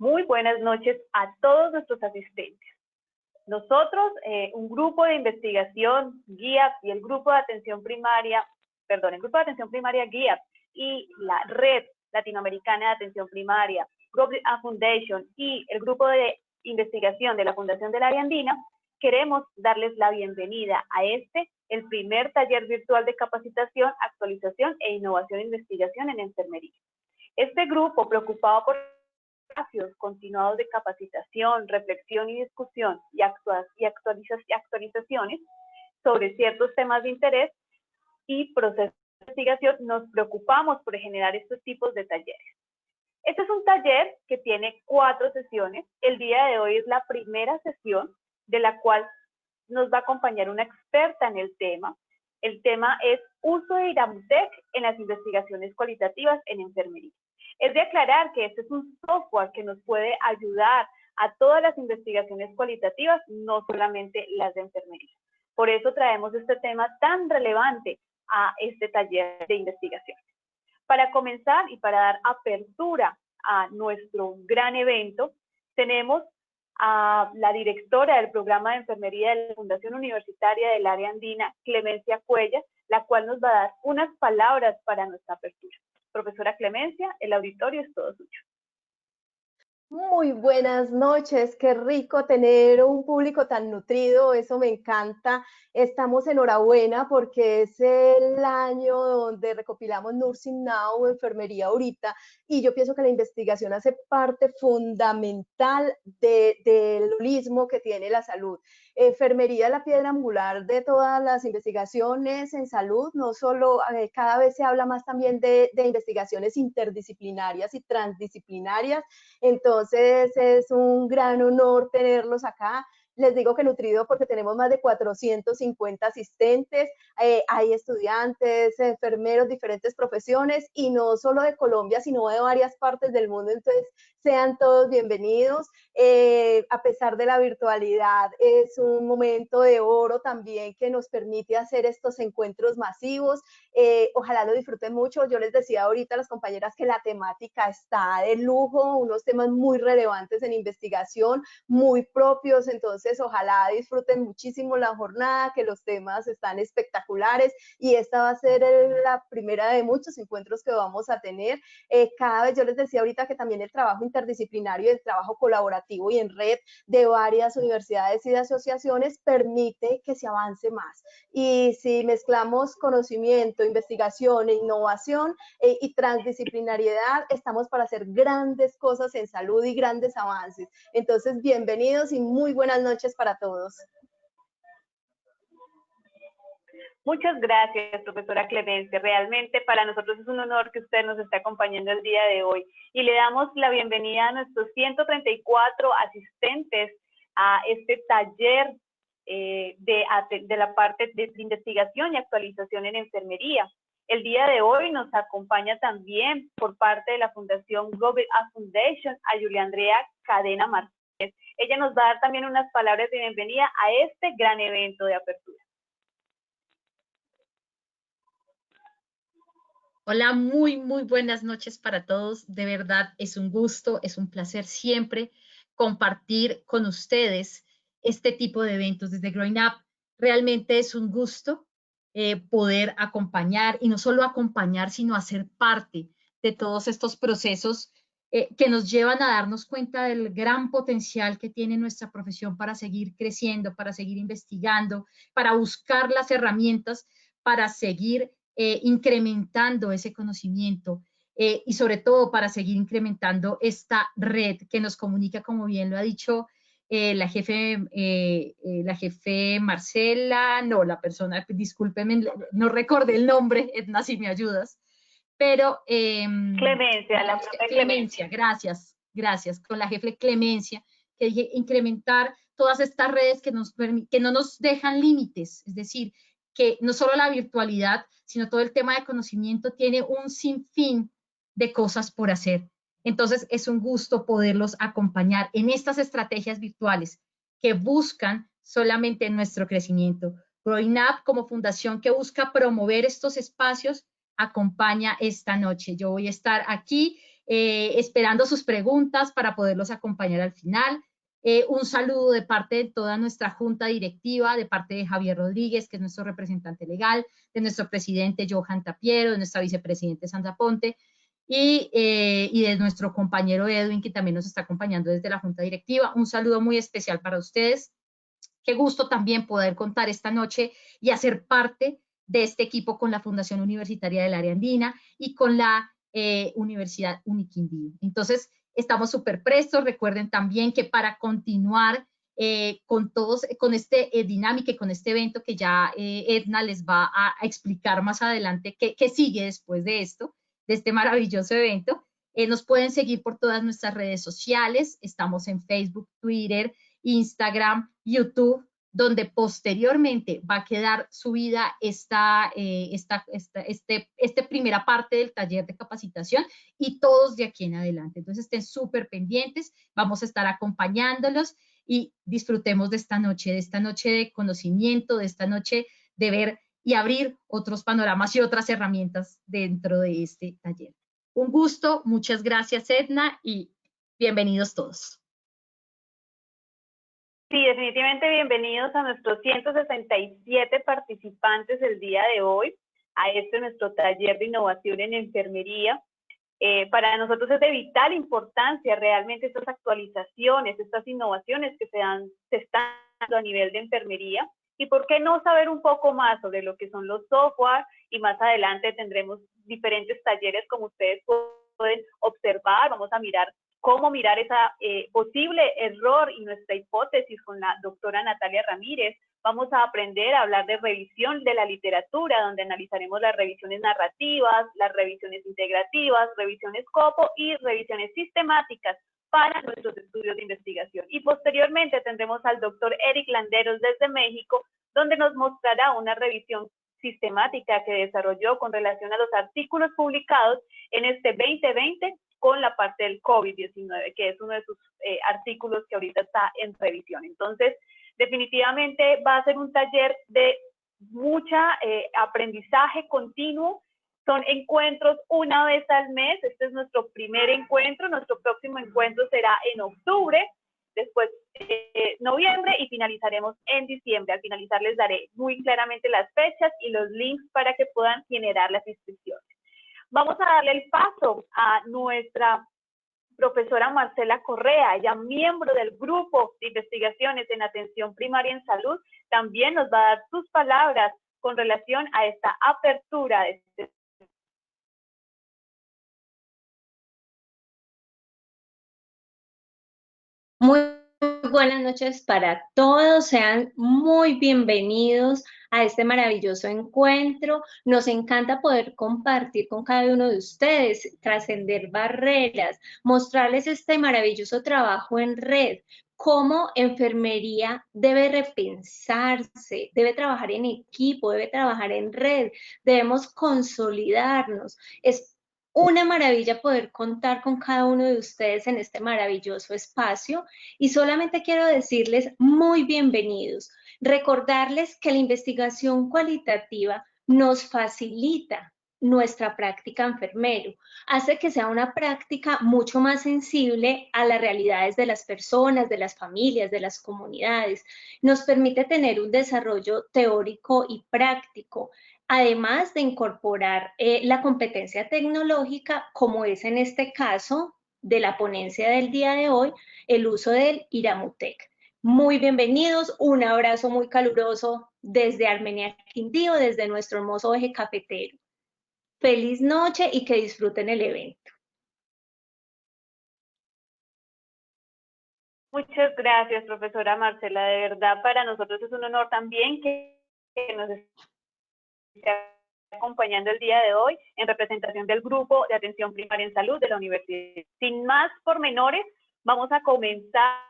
Muy buenas noches a todos nuestros asistentes. Nosotros, un grupo de investigación, GIAP, y el grupo de atención primaria, GIAP y la Red Latinoamericana de Atención Primaria, Global Foundation y el grupo de investigación de la Fundación del Área Andina, queremos darles la bienvenida a el primer taller virtual de capacitación, actualización e innovación e investigación en enfermería. Este grupo, preocupado por espacios continuados de capacitación, reflexión y discusión y actualizaciones sobre ciertos temas de interés y procesos de investigación, nos preocupamos por generar estos tipos de talleres. Este es un taller que tiene 4 sesiones. El día de hoy es la primera sesión de la cual nos va a acompañar una experta en el tema. El tema es uso de IRAMUTEC en las investigaciones cualitativas en enfermería. Es de aclarar que este es un software que nos puede ayudar a todas las investigaciones cualitativas, no solamente las de enfermería. Por eso traemos este tema tan relevante a este taller de investigación. Para comenzar y para dar apertura a nuestro gran evento, tenemos a la directora del programa de enfermería de la Fundación Universitaria del Área Andina, Clemencia Cuellar, la cual nos va a dar unas palabras para nuestra apertura. Profesora Clemencia, el auditorio es todo suyo. Muy buenas noches, qué rico tener un público tan nutrido, eso me encanta. Estamos enhorabuena porque es el año donde recopilamos Nursing Now, enfermería ahorita, y yo pienso que la investigación hace parte fundamental del holismo que tiene la salud. Enfermería es la piedra angular de todas las investigaciones en salud, no solo, cada vez se habla más también de investigaciones interdisciplinarias y transdisciplinarias. Entonces es un gran honor tenerlos acá. Les digo que nutrido porque tenemos más de 450 asistentes, hay estudiantes, enfermeros, diferentes profesiones, y no solo de Colombia, sino de varias partes del mundo. Entonces, sean todos bienvenidos. A pesar de la virtualidad, es un momento de oro también que nos permite hacer estos encuentros masivos. Ojalá lo disfruten mucho. Yo les decía ahorita a las compañeras que la temática está de lujo, unos temas muy relevantes en investigación, muy propios, entonces ojalá disfruten muchísimo la jornada, que los temas están espectaculares, y esta va a ser la primera de muchos encuentros que vamos a tener. Cada vez, yo les decía ahorita que también el trabajo interdisciplinario y el trabajo colaborativo y en red de varias universidades y de asociaciones permite que se avance más. Y si mezclamos conocimiento, investigación e innovación y transdisciplinariedad, estamos para hacer grandes cosas en salud y grandes avances. Entonces, bienvenidos y muy buenas noches para todos. Muchas gracias, profesora Clemencia. Realmente para nosotros es un honor que usted nos esté acompañando el día de hoy. Y le damos la bienvenida a nuestros 134 asistentes a este taller de la parte de investigación y actualización en enfermería. El día de hoy nos acompaña también por parte de la Fundación Global Foundation a Julia Andrea Cadena Martínez. Ella nos va a dar también unas palabras de bienvenida a este gran evento de apertura. Hola, muy buenas noches para todos. De verdad, es un gusto, es un placer siempre compartir con ustedes este tipo de eventos desde Growing Up. Realmente es un gusto poder acompañar, y no solo acompañar, sino hacer parte de todos estos procesos que nos llevan a darnos cuenta del gran potencial que tiene nuestra profesión para seguir creciendo, para seguir investigando, para buscar las herramientas, para seguir incrementando ese conocimiento y sobre todo para seguir incrementando esta red que nos comunica, como bien lo ha dicho la jefe Marcela, no, la persona, discúlpeme, no recordé el nombre, Edna, si me ayudas, pero Clemencia, la profe Clemencia, gracias, con la jefe Clemencia, que incrementar todas estas redes que no nos dejan límites, es decir, que no solo la virtualidad, sino todo el tema de conocimiento tiene un sinfín de cosas por hacer. Entonces, es un gusto poderlos acompañar en estas estrategias virtuales que buscan solamente nuestro crecimiento. Growing Up, como fundación que busca promover estos espacios, acompaña esta noche. Yo voy a estar aquí esperando sus preguntas para poderlos acompañar al final. Un saludo de parte de toda nuestra junta directiva, de parte de Javier Rodríguez, que es nuestro representante legal, de nuestro presidente Johan Tapiero, de nuestra vicepresidente Sandra Ponte, y de nuestro compañero Edwin, que también nos está acompañando desde la junta directiva. Un saludo muy especial para ustedes. Qué gusto también poder contar esta noche y hacer parte de este equipo con la Fundación Universitaria del Área Andina y con la Universidad Uniquindío. Entonces, estamos súper prestos. Recuerden también que para continuar con este dinámica y con este evento que ya Edna les va a explicar más adelante qué sigue después de esto, de este maravilloso evento, nos pueden seguir por todas nuestras redes sociales. Estamos en Facebook, Twitter, Instagram, YouTube, donde posteriormente va a quedar subida esta primera parte del taller de capacitación y todos de aquí en adelante. Entonces estén súper pendientes, vamos a estar acompañándolos y disfrutemos de esta noche de conocimiento, de esta noche de ver y abrir otros panoramas y otras herramientas dentro de este taller. Un gusto, muchas gracias Edna y bienvenidos todos. Sí, definitivamente bienvenidos a nuestros 167 participantes del día de hoy, a nuestro taller de innovación en enfermería. Para nosotros es de vital importancia realmente estas actualizaciones, estas innovaciones que se están dando a nivel de enfermería. Y por qué no saber un poco más sobre lo que son los software, y más adelante tendremos diferentes talleres como ustedes pueden observar. Vamos a mirar cómo mirar esa posible error y nuestra hipótesis con la doctora Natalia Ramírez. Vamos a aprender a hablar de revisión de la literatura, donde analizaremos las revisiones narrativas, las revisiones integrativas, revisiones copo y revisiones sistemáticas para nuestros estudios de investigación. Y posteriormente tendremos al doctor Eric Landeros desde México, donde nos mostrará una revisión sistemática que desarrolló con relación a los artículos publicados en este 2020 con la parte del COVID-19, que es uno de sus artículos que ahorita está en revisión. Entonces, definitivamente va a ser un taller de mucha aprendizaje continuo. Son encuentros una vez al mes. Este es nuestro primer encuentro. Nuestro próximo encuentro será en octubre, después noviembre y finalizaremos en diciembre. Al finalizar les daré muy claramente las fechas y los links para que puedan generar las inscripciones. Vamos a darle el paso a nuestra profesora Marcela Correa, ella miembro del grupo de investigaciones en atención primaria en salud, también nos va a dar sus palabras con relación a esta apertura de este. Muy buenas noches para todos, sean muy bienvenidos a este maravilloso encuentro. Nos encanta poder compartir con cada uno de ustedes, trascender barreras, mostrarles este maravilloso trabajo en red, cómo enfermería debe repensarse, debe trabajar en equipo, debe trabajar en red, debemos consolidarnos. Es una maravilla poder contar con cada uno de ustedes en este maravilloso espacio y solamente quiero decirles muy bienvenidos. Recordarles que la investigación cualitativa nos facilita nuestra práctica enfermero, hace que sea una práctica mucho más sensible a las realidades de las personas, de las familias, de las comunidades. Nos permite tener un desarrollo teórico y práctico, además de incorporar la competencia tecnológica, como es en este caso de la ponencia del día de hoy, el uso del Iramutec. Muy bienvenidos, un abrazo muy caluroso desde Armenia Quindío, desde nuestro hermoso eje cafetero. Feliz noche y que disfruten el evento. Muchas gracias, profesora Marcela. De verdad, para nosotros es un honor también que nos esté acompañando el día de hoy en representación del Grupo de Atención Primaria en Salud de la Universidad. Sin más pormenores, vamos a comenzar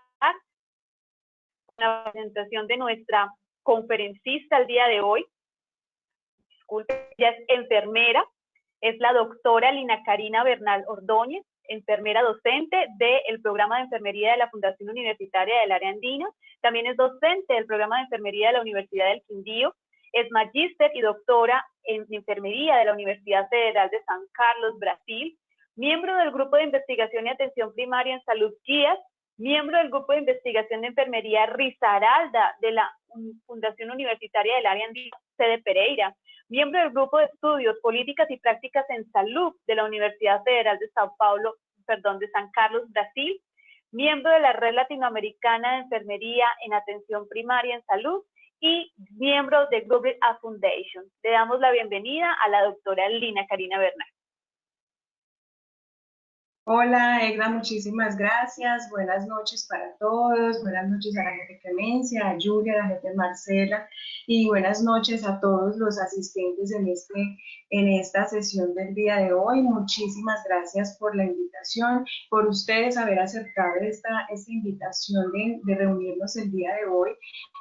la presentación de nuestra conferencista el día de hoy. Disculpe, ella es enfermera, es la doctora Lina Karina Bernal Ordóñez, enfermera docente del programa de enfermería de la Fundación Universitaria del Área Andina. También es docente del programa de enfermería de la Universidad del Quindío. Es magíster y doctora en enfermería de la Universidad Federal de San Carlos, Brasil. miembro del Grupo de Investigación y Atención Primaria en Salud Guías, miembro del Grupo de Investigación de Enfermería Risaralda de la Fundación Universitaria del Área Andina, sede Pereira, miembro del Grupo de Estudios, Políticas y Prácticas en Salud de la Universidad Federal de de San Carlos, Brasil, miembro de la Red Latinoamericana de Enfermería en Atención Primaria en Salud y miembro de Global A Foundation. Le damos la bienvenida a la doctora Lina Karina Bernal. Hola, Egna, muchísimas gracias. Buenas noches para todos. Buenas noches a la gente Clemencia, a Julia, a la gente Marcela, y buenas noches a todos los asistentes en esta sesión del día de hoy. Muchísimas gracias por la invitación, por ustedes haber aceptado esta invitación de reunirnos el día de hoy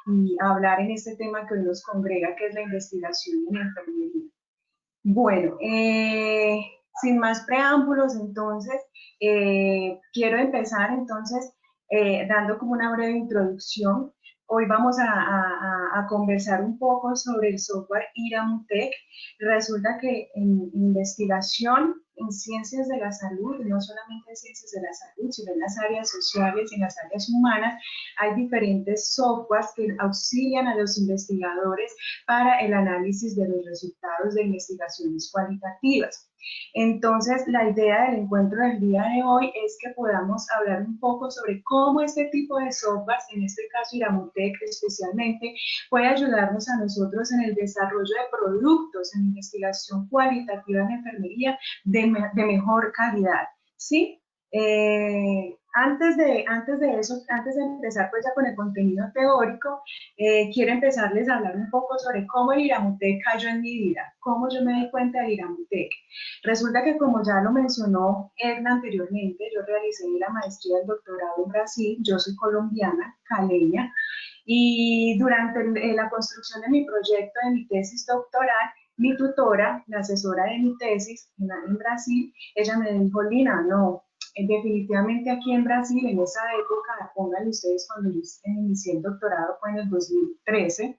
y hablar en este tema que hoy nos congrega, que es la investigación en enfermería. Bueno, sin más preámbulos, entonces, quiero empezar dando como una breve introducción. Hoy vamos a conversar un poco sobre el software IRAMUTEC. Resulta que en investigación en ciencias de la salud, no solamente en ciencias de la salud, sino en las áreas sociales y en las áreas humanas, hay diferentes softwares que auxilian a los investigadores para el análisis de los resultados de investigaciones cualitativas. Entonces, la idea del encuentro del día de hoy es que podamos hablar un poco sobre cómo este tipo de softwares, en este caso IRAMUTEC especialmente, puede ayudarnos a nosotros en el desarrollo de productos en investigación cualitativa en enfermería de mejor calidad, ¿sí? Antes de empezar pues ya con el contenido teórico, quiero empezarles a hablar un poco sobre cómo el IRAMUTEC cayó en mi vida, cómo yo me di cuenta del IRAMUTEC. Resulta que, como ya lo mencionó Edna anteriormente, yo realicé la maestría y el doctorado en Brasil. Yo soy colombiana, caleña, y durante la construcción de mi proyecto, de mi tesis doctoral, mi tutora, la asesora de mi tesis en Brasil, ella me dijo: Lina, no, definitivamente aquí en Brasil, en esa época, pónganle ustedes, cuando yo inicié el doctorado fue en el 2013,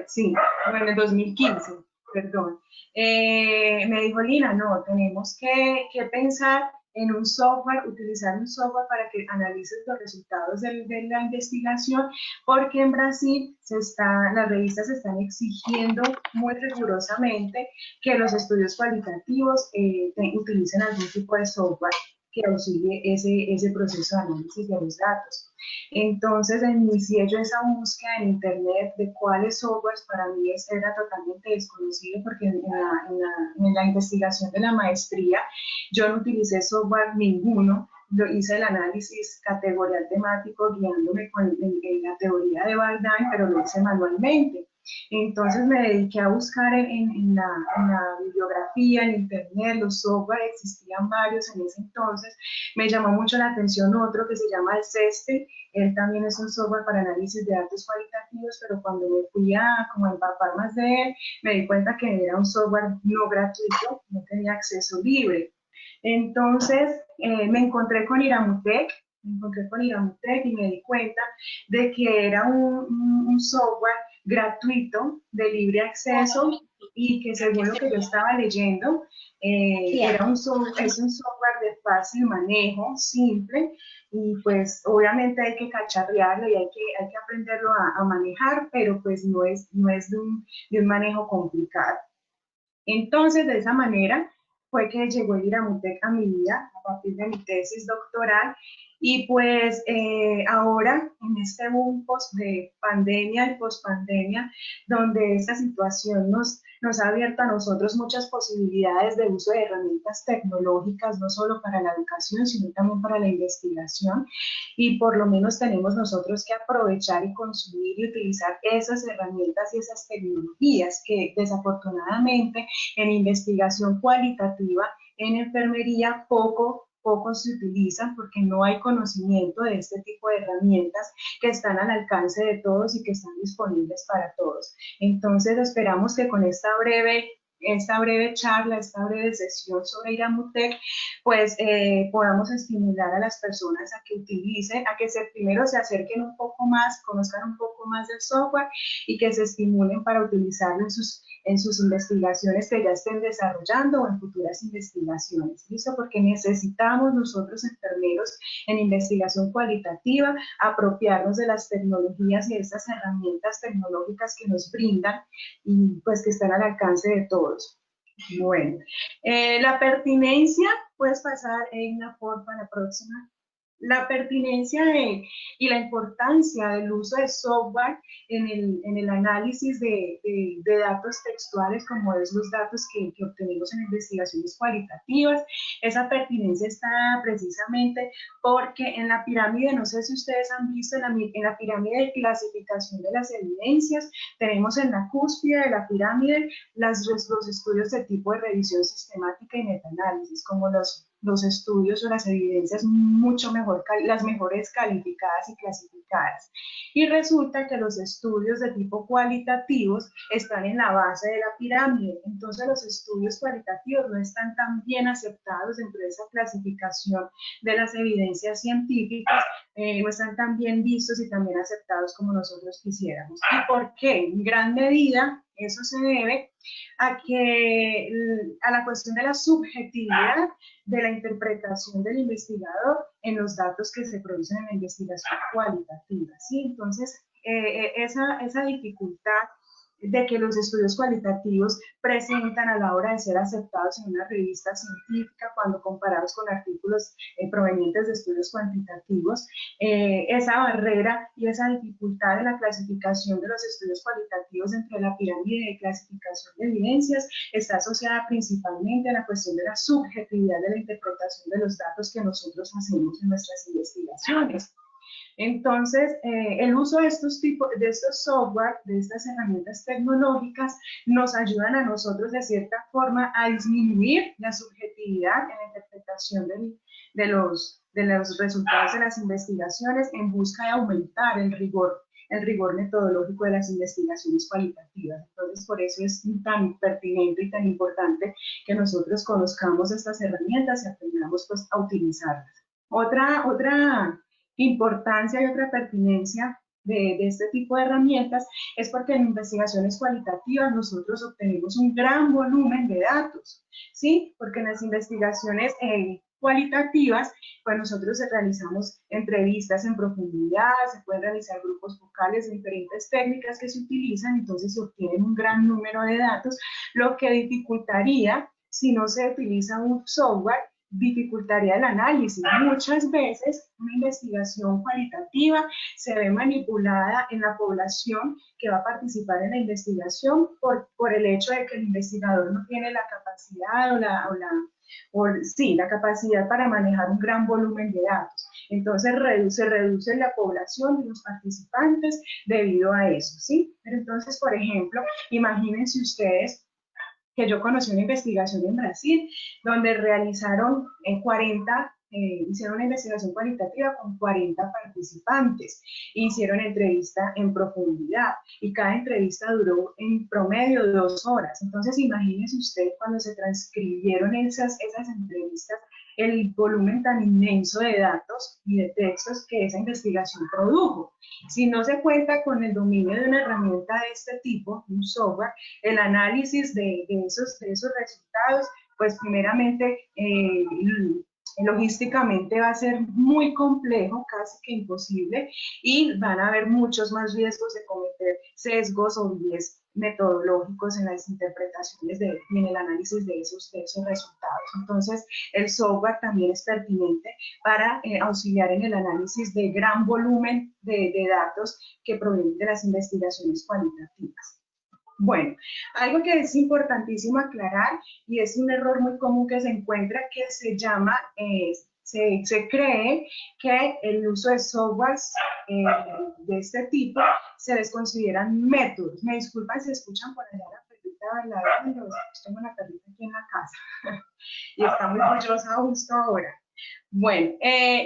sí, en el 2015, perdón. Me dijo: Lina, no, tenemos que pensar en un software, utilizar un software para que analices los resultados de la investigación, porque en Brasil las revistas están exigiendo muy rigurosamente que los estudios cualitativos utilicen algún tipo de software que auxilie ese proceso de análisis de los datos. Entonces inicié yo esa búsqueda en internet de cuáles softwares. Para mí era totalmente desconocido, porque en la investigación de la maestría yo no utilicé software ninguno. Yo hice el análisis categorial temático guiándome en la teoría de Bardijn, pero lo hice manualmente. Entonces me dediqué a buscar en la bibliografía, en internet, los software, existían varios en ese entonces. Me llamó mucho la atención otro que se llama el CESTE. Él también es un software para análisis de datos cualitativos, pero cuando me fui a empapar más de él, me di cuenta que era un software no gratuito, no tenía acceso libre. Entonces me encontré con IRAMUTEC y me di cuenta de que era un software gratuito, de libre acceso, y que, según lo que yo estaba leyendo, es un software de fácil manejo, simple, y pues obviamente hay que cacharrearlo y hay que aprenderlo a manejar, pero pues no es de un manejo complicado. Entonces, de esa manera fue que llegó el IRAMUTEC a mi vida a partir de mi tesis doctoral. Y pues ahora, en este boom de pandemia y pospandemia, donde esta situación nos ha abierto a nosotros muchas posibilidades de uso de herramientas tecnológicas, no solo para la educación, sino también para la investigación, y por lo menos tenemos nosotros que aprovechar y consumir y utilizar esas herramientas y esas tecnologías que, desafortunadamente, en investigación cualitativa en enfermería poco se utilizan, porque no hay conocimiento de este tipo de herramientas que están al alcance de todos y que están disponibles para todos. Entonces esperamos que con esta breve charla, esta breve sesión sobre IRAMUTEC, pues podamos estimular a las personas a que utilicen, primero se acerquen un poco más, conozcan un poco más del software, y que se estimulen para utilizarlo en sus investigaciones que ya estén desarrollando o en futuras investigaciones. ¿Listo? Porque necesitamos nosotros, enfermeros, en investigación cualitativa, apropiarnos de las tecnologías y de estas herramientas tecnológicas que nos brindan y pues que están al alcance de todos. Bueno, la pertinencia, puedes pasar, Egna, porfa, la próxima. La pertinencia y la importancia del uso de software en el análisis de datos textuales, como es los datos que obtenemos en investigaciones cualitativas. Esa pertinencia está precisamente porque en la pirámide, no sé si ustedes han visto, en la pirámide de clasificación de las evidencias, tenemos en la cúspide de la pirámide los estudios de tipo de revisión sistemática y metaanálisis, como los estudios o las evidencias mucho mejor, las mejores calificadas y clasificadas. Y resulta que los estudios de tipo cualitativos están en la base de la pirámide. Entonces los estudios cualitativos no están tan bien aceptados dentro de esa clasificación de las evidencias científicas, no están tan bien vistos y tan bien aceptados como nosotros quisiéramos. ¿Y por qué? En gran medida eso se debe a la cuestión de la subjetividad de la interpretación del investigador en los datos que se producen en la investigación cualitativa, ¿sí? Entonces, esa dificultad de que los estudios cualitativos presentan a la hora de ser aceptados en una revista científica cuando comparados con artículos provenientes de estudios cuantitativos, esa barrera y esa dificultad de la clasificación de los estudios cualitativos dentro de la pirámide de clasificación de evidencias está asociada principalmente a la cuestión de la subjetividad de la interpretación de los datos que nosotros hacemos en nuestras investigaciones. Entonces, el uso de estos software, de estas herramientas tecnológicas, nos ayudan a nosotros de cierta forma a disminuir la subjetividad en la interpretación de los resultados de las investigaciones en busca de aumentar el rigor metodológico de las investigaciones cualitativas. Entonces, por eso es tan pertinente y tan importante que nosotros conozcamos estas herramientas y aprendamos pues, a utilizarlas. Otra importancia y otra pertinencia de este tipo de herramientas es porque en investigaciones cualitativas nosotros obtenemos un gran volumen de datos, ¿sí? Porque en las investigaciones cualitativas, pues nosotros realizamos entrevistas en profundidad, se pueden realizar grupos focales de diferentes técnicas que se utilizan, entonces se obtienen un gran número de datos, lo que dificultaría, si no se utiliza un software, dificultaría el análisis. Muchas veces una investigación cualitativa se ve manipulada en la población que va a participar en la investigación por el hecho de que el investigador no tiene la capacidad la capacidad para manejar un gran volumen de datos. Entonces se reduce la población de los participantes debido a eso, ¿sí? Pero entonces, por ejemplo, imagínense ustedes que yo conocí una investigación en Brasil donde realizaron hicieron una investigación cualitativa con 40 participantes, hicieron entrevista en profundidad y cada entrevista duró en promedio 2 horas. Entonces imagínense usted cuando se transcribieron esas entrevistas, el volumen tan inmenso de datos y de textos que esa investigación produjo. Si no se cuenta con el dominio de una herramienta de este tipo, un software, el análisis de esos resultados, pues primeramente logísticamente va a ser muy complejo, casi que imposible, y van a haber muchos más riesgos de cometer sesgos o bies metodológicos en las interpretaciones y en el análisis de esos resultados. Entonces, el software también es pertinente para auxiliar en el análisis de gran volumen de datos que provienen de las investigaciones cualitativas. Bueno, algo que es importantísimo aclarar y es un error muy común que se encuentra que se llama, se cree que el uso de softwares de este tipo se les consideran métodos. Me disculpan si escuchan por allá la perrita bailadora, tengo una perrita aquí en la casa y está muy orgullosa justo ahora. Bueno,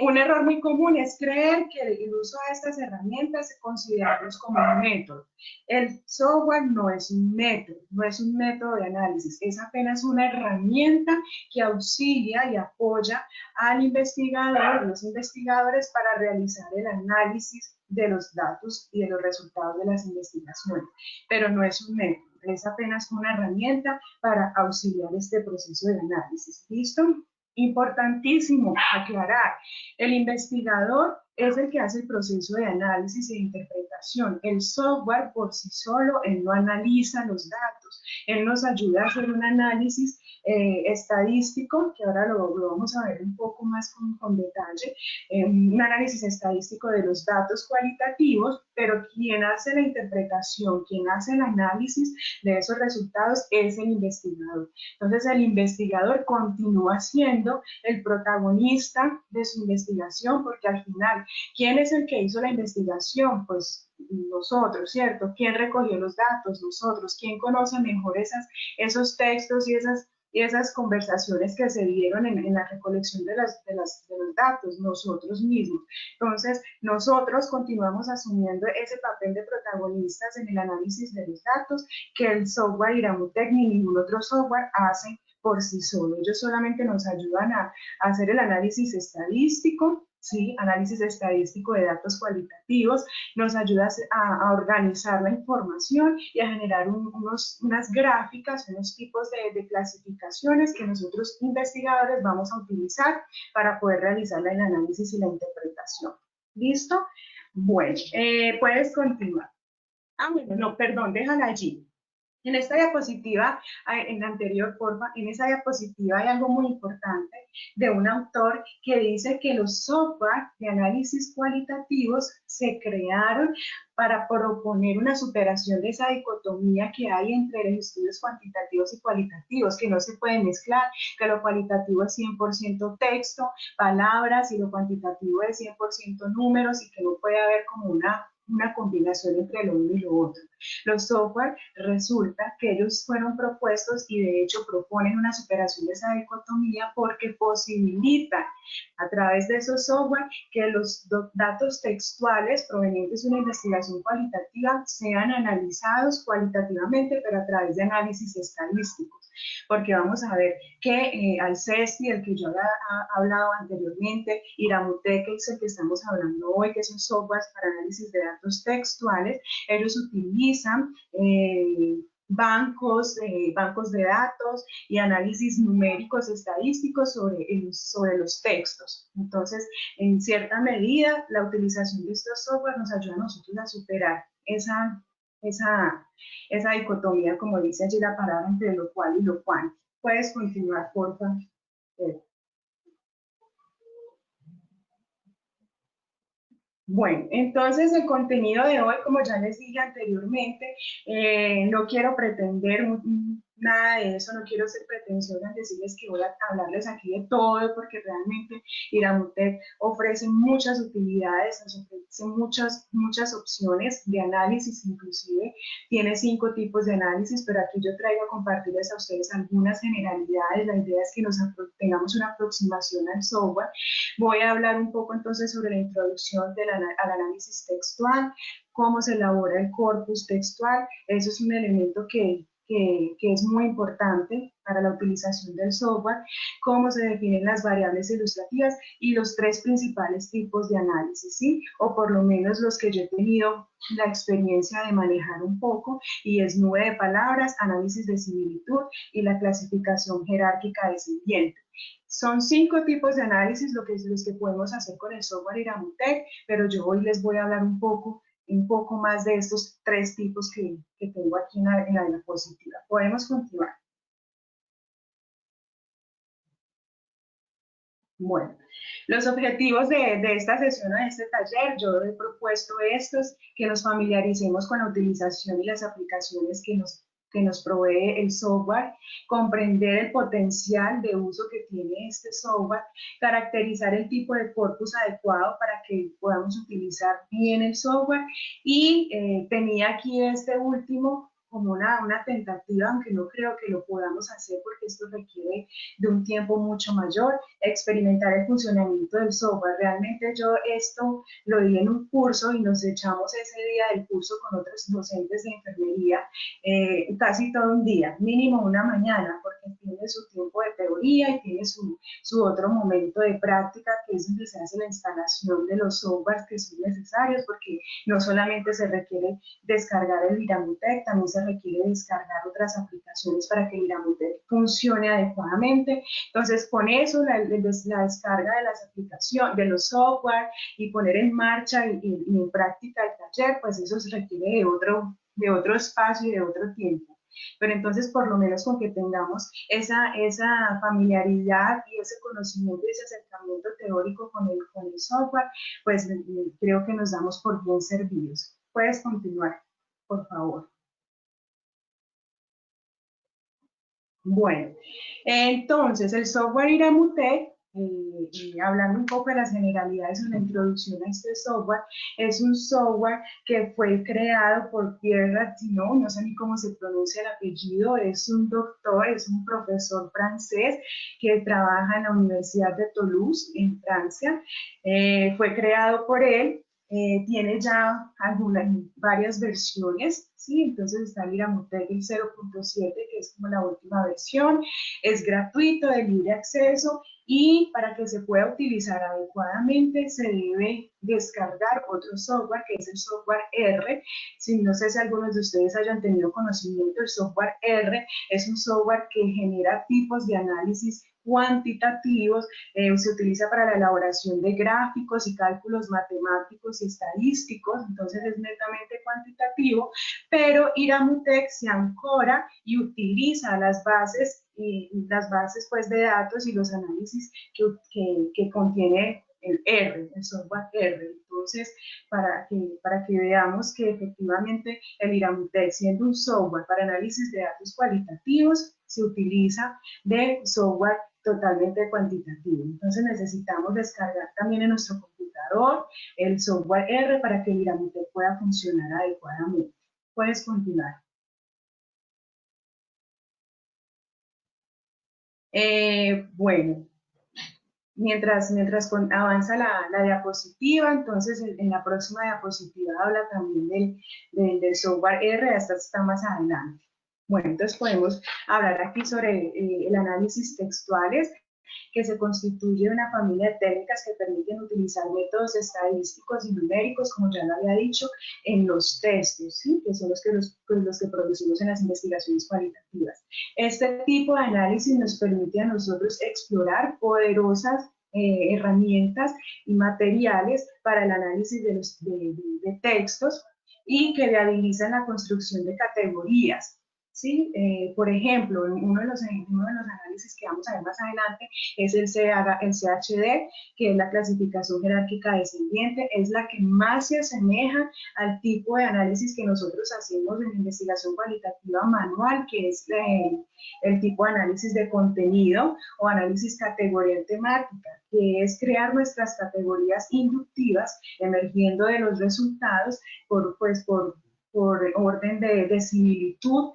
un error muy común es creer que el uso de estas herramientas se considerarlos como un método. El software no es un método de análisis, es apenas una herramienta que auxilia y apoya al investigador, los investigadores para realizar el análisis de los datos y de los resultados de las investigaciones, pero no es un método. es apenas una herramienta para auxiliar este proceso de análisis. ¿Listo? Importantísimo aclarar, el investigador es el que hace el proceso de análisis e interpretación. El software por sí solo, él no analiza los datos, él nos ayuda a hacer un análisis estadístico, que ahora lo vamos a ver un poco más con detalle, un análisis estadístico de los datos cualitativos, pero quien hace la interpretación, quien hace el análisis de esos resultados es el investigador. Entonces el investigador continúa siendo el protagonista de su investigación, porque al final, ¿quién es el que hizo la investigación? Pues nosotros, ¿cierto? ¿Quién recogió los datos? Nosotros. ¿Quién conoce mejor esos textos y esas conversaciones que se dieron en la recolección de los datos? Nosotros mismos. Entonces, nosotros continuamos asumiendo ese papel de protagonistas en el análisis de los datos que el software Iramutec ni ningún otro software hace por sí solo. Ellos solamente nos ayudan a hacer el análisis estadístico, ¿sí? Análisis estadístico de datos cualitativos, nos ayuda a organizar la información y a generar unas gráficas, unos tipos de clasificaciones que nosotros investigadores vamos a utilizar para poder realizar el análisis y la interpretación. ¿Listo? Bueno, puedes continuar. Ah, bueno, no, perdón, déjala allí. En esta diapositiva, en la anterior, porfa, en esa diapositiva hay algo muy importante de un autor que dice que los software de análisis cualitativos se crearon para proponer una superación de esa dicotomía que hay entre los estudios cuantitativos y cualitativos, que no se pueden mezclar, que lo cualitativo es 100% texto, palabras, y lo cuantitativo es 100% números, y que no puede haber como una combinación entre lo uno y lo otro. Los software resulta que ellos fueron propuestos y de hecho proponen una superación de esa dicotomía porque posibilitan a través de esos software que los datos textuales provenientes de una investigación cualitativa sean analizados cualitativamente, pero a través de análisis estadísticos. Porque vamos a ver que Alcesti, el que yo había hablado anteriormente, Iramutec, que es el que estamos hablando hoy, que son softwares para análisis de datos textuales, ellos utilizan bancos de datos y análisis numéricos estadísticos sobre los textos. Entonces, en cierta medida, la utilización de estos software nos ayuda a nosotros a superar esa dicotomía, como dice allí la palabra, entre lo cual y lo cuántico. Puedes continuar, por favor. Bueno, entonces el contenido de hoy, como ya les dije anteriormente, no quiero pretender nada de eso, no quiero ser pretenciosa en decirles que voy a hablarles aquí de todo, porque realmente Iramutec ofrece muchas utilidades, nos ofrece muchas opciones de análisis, inclusive tiene 5 tipos de análisis, pero aquí yo traigo a compartirles a ustedes algunas generalidades. La idea es que tengamos una aproximación al software. Voy a hablar un poco entonces sobre la introducción al análisis textual, cómo se elabora el corpus textual. Eso es un elemento que es muy importante para la utilización del software, cómo se definen las variables ilustrativas y los 3 principales tipos de análisis, ¿sí? O por lo menos los que yo he tenido la experiencia de manejar un poco, y es nube de palabras, análisis de similitud y la clasificación jerárquica descendiente. Son 5 tipos de análisis los que podemos hacer con el software Iramutec, pero yo hoy les voy a hablar un poco más de estos 3 tipos que tengo aquí en la diapositiva. Podemos continuar. Bueno, los objetivos de esta sesión o de este taller, yo he propuesto estos: que nos familiaricemos con la utilización y las aplicaciones que nos provee el software, comprender el potencial de uso que tiene este software, caracterizar el tipo de corpus adecuado para que podamos utilizar bien el software, y tenía aquí este último como una tentativa, aunque no creo que lo podamos hacer porque esto requiere de un tiempo mucho mayor, experimentar el funcionamiento del software. Realmente yo esto lo di en un curso y nos echamos ese día del curso con otros docentes de enfermería, casi todo un día, mínimo una mañana, porque tiene su tiempo de teoría y tiene su otro momento de práctica, que es donde se hace la instalación de los softwares que son necesarios, porque no solamente se requiere descargar el Iramutec, también se se requiere descargar otras aplicaciones para que el Iramutec funcione adecuadamente. Entonces, con eso, la descarga de las aplicaciones, de los software y poner en marcha y en práctica el taller, pues eso se requiere de otro espacio y de otro tiempo. Pero entonces, por lo menos con que tengamos esa familiaridad y ese conocimiento y ese acercamiento teórico con el software, pues creo que nos damos por bien servidos. Puedes continuar, por favor. Bueno, entonces el software Iramutec, hablando un poco de las generalidades o la introducción a este software, es un software que fue creado por Pierre Ratinot, no sé ni cómo se pronuncia el apellido, es un doctor, es un profesor francés que trabaja en la Universidad de Toulouse, en Francia. Fue creado por él. Tiene ya varias versiones, ¿sí? Entonces está el Iramutec 0.7, que es como la última versión, es gratuito, de libre acceso, y para que se pueda utilizar adecuadamente se debe descargar otro software, que es el software R. No sé si algunos de ustedes hayan tenido conocimiento, el software R es un software que genera tipos de análisis cuantitativos, se utiliza para la elaboración de gráficos y cálculos matemáticos y estadísticos, entonces es netamente cuantitativo, pero Iramutec se ancora y utiliza las bases pues, de datos y los análisis que contiene el R, el software R. Entonces, para que veamos que efectivamente el Iramutec, siendo un software para análisis de datos cualitativos, se utiliza de software totalmente cuantitativo. Entonces necesitamos descargar también en nuestro computador el software R para que el Iramutec pueda funcionar adecuadamente. Puedes continuar. Bueno, mientras avanza la diapositiva, entonces en la próxima diapositiva habla también del software R, hasta está más adelante. Bueno, entonces podemos hablar aquí sobre el análisis textuales, que se constituye de una familia de técnicas que permiten utilizar métodos estadísticos y numéricos, como ya lo había dicho, en los textos, ¿sí? Que son los que producimos en las investigaciones cualitativas. Este tipo de análisis nos permite a nosotros explorar poderosas herramientas y materiales para el análisis de textos y que viabilizan la construcción de categorías. ¿Sí? Por ejemplo, uno de los análisis que vamos a ver más adelante es el CHD, que es la clasificación jerárquica descendiente, es la que más se asemeja al tipo de análisis que nosotros hacemos en investigación cualitativa manual, que es el tipo de análisis de contenido o análisis categorial temática, que es crear nuestras categorías inductivas emergiendo de los resultados por orden de similitud,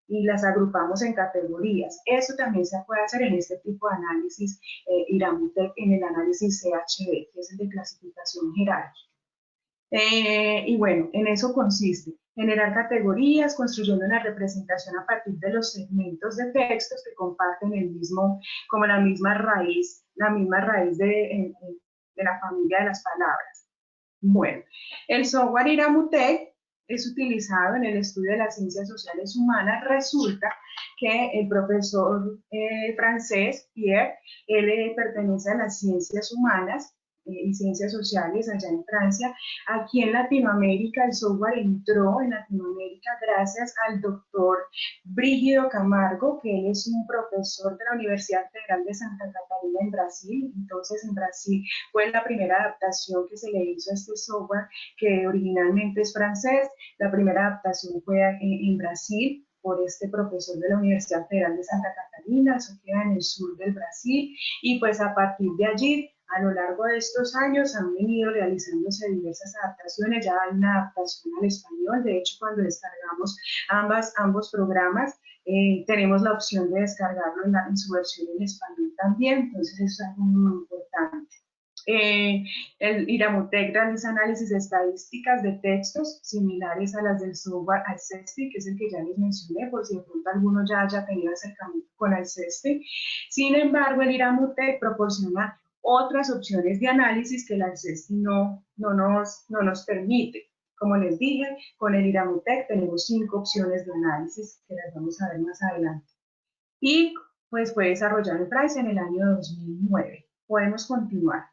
y las agrupamos en categorías. Eso también se puede hacer en este tipo de análisis Iramutec, en el análisis CHD, que es el de clasificación jerárquica. Y bueno, en eso consiste generar categorías, construyendo una representación a partir de los segmentos de textos que comparten la misma raíz de la familia de las palabras. Bueno, el software Iramutec es utilizado en el estudio de las ciencias sociales humanas. Resulta que el profesor francés, Pierre, él pertenece a las ciencias humanas y ciencias sociales allá en Francia. Aquí en Latinoamérica, el software entró en Latinoamérica gracias al doctor Brígido Camargo, que él es un profesor de la Universidad Federal de Santa Catarina en Brasil. Entonces, en Brasil fue la primera adaptación que se le hizo a este software, que originalmente es francés. La primera adaptación fue en Brasil por este profesor de la Universidad Federal de Santa Catarina, eso queda en el sur del Brasil, y pues a partir de allí, a lo largo de estos años han venido realizándose diversas adaptaciones. Ya hay una adaptación al español. De hecho, cuando descargamos ambos programas, tenemos la opción de descargarlo en su versión en español también. Entonces, eso es algo muy importante. El Iramutec realiza análisis de estadísticas de textos similares a las del software Alcesti, que es el que ya les mencioné, por si de pronto alguno ya haya tenido acercamiento con Alcesti. Sin embargo, el Iramutec proporciona otras opciones de análisis que el Alcesti no nos permite. Como les dije, con el IRAMUTEC tenemos 5 opciones de análisis que las vamos a ver más adelante. Y pues fue desarrollado en Francia en el año 2009. Podemos continuar.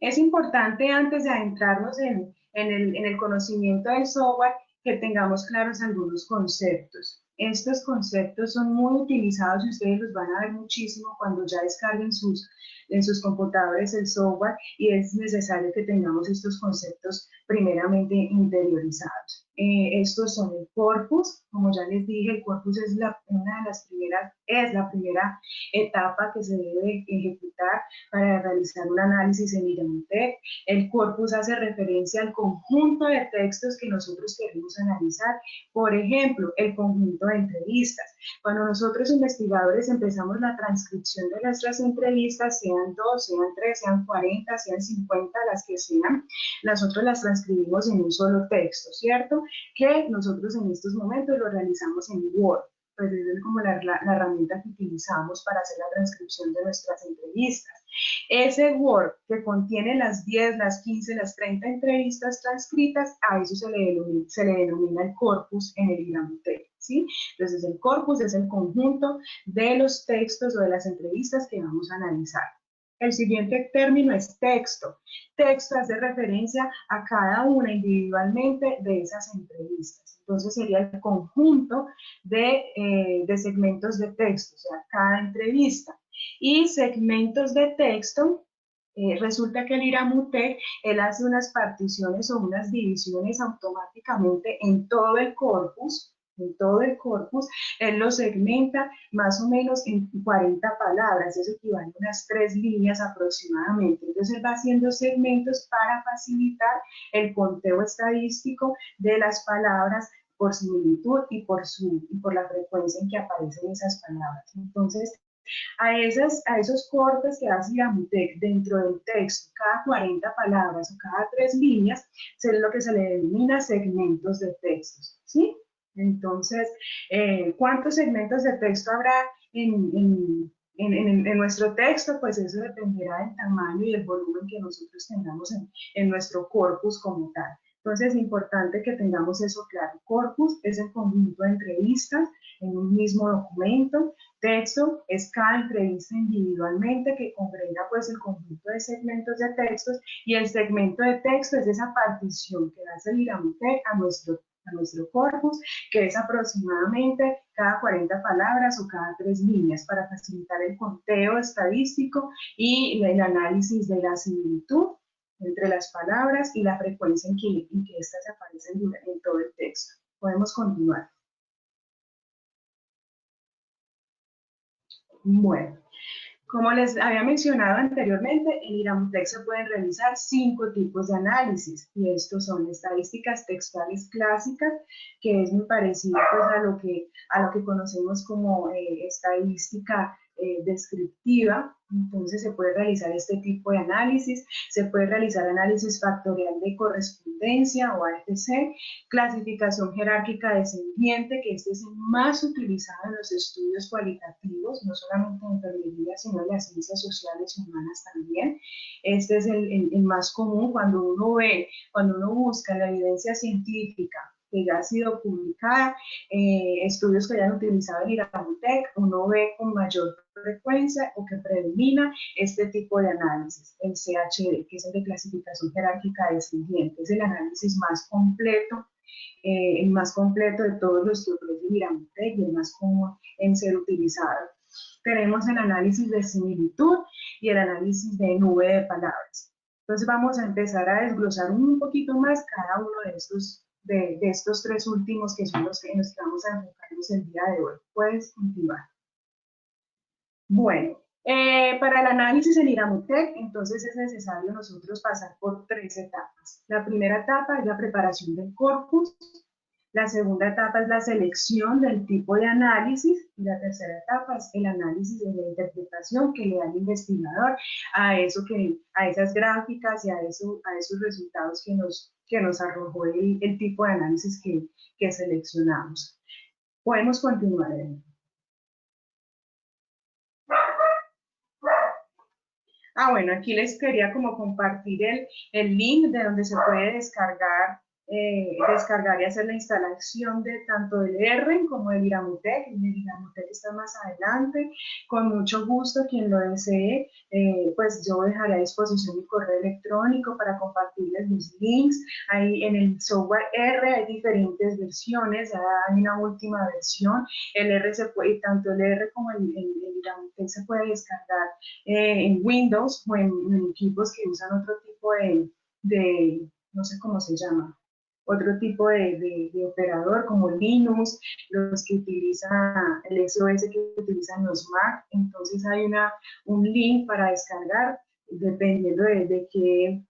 Es importante antes de adentrarnos en el conocimiento del software que tengamos claros algunos conceptos. Estos conceptos son muy utilizados y ustedes los van a ver muchísimo cuando ya descarguen en sus computadores el software, y es necesario que tengamos estos conceptos primeramente interiorizados. Estos son el corpus. Como ya les dije, el corpus es la primera etapa que se debe ejecutar para realizar un análisis en IRAMUTEC. El corpus hace referencia al conjunto de textos que nosotros queremos analizar. Por ejemplo, el conjunto de entrevistas. Cuando nosotros investigadores empezamos la transcripción de nuestras entrevistas, sean 2, sean 3, sean 40, sean 50, las que sean, nosotros las transcribimos en un solo texto, ¿cierto? Que nosotros en estos momentos lo realizamos en Word. Pues es como la herramienta que utilizamos para hacer la transcripción de nuestras entrevistas. Ese Word que contiene las 10, las 15, las 30 entrevistas transcritas, a eso se le denomina el corpus en el IRAMUTEC, ¿sí? Entonces el corpus es el conjunto de los textos o de las entrevistas que vamos a analizar. El siguiente término es texto. Texto hace referencia a cada una individualmente de esas entrevistas. Entonces sería el conjunto de segmentos de texto, o sea, cada entrevista. Y segmentos de texto, resulta que el IRAMUTEC, él hace unas particiones o unas divisiones automáticamente en todo el corpus. Él lo segmenta más o menos en 40 palabras, eso equivale a unas 3 líneas aproximadamente. Entonces él va haciendo segmentos para facilitar el conteo estadístico de las palabras por similitud y por la frecuencia en que aparecen esas palabras. Entonces, a esos cortes que hace IRAMUTEC dentro del texto, cada 40 palabras o cada 3 líneas, es lo que se le denomina segmentos de textos, ¿sí? Entonces, ¿cuántos segmentos de texto habrá en nuestro texto? Pues eso dependerá del tamaño y el volumen que nosotros tengamos en nuestro corpus como tal. Entonces es importante que tengamos eso claro. Corpus es el conjunto de entrevistas en un mismo documento. Texto es cada entrevista individualmente que comprenda pues el conjunto de segmentos de textos, y el segmento de texto es esa partición que hace el IRAMUTEC a nuestro corpus, que es aproximadamente cada 40 palabras o cada 3 líneas, para facilitar el conteo estadístico y el análisis de la similitud entre las palabras y la frecuencia en que éstas aparecen en todo el texto. Podemos continuar. Bueno, como les había mencionado anteriormente, en IRAMUTEC se pueden realizar 5 tipos de análisis, y estos son estadísticas textuales clásicas, que es muy parecido pues, a lo que conocemos como estadística descriptiva. Entonces se puede realizar este tipo de análisis. Se puede realizar análisis factorial de correspondencia o AFC, clasificación jerárquica descendiente, que este es el más utilizado en los estudios cualitativos, no solamente en enfermería, sino en las ciencias sociales y humanas también. Este es el más común cuando uno busca la evidencia científica que ya ha sido publicada, estudios que hayan utilizado el IRAMUTEC, uno ve con mayor frecuencia o que predomina este tipo de análisis, el CHD, que es el de clasificación jerárquica descendiente. Es el análisis más completo, de todos los que ofrece el IRAMUTEC y el más común en ser utilizado. Tenemos el análisis de similitud y el análisis de nube de palabras. Entonces vamos a empezar a desglosar un poquito más cada uno de estos 3 últimos, que son los que vamos a enfocarnos el día de hoy. Puedes continuar. Bueno, para el análisis en IRAMUTEC, entonces es necesario nosotros pasar por 3 etapas. La primera etapa es la preparación del corpus. La segunda etapa es la selección del tipo de análisis, y la tercera etapa es el análisis de la interpretación que le da el investigador a esas gráficas y a esos resultados que nos arrojó el tipo de análisis que seleccionamos. Podemos continuar. Bueno, aquí les quería como compartir el link de donde se puede descargar y hacer la instalación de tanto del R como del Iramutec. El Iramutec está más adelante. Con mucho gusto, quien lo desee, pues yo dejaré a disposición mi correo electrónico para compartirles los links. Ahí en el software R hay diferentes versiones, ya hay una última versión. El R se puede, tanto el R como el Iramutec se puede descargar en Windows o en equipos que usan otro tipo de, no sé cómo se llama, otro tipo de operador como Linux, los que utilizan el SOS que utilizan los Mac. Entonces hay un link para descargar dependiendo de qué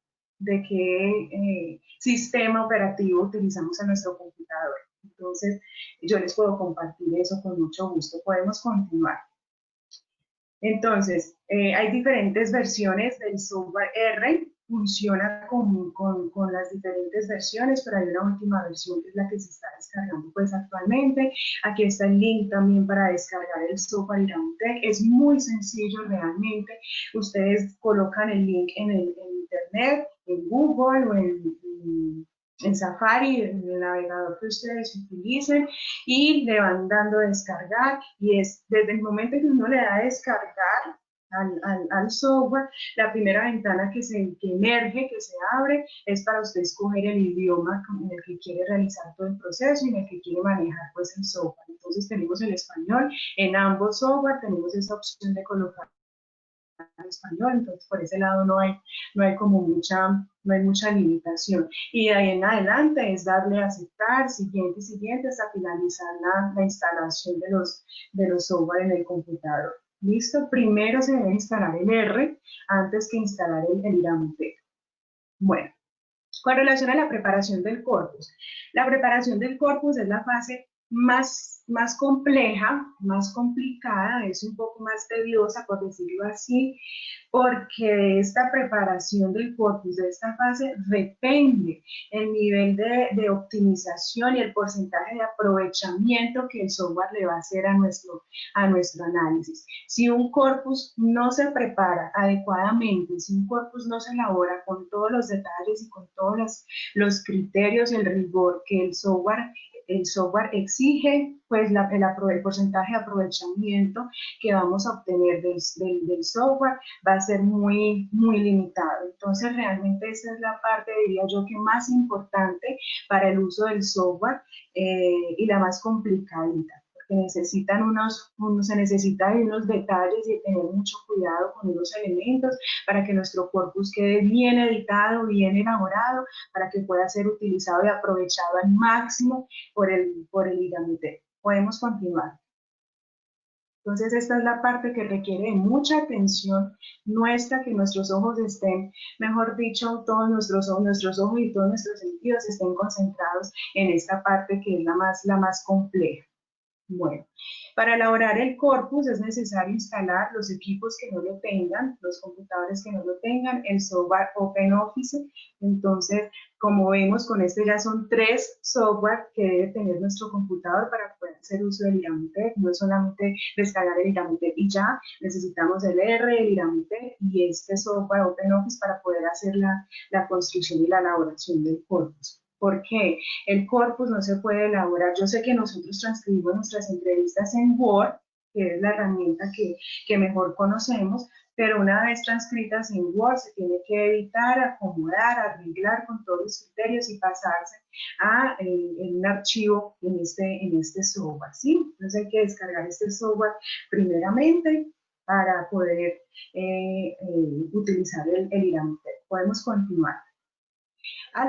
sistema operativo utilizamos en nuestro computador. Entonces yo les puedo compartir eso con mucho gusto. Podemos continuar. Entonces, hay diferentes versiones del software R, funciona con las diferentes versiones, pero hay una última versión que es la que se está descargando pues actualmente. Aquí está el link también para descargar el software Iramutec. Es muy sencillo realmente. Ustedes colocan el link en internet, en Google o en Safari, en el navegador que ustedes utilicen, y le van dando a descargar, y es desde el momento que uno le da a descargar al software, la primera ventana que emerge, que se abre, es para usted escoger el idioma en el que quiere realizar todo el proceso y en el que quiere manejar pues el software. Entonces tenemos el español, en ambos software tenemos esa opción de colocar en español, entonces por ese lado no hay como no hay mucha limitación. Y de ahí en adelante es darle a aceptar, siguiente, hasta finalizar la instalación de los software en el computador. ¿Listo? Primero se debe instalar el R antes que instalar el Iramutec. Bueno, con relación a la preparación del corpus. La preparación del corpus es la fase más compleja, más complicada, es un poco más tediosa, por decirlo así, porque esta preparación del corpus de esta fase depende el nivel de optimización y el porcentaje de aprovechamiento que el software le va a hacer a nuestro análisis. Si un corpus no se prepara adecuadamente, si un corpus no se elabora con todos los detalles y con todos los criterios y el rigor que el software exige, pues el porcentaje de aprovechamiento que vamos a obtener del software va a ser muy limitado. Entonces realmente esa es la parte, diría yo, que más importante para el uso del software y la más complicadita, porque se necesitan unos detalles y tener mucho cuidado con unos elementos para que nuestro corpus quede bien editado, bien elaborado, para que pueda ser utilizado y aprovechado al máximo por el Iramutec. Podemos continuar. Entonces esta es la parte que requiere de mucha atención nuestra, que nuestros ojos estén, mejor dicho, todos nuestros ojos y todos nuestros sentidos estén concentrados en esta parte que es la más compleja. Bueno, para elaborar el corpus es necesario instalar los equipos que no lo tengan, los computadores que no lo tengan, el software OpenOffice. Entonces, como vemos, con este ya son 3 software que debe tener nuestro computador para poder hacer uso del Iramutec. No es solamente descargar el Iramutec y ya, necesitamos el R, el Iramutec y este software OpenOffice para poder hacer la construcción y la elaboración del corpus. ¿Por qué? El corpus no se puede elaborar. Yo sé que nosotros transcribimos nuestras entrevistas en Word, que es la herramienta que mejor conocemos, pero una vez transcritas en Word se tiene que editar, acomodar, arreglar con todos los criterios y pasarse en un archivo en este software, ¿sí? Entonces hay que descargar este software primeramente para poder utilizar el Iramutec. Podemos continuar.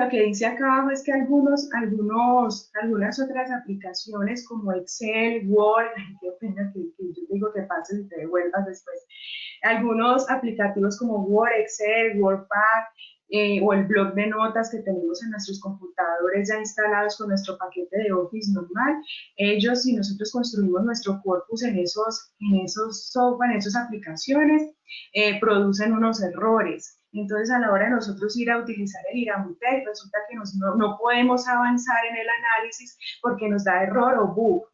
Lo que dice acá abajo es que algunas otras aplicaciones como Excel, Word, qué pena que yo digo que pases y te devuelvas después. Algunos aplicativos como Word, Excel, WordPad o el blog de notas que tenemos en nuestros computadores ya instalados con nuestro paquete de Office normal, si nosotros construimos nuestro corpus en esos software, en esas aplicaciones, producen unos errores. Entonces, a la hora de nosotros ir a utilizar el IRAMUTEC, resulta que no podemos avanzar en el análisis porque nos da error o bug,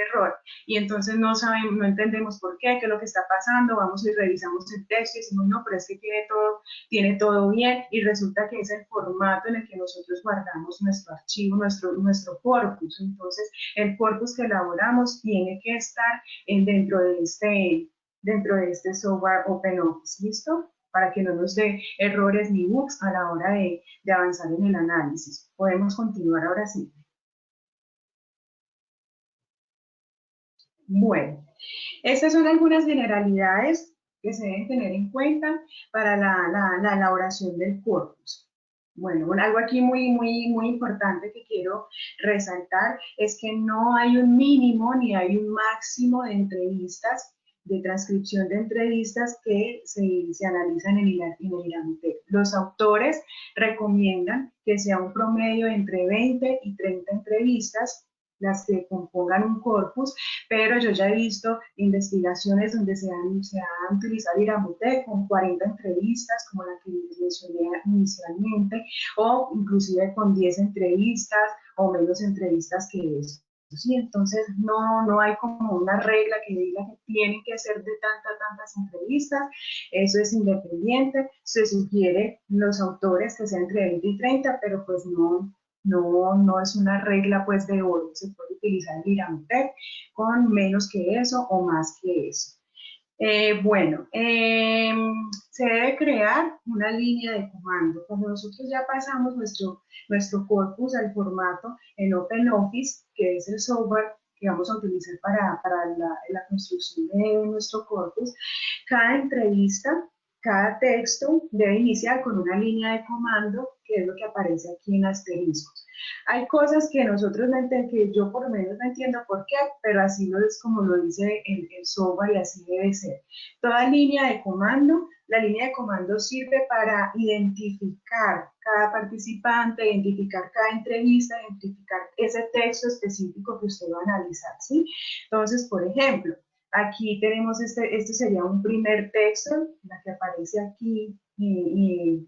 error. Y entonces no sabemos, no entendemos por qué es lo que está pasando, vamos y revisamos el texto y decimos, no, pero es que tiene todo bien, y resulta que es el formato en el que nosotros guardamos nuestro archivo, nuestro corpus. Entonces, el corpus que elaboramos tiene que estar dentro de este software OpenOffice, ¿listo? Para que no nos dé errores ni bugs a la hora de avanzar en el análisis. Podemos continuar ahora sí. Bueno, estas son algunas generalidades que se deben tener en cuenta para la elaboración del corpus. Bueno, algo aquí muy importante que quiero resaltar es que no hay un mínimo ni hay un máximo de entrevistas, de transcripción de entrevistas que se analizan en el IRAMUTEC. Los autores recomiendan que sea un promedio entre 20 y 30 entrevistas las que compongan un corpus, pero yo ya he visto investigaciones donde se han utilizado IRAMUTEC con 40 entrevistas, como la que les mencioné inicialmente, o inclusive con 10 entrevistas o menos entrevistas que eso. ¿Sí? Entonces no hay como una regla que diga que tienen que ser de tantas entrevistas, eso es independiente, se sugiere los autores que sea entre 20 y 30, pero pues no es una regla pues de oro, se puede utilizar el IRAMUTEC con menos que eso o más que eso. Se debe crear una línea de comando. Cuando nosotros ya pasamos nuestro corpus al formato en OpenOffice, que es el software que vamos a utilizar para la construcción de nuestro corpus, cada entrevista, cada texto debe iniciar con una línea de comando, que es lo que aparece aquí en asteriscos. Hay cosas que nosotros no entendemos, que yo por lo menos no entiendo por qué, pero así es como lo dice el software y así debe ser. Toda línea de comando, la línea de comando sirve para identificar cada participante, identificar cada entrevista, identificar ese texto específico que usted va a analizar, ¿sí? Entonces, por ejemplo, aquí tenemos este sería un primer texto, la que aparece aquí, y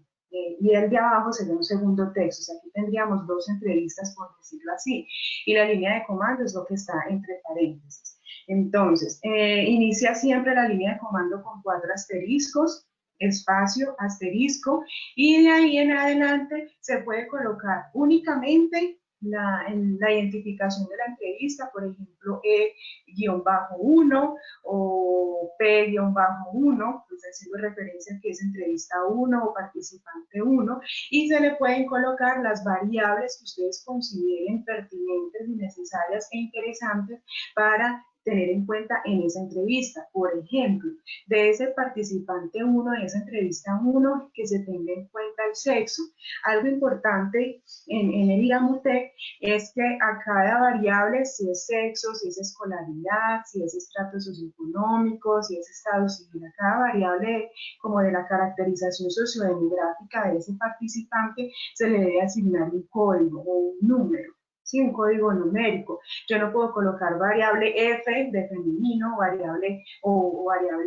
el de abajo sería un segundo texto. O sea, aquí tendríamos dos entrevistas, por decirlo así, y la línea de comando es lo que está entre paréntesis. Entonces, inicia siempre la línea de comando con 4 asteriscos, espacio, asterisco, y de ahí en adelante se puede colocar únicamente la identificación de la entrevista, por ejemplo, E-1 o P-1, pues haciendo referencia a que es entrevista 1 o participante 1, y se le pueden colocar las variables que ustedes consideren pertinentes y necesarias e interesantes para tener en cuenta en esa entrevista. Por ejemplo, de ese participante 1, de esa entrevista 1, que se tenga en cuenta el sexo. Algo importante en el IRAMUTEC es que a cada variable, si es sexo, si es escolaridad, si es estrato socioeconómico, si es estado civil, a cada variable como de la caracterización sociodemográfica de ese participante se le debe asignar un código o un número. Sí, un código numérico. Yo no puedo colocar variable F de femenino, variable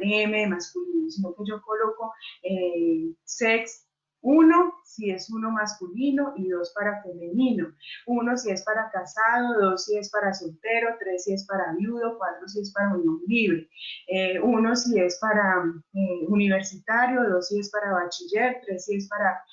M de masculino, sino que yo coloco sex 1 si es 1 masculino y 2 para femenino, 1 si es para casado, 2 si es para soltero, 3 si es para viudo, 4 si es para unión libre, 1 si es para universitario, 2 si es para bachiller, 3 si es para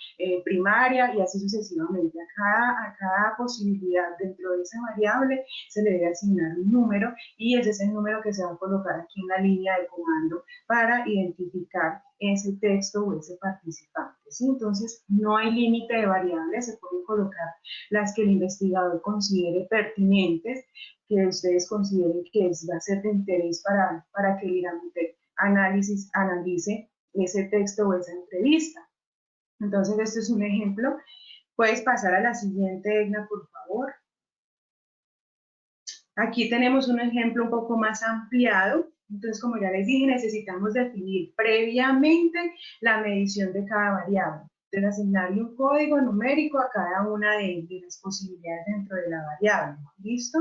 primaria, y así sucesivamente. A cada posibilidad dentro de esa variable se le debe asignar un número, y ese es el número que se va a colocar aquí en la línea de comando para identificar ese texto o ese participante, ¿sí? Entonces, no hay límite de variables, se pueden colocar las que el investigador considere pertinentes, que ustedes consideren que va a ser de interés para que el IRAMUTEC analice ese texto o esa entrevista. Entonces, este es un ejemplo. Puedes pasar a la siguiente, Edna, por favor. Aquí tenemos un ejemplo un poco más ampliado. Entonces, como ya les dije, necesitamos definir previamente la medición de cada variable. Entonces, asignarle un código numérico a cada una de las posibilidades dentro de la variable. ¿Listo?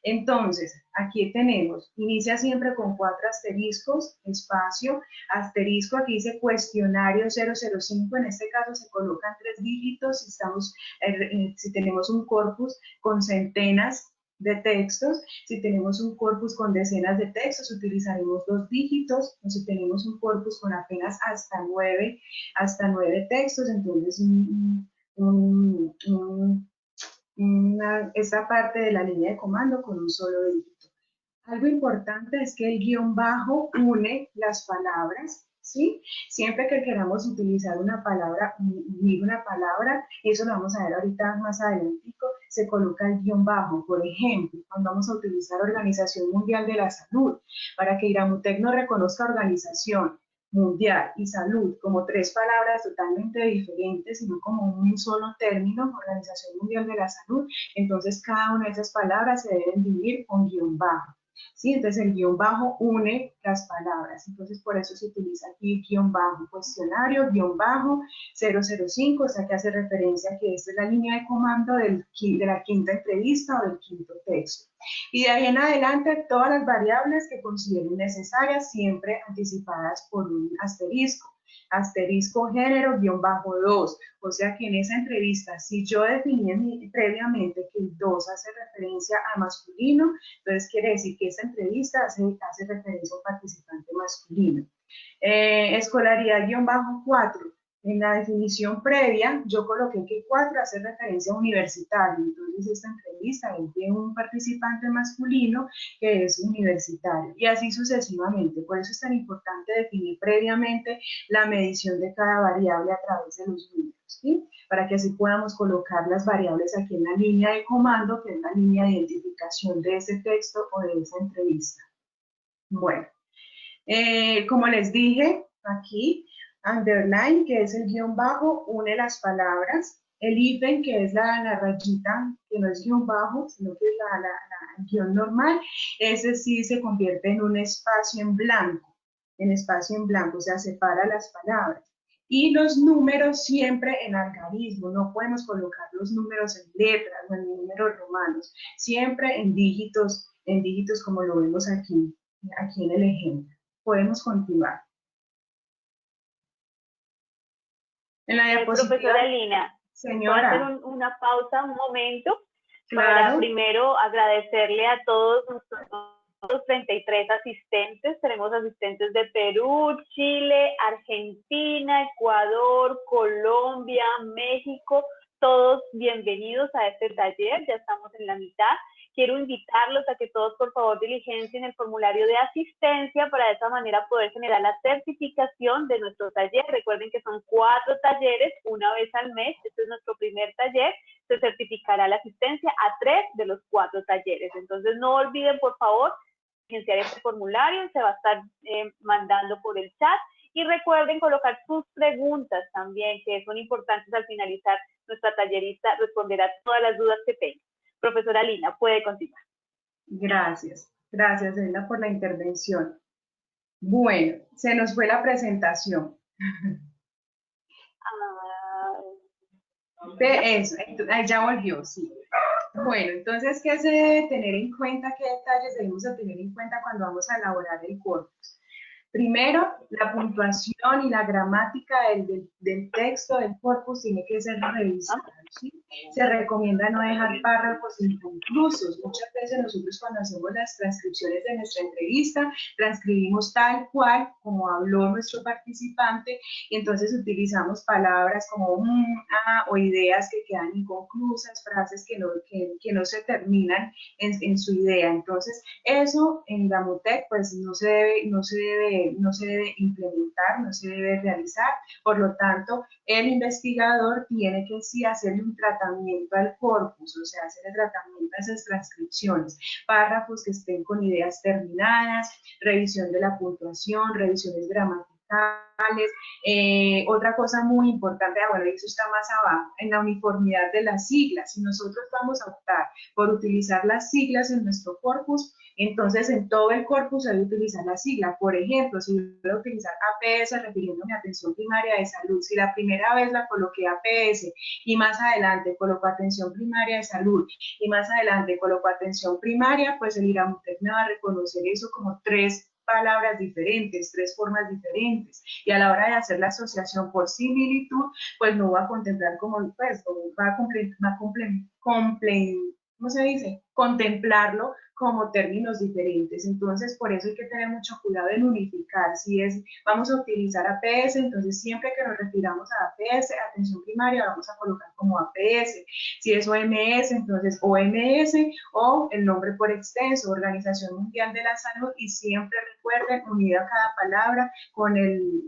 Entonces, aquí tenemos, inicia siempre con 4 asteriscos, espacio, asterisco, aquí dice cuestionario 005, en este caso se colocan 3 dígitos, si tenemos un corpus con centenas de textos, si tenemos un corpus con decenas de textos, utilizaremos 2 dígitos, o si tenemos un corpus con apenas hasta 9 textos, entonces esta parte de la línea de comando con un solo dígito. Algo importante es que el guión bajo une las palabras, ¿sí? Siempre que queramos utilizar una palabra, unir una palabra, y eso lo vamos a ver ahorita más adelantico, se coloca el guión bajo. Por ejemplo, cuando vamos a utilizar Organización Mundial de la Salud, para que Iramutec no reconozca Organización Mundial y Salud como 3 palabras totalmente diferentes, sino como un solo término, Organización Mundial de la Salud, entonces cada una de esas palabras se deben dividir con guión bajo. ¿Sí? Entonces el guión bajo une las palabras, entonces por eso se utiliza aquí guión bajo, cuestionario, guión bajo, 005, o sea que hace referencia a que esta es la línea de comando de la quinta entrevista o del quinto texto. Y de ahí en adelante todas las variables que consideren necesarias, siempre anticipadas por un asterisco. Asterisco género, guión bajo 2. O sea que en esa entrevista, si yo definí previamente que el 2 hace referencia a masculino, entonces quiere decir que esa entrevista hace referencia a un participante masculino. Escolaridad guión bajo 4. En la definición previa, yo coloqué que 4 hace referencia a universitario. Entonces, esta entrevista es de un participante masculino que es universitario. Y así sucesivamente. Por eso es tan importante definir previamente la medición de cada variable a través de los números, ¿sí? Para que así podamos colocar las variables aquí en la línea de comando, que es la línea de identificación de ese texto o de esa entrevista. Bueno, como les dije, aquí underline, que es el guión bajo, une las palabras. El hífen, que es la rayita, que no es guión bajo, sino que es el guión normal, ese sí se convierte en un espacio en blanco, o sea, separa las palabras. Y los números siempre en algarismo, no podemos colocar los números en letras o en números romanos, siempre en dígitos como lo vemos aquí en el ejemplo. Podemos continuar. En la diapositiva, profesora Lina, señora. ¿puedo hacer una pausa un momento? Claro. Para primero agradecerle a todos nuestros 33 asistentes. Tenemos asistentes de Perú, Chile, Argentina, Ecuador, Colombia, México. Todos bienvenidos a este taller, ya estamos en la mitad. Quiero invitarlos a que todos por favor diligencien el formulario de asistencia para de esa manera poder generar la certificación de nuestro taller. Recuerden que son 4 talleres, una vez al mes. Este es nuestro primer taller. Se certificará la asistencia a 3 de los 4 talleres. Entonces no olviden por favor diligenciar este formulario, se va a estar mandando por el chat. Y recuerden colocar sus preguntas también, que son importantes al finalizar. Nuestra tallerista responderá todas las dudas que tengan. Profesora Lina, puede continuar. Gracias, Elena, por la intervención. Bueno, se nos fue la presentación. De eso, ya volvió, sí. Bueno, entonces, ¿qué se debe tener en cuenta? ¿Qué detalles debemos de tener en cuenta cuando vamos a elaborar el corpus? Primero, la puntuación y la gramática del texto del corpus tiene que ser revisada, ¿sí? Se recomienda no dejar párrafos inconclusos. Muchas veces nosotros cuando hacemos las transcripciones de nuestra entrevista, transcribimos tal cual como habló nuestro participante y entonces utilizamos palabras como o ideas que quedan inconclusas, frases que no se terminan en su idea. Entonces, eso en Iramutec pues no se debe implementar, no se debe realizar. Por lo tanto, el investigador tiene que sí hacerle un tratamiento al corpus, o sea, hacerle tratamiento a esas transcripciones, párrafos que estén con ideas terminadas, revisión de la puntuación, revisiones gramaticales, gramaticales. Otra cosa muy importante, bueno, eso está más abajo, en la uniformidad de las siglas. Si nosotros vamos a optar por utilizar las siglas en nuestro corpus, entonces en todo el corpus se debe utilizar la sigla. Por ejemplo, si voy a utilizar APS refiriéndome a atención primaria de salud, si la primera vez la coloqué APS y más adelante coloco atención primaria de salud y más adelante coloco atención primaria, pues el IRAMUTEC me va a reconocer eso como tres palabras diferentes, tres formas diferentes, y a la hora de hacer la asociación por similitud, pues no va a contemplar como, pues, va a ¿cómo se dice? Contemplarlo como términos diferentes. Entonces, por eso hay que tener mucho cuidado en unificar. Si vamos a utilizar APS, entonces siempre que nos refiramos a APS, atención primaria, vamos a colocar como APS. Si es OMS, entonces OMS o el nombre por extenso, Organización Mundial de la Salud, y siempre recuerden unir a cada palabra con el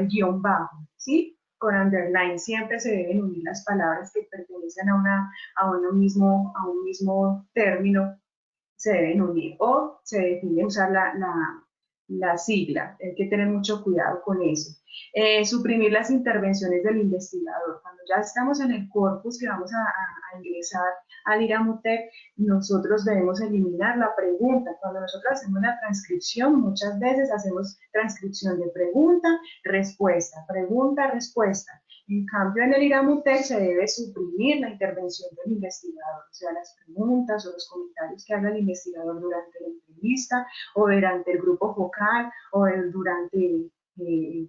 guión bajo, ¿sí? Con underline, siempre se deben unir las palabras que pertenecen a un mismo término, se deben unir, o se define usar la sigla. Hay que tener mucho cuidado con eso. Suprimir las intervenciones del investigador. Cuando ya estamos en el corpus que vamos a ingresar al IRAMUTEC, nosotros debemos eliminar la pregunta. Cuando nosotros hacemos la transcripción, muchas veces hacemos transcripción de pregunta, respuesta, pregunta, respuesta. En cambio, en el IRAMUTEC se debe suprimir la intervención del investigador, o sea, las preguntas o los comentarios que haga el investigador durante la entrevista o durante el grupo focal o durante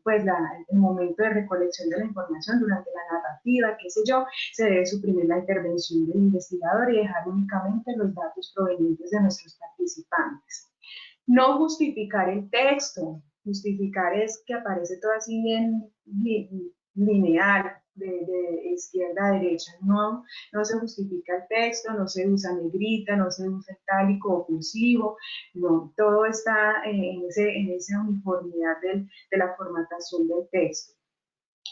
pues el momento de recolección de la información, durante la narrativa, qué sé yo, se debe suprimir la intervención del investigador y dejar únicamente los datos provenientes de nuestros participantes. No justificar el texto. Justificar es que aparece todo así bien lineal, de izquierda a derecha. No se justifica el texto, no se usa negrita, no se usa itálico o cursivo, no, todo está en esa uniformidad de la formatación del texto.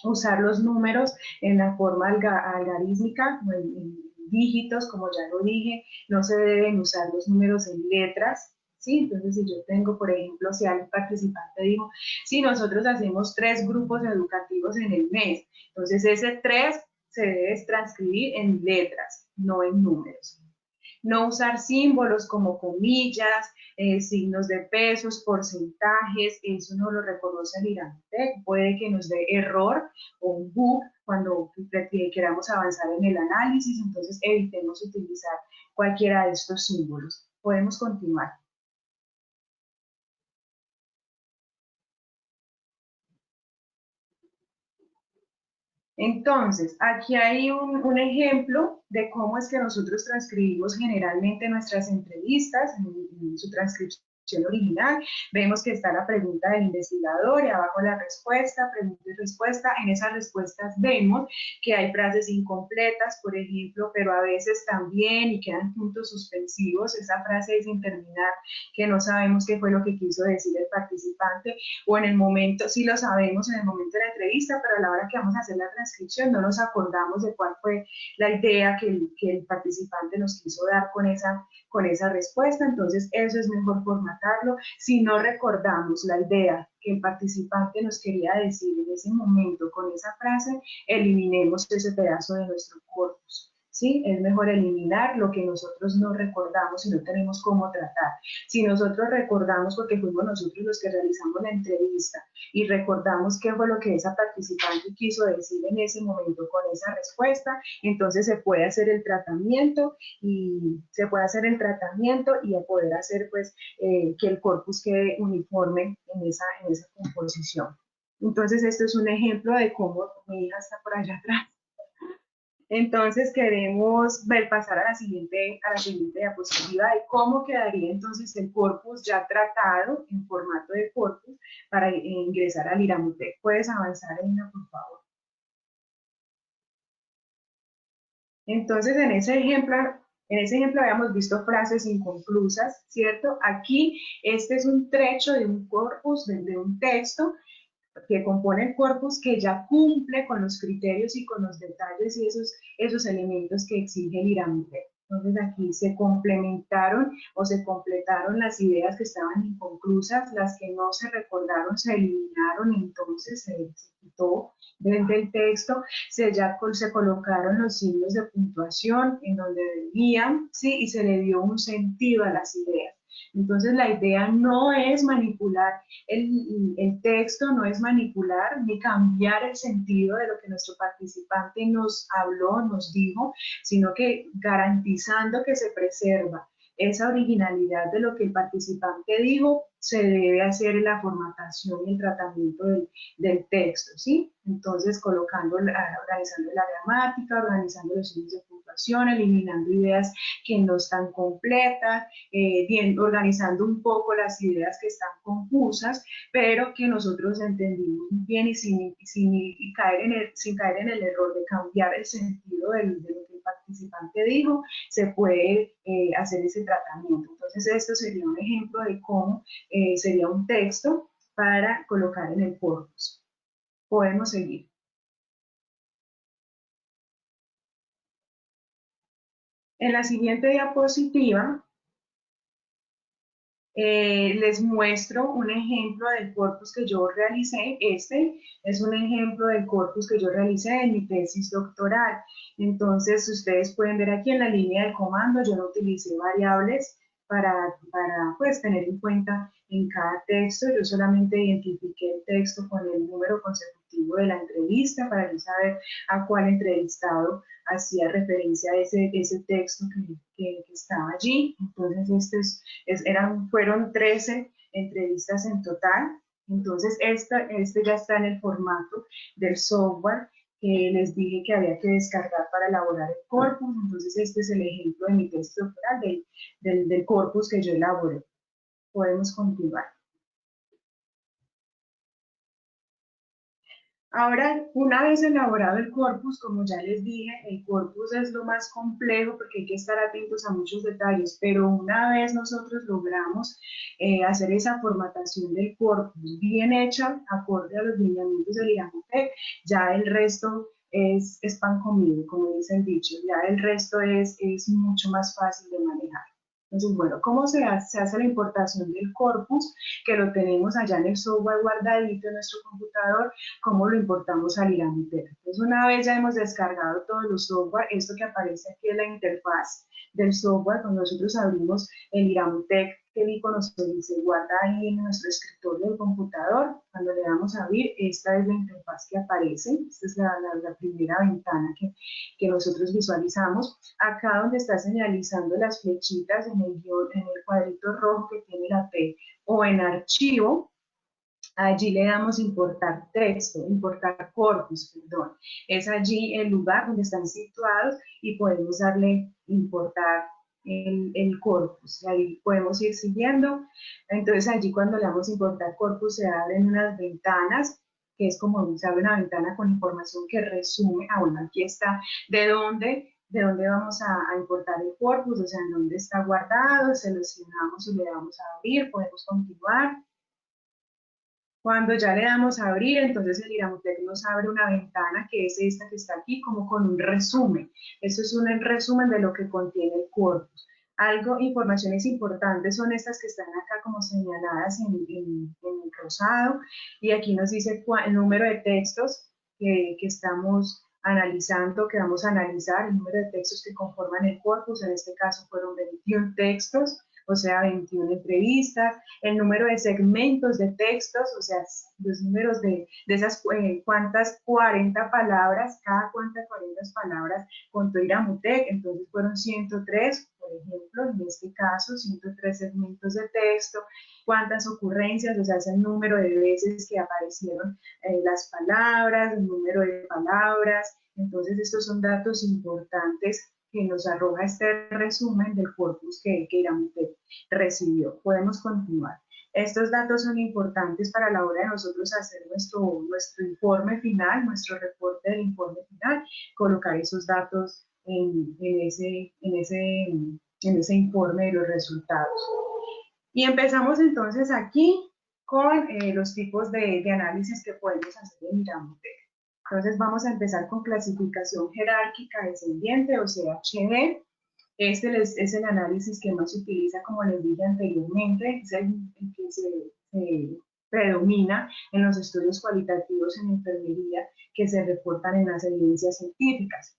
Usar los números en la forma algarítmica, en dígitos, como ya lo dije, no se deben usar los números en letras, ¿sí? Entonces, si yo tengo, por ejemplo, si algún participante dijo, si nosotros hacemos 3 grupos educativos en el mes, entonces ese 3 se debe transcribir en letras, no en números. No usar símbolos como comillas, signos de pesos, porcentajes, eso no lo reconoce el IRAMUTEC, puede que nos dé error o un bug cuando queramos avanzar en el análisis, entonces evitemos utilizar cualquiera de estos símbolos. Podemos continuar. Entonces, aquí hay un ejemplo de cómo es que nosotros transcribimos generalmente nuestras entrevistas en su transcripción original. Vemos que está la pregunta del investigador y abajo la respuesta, pregunta y respuesta. En esas respuestas vemos que hay frases incompletas, por ejemplo, pero a veces también y quedan puntos suspensivos. Esa frase es sin terminar, que no sabemos qué fue lo que quiso decir el participante, o en el momento, sí lo sabemos en el momento de la entrevista, pero a la hora que vamos a hacer la transcripción no nos acordamos de cuál fue la idea que el participante nos quiso dar con esa respuesta. Entonces eso es mejor formatarlo. Si no recordamos la idea que el participante nos quería decir en ese momento con esa frase, eliminemos ese pedazo de nuestro corpus. ¿Sí? Es mejor eliminar lo que nosotros no recordamos y no tenemos cómo tratar. Si nosotros recordamos, porque fuimos nosotros los que realizamos la entrevista, y recordamos qué fue lo que esa participante quiso decir en ese momento con esa respuesta, entonces se puede hacer el tratamiento y poder hacer pues que el corpus quede uniforme en esa composición. Entonces esto es un ejemplo de cómo mi hija está por allá atrás. Entonces queremos pasar a la siguiente diapositiva de cómo quedaría entonces el corpus ya tratado en formato de corpus para ingresar al IRAMUTEC. ¿Puedes avanzar, Elena, por favor? Entonces en ese ejemplo habíamos visto frases inconclusas, ¿cierto? Aquí este es un trecho de un corpus, de un texto que compone el corpus, que ya cumple con los criterios y con los detalles y esos elementos que exige el IRAMUTEC. Entonces aquí se complementaron o se completaron las ideas que estaban inconclusas, las que no se recordaron se eliminaron, entonces se quitó del texto, se colocaron los signos de puntuación en donde debían, ¿sí? Y se le dio un sentido a las ideas. Entonces la idea no es manipular el texto, no es manipular ni cambiar el sentido de lo que nuestro participante nos habló, nos dijo, sino que garantizando que se preserva esa originalidad de lo que el participante dijo, se debe hacer la formatación y el tratamiento del texto, ¿sí? Entonces, organizando la gramática, organizando los signos de puntuación, eliminando ideas que no están completas, organizando un poco las ideas que están confusas, pero que nosotros entendimos bien y sin caer en el error de cambiar el sentido de lo que el participante dijo, se puede hacer ese tratamiento. Entonces, esto sería un ejemplo de cómo sería un texto para colocar en el corpus. Podemos seguir. En la siguiente diapositiva les muestro un ejemplo del corpus que yo realicé. Este es un ejemplo del corpus que yo realicé en mi tesis doctoral. Entonces, ustedes pueden ver aquí en la línea de comando, yo no utilicé variables para pues, tener en cuenta en cada texto. Yo solamente identifiqué el texto con el número consecutivo de la entrevista para yo saber a cuál entrevistado hacía referencia a ese texto que estaba allí. Entonces, fueron 13 entrevistas en total. Entonces, este ya está en el formato del software que les dije que había que descargar para elaborar el corpus. Entonces, este es el ejemplo de mi tesis doctoral del corpus que yo elaboré. Podemos continuar. Ahora, una vez elaborado el corpus, como ya les dije, el corpus es lo más complejo porque hay que estar atentos a muchos detalles, pero una vez nosotros logramos hacer esa formatación del corpus bien hecha, acorde a los lineamientos del IRAMUTEC, ya el resto es pan comido, como dice el dicho, ya el resto es mucho más fácil de manejar. Entonces, bueno, ¿cómo se hace la importación del corpus? Que lo tenemos allá en el software guardadito en nuestro computador. ¿Cómo lo importamos al IRAMUTEC? Entonces, una vez ya hemos descargado todos los software, esto que aparece aquí es la interfaz del software. Cuando nosotros abrimos el IRAMUTEC, el icono se guarda ahí en nuestro escritorio del computador. Cuando le damos a abrir, esta es la interfaz que aparece. Esta es la primera ventana que nosotros visualizamos. Acá donde está señalizando las flechitas en el cuadrito rojo que tiene la P o en archivo, allí le damos importar texto, importar corpus, perdón. Es allí el lugar donde están situados y podemos darle importar el corpus. Ahí podemos ir siguiendo. Entonces allí cuando le damos importar corpus se abren unas ventanas, que es como se abre una ventana con información que resume, bueno, aquí está de dónde vamos a importar el corpus, o sea, en dónde está guardado, seleccionamos y le damos a abrir, podemos continuar. Cuando ya le damos a abrir, entonces el IRAMUTEC nos abre una ventana que es esta que está aquí, como con un resumen. Eso es un resumen de lo que contiene el corpus. Informaciones importantes son estas que están acá como señaladas en rosado, y aquí nos dice el número de textos que estamos analizando, que vamos a analizar, el número de textos que conforman el corpus. En este caso fueron 21 textos, o sea, 21 entrevistas, el número de segmentos de textos, o sea, los números de esas cuántas 40 palabras, cada cuántas 40 palabras contó IRAMUTEC. Entonces fueron 103, por ejemplo, en este caso, 103 segmentos de texto, cuántas ocurrencias, o sea, es el número de veces que aparecieron las palabras, el número de palabras. Entonces estos son datos importantes que nos arroja este resumen del corpus que IRAMUTEC recibió. Podemos continuar. Estos datos son importantes para la hora de nosotros hacer nuestro informe final, nuestro reporte del informe final, colocar esos datos en ese informe de los resultados. Y empezamos entonces aquí con los tipos de análisis que podemos hacer en IRAMUTEC. Entonces vamos a empezar con clasificación jerárquica descendiente, o sea, HD. Este es el análisis que más se utiliza, como les dije anteriormente, es el que se predomina en los estudios cualitativos en enfermería que se reportan en las evidencias científicas.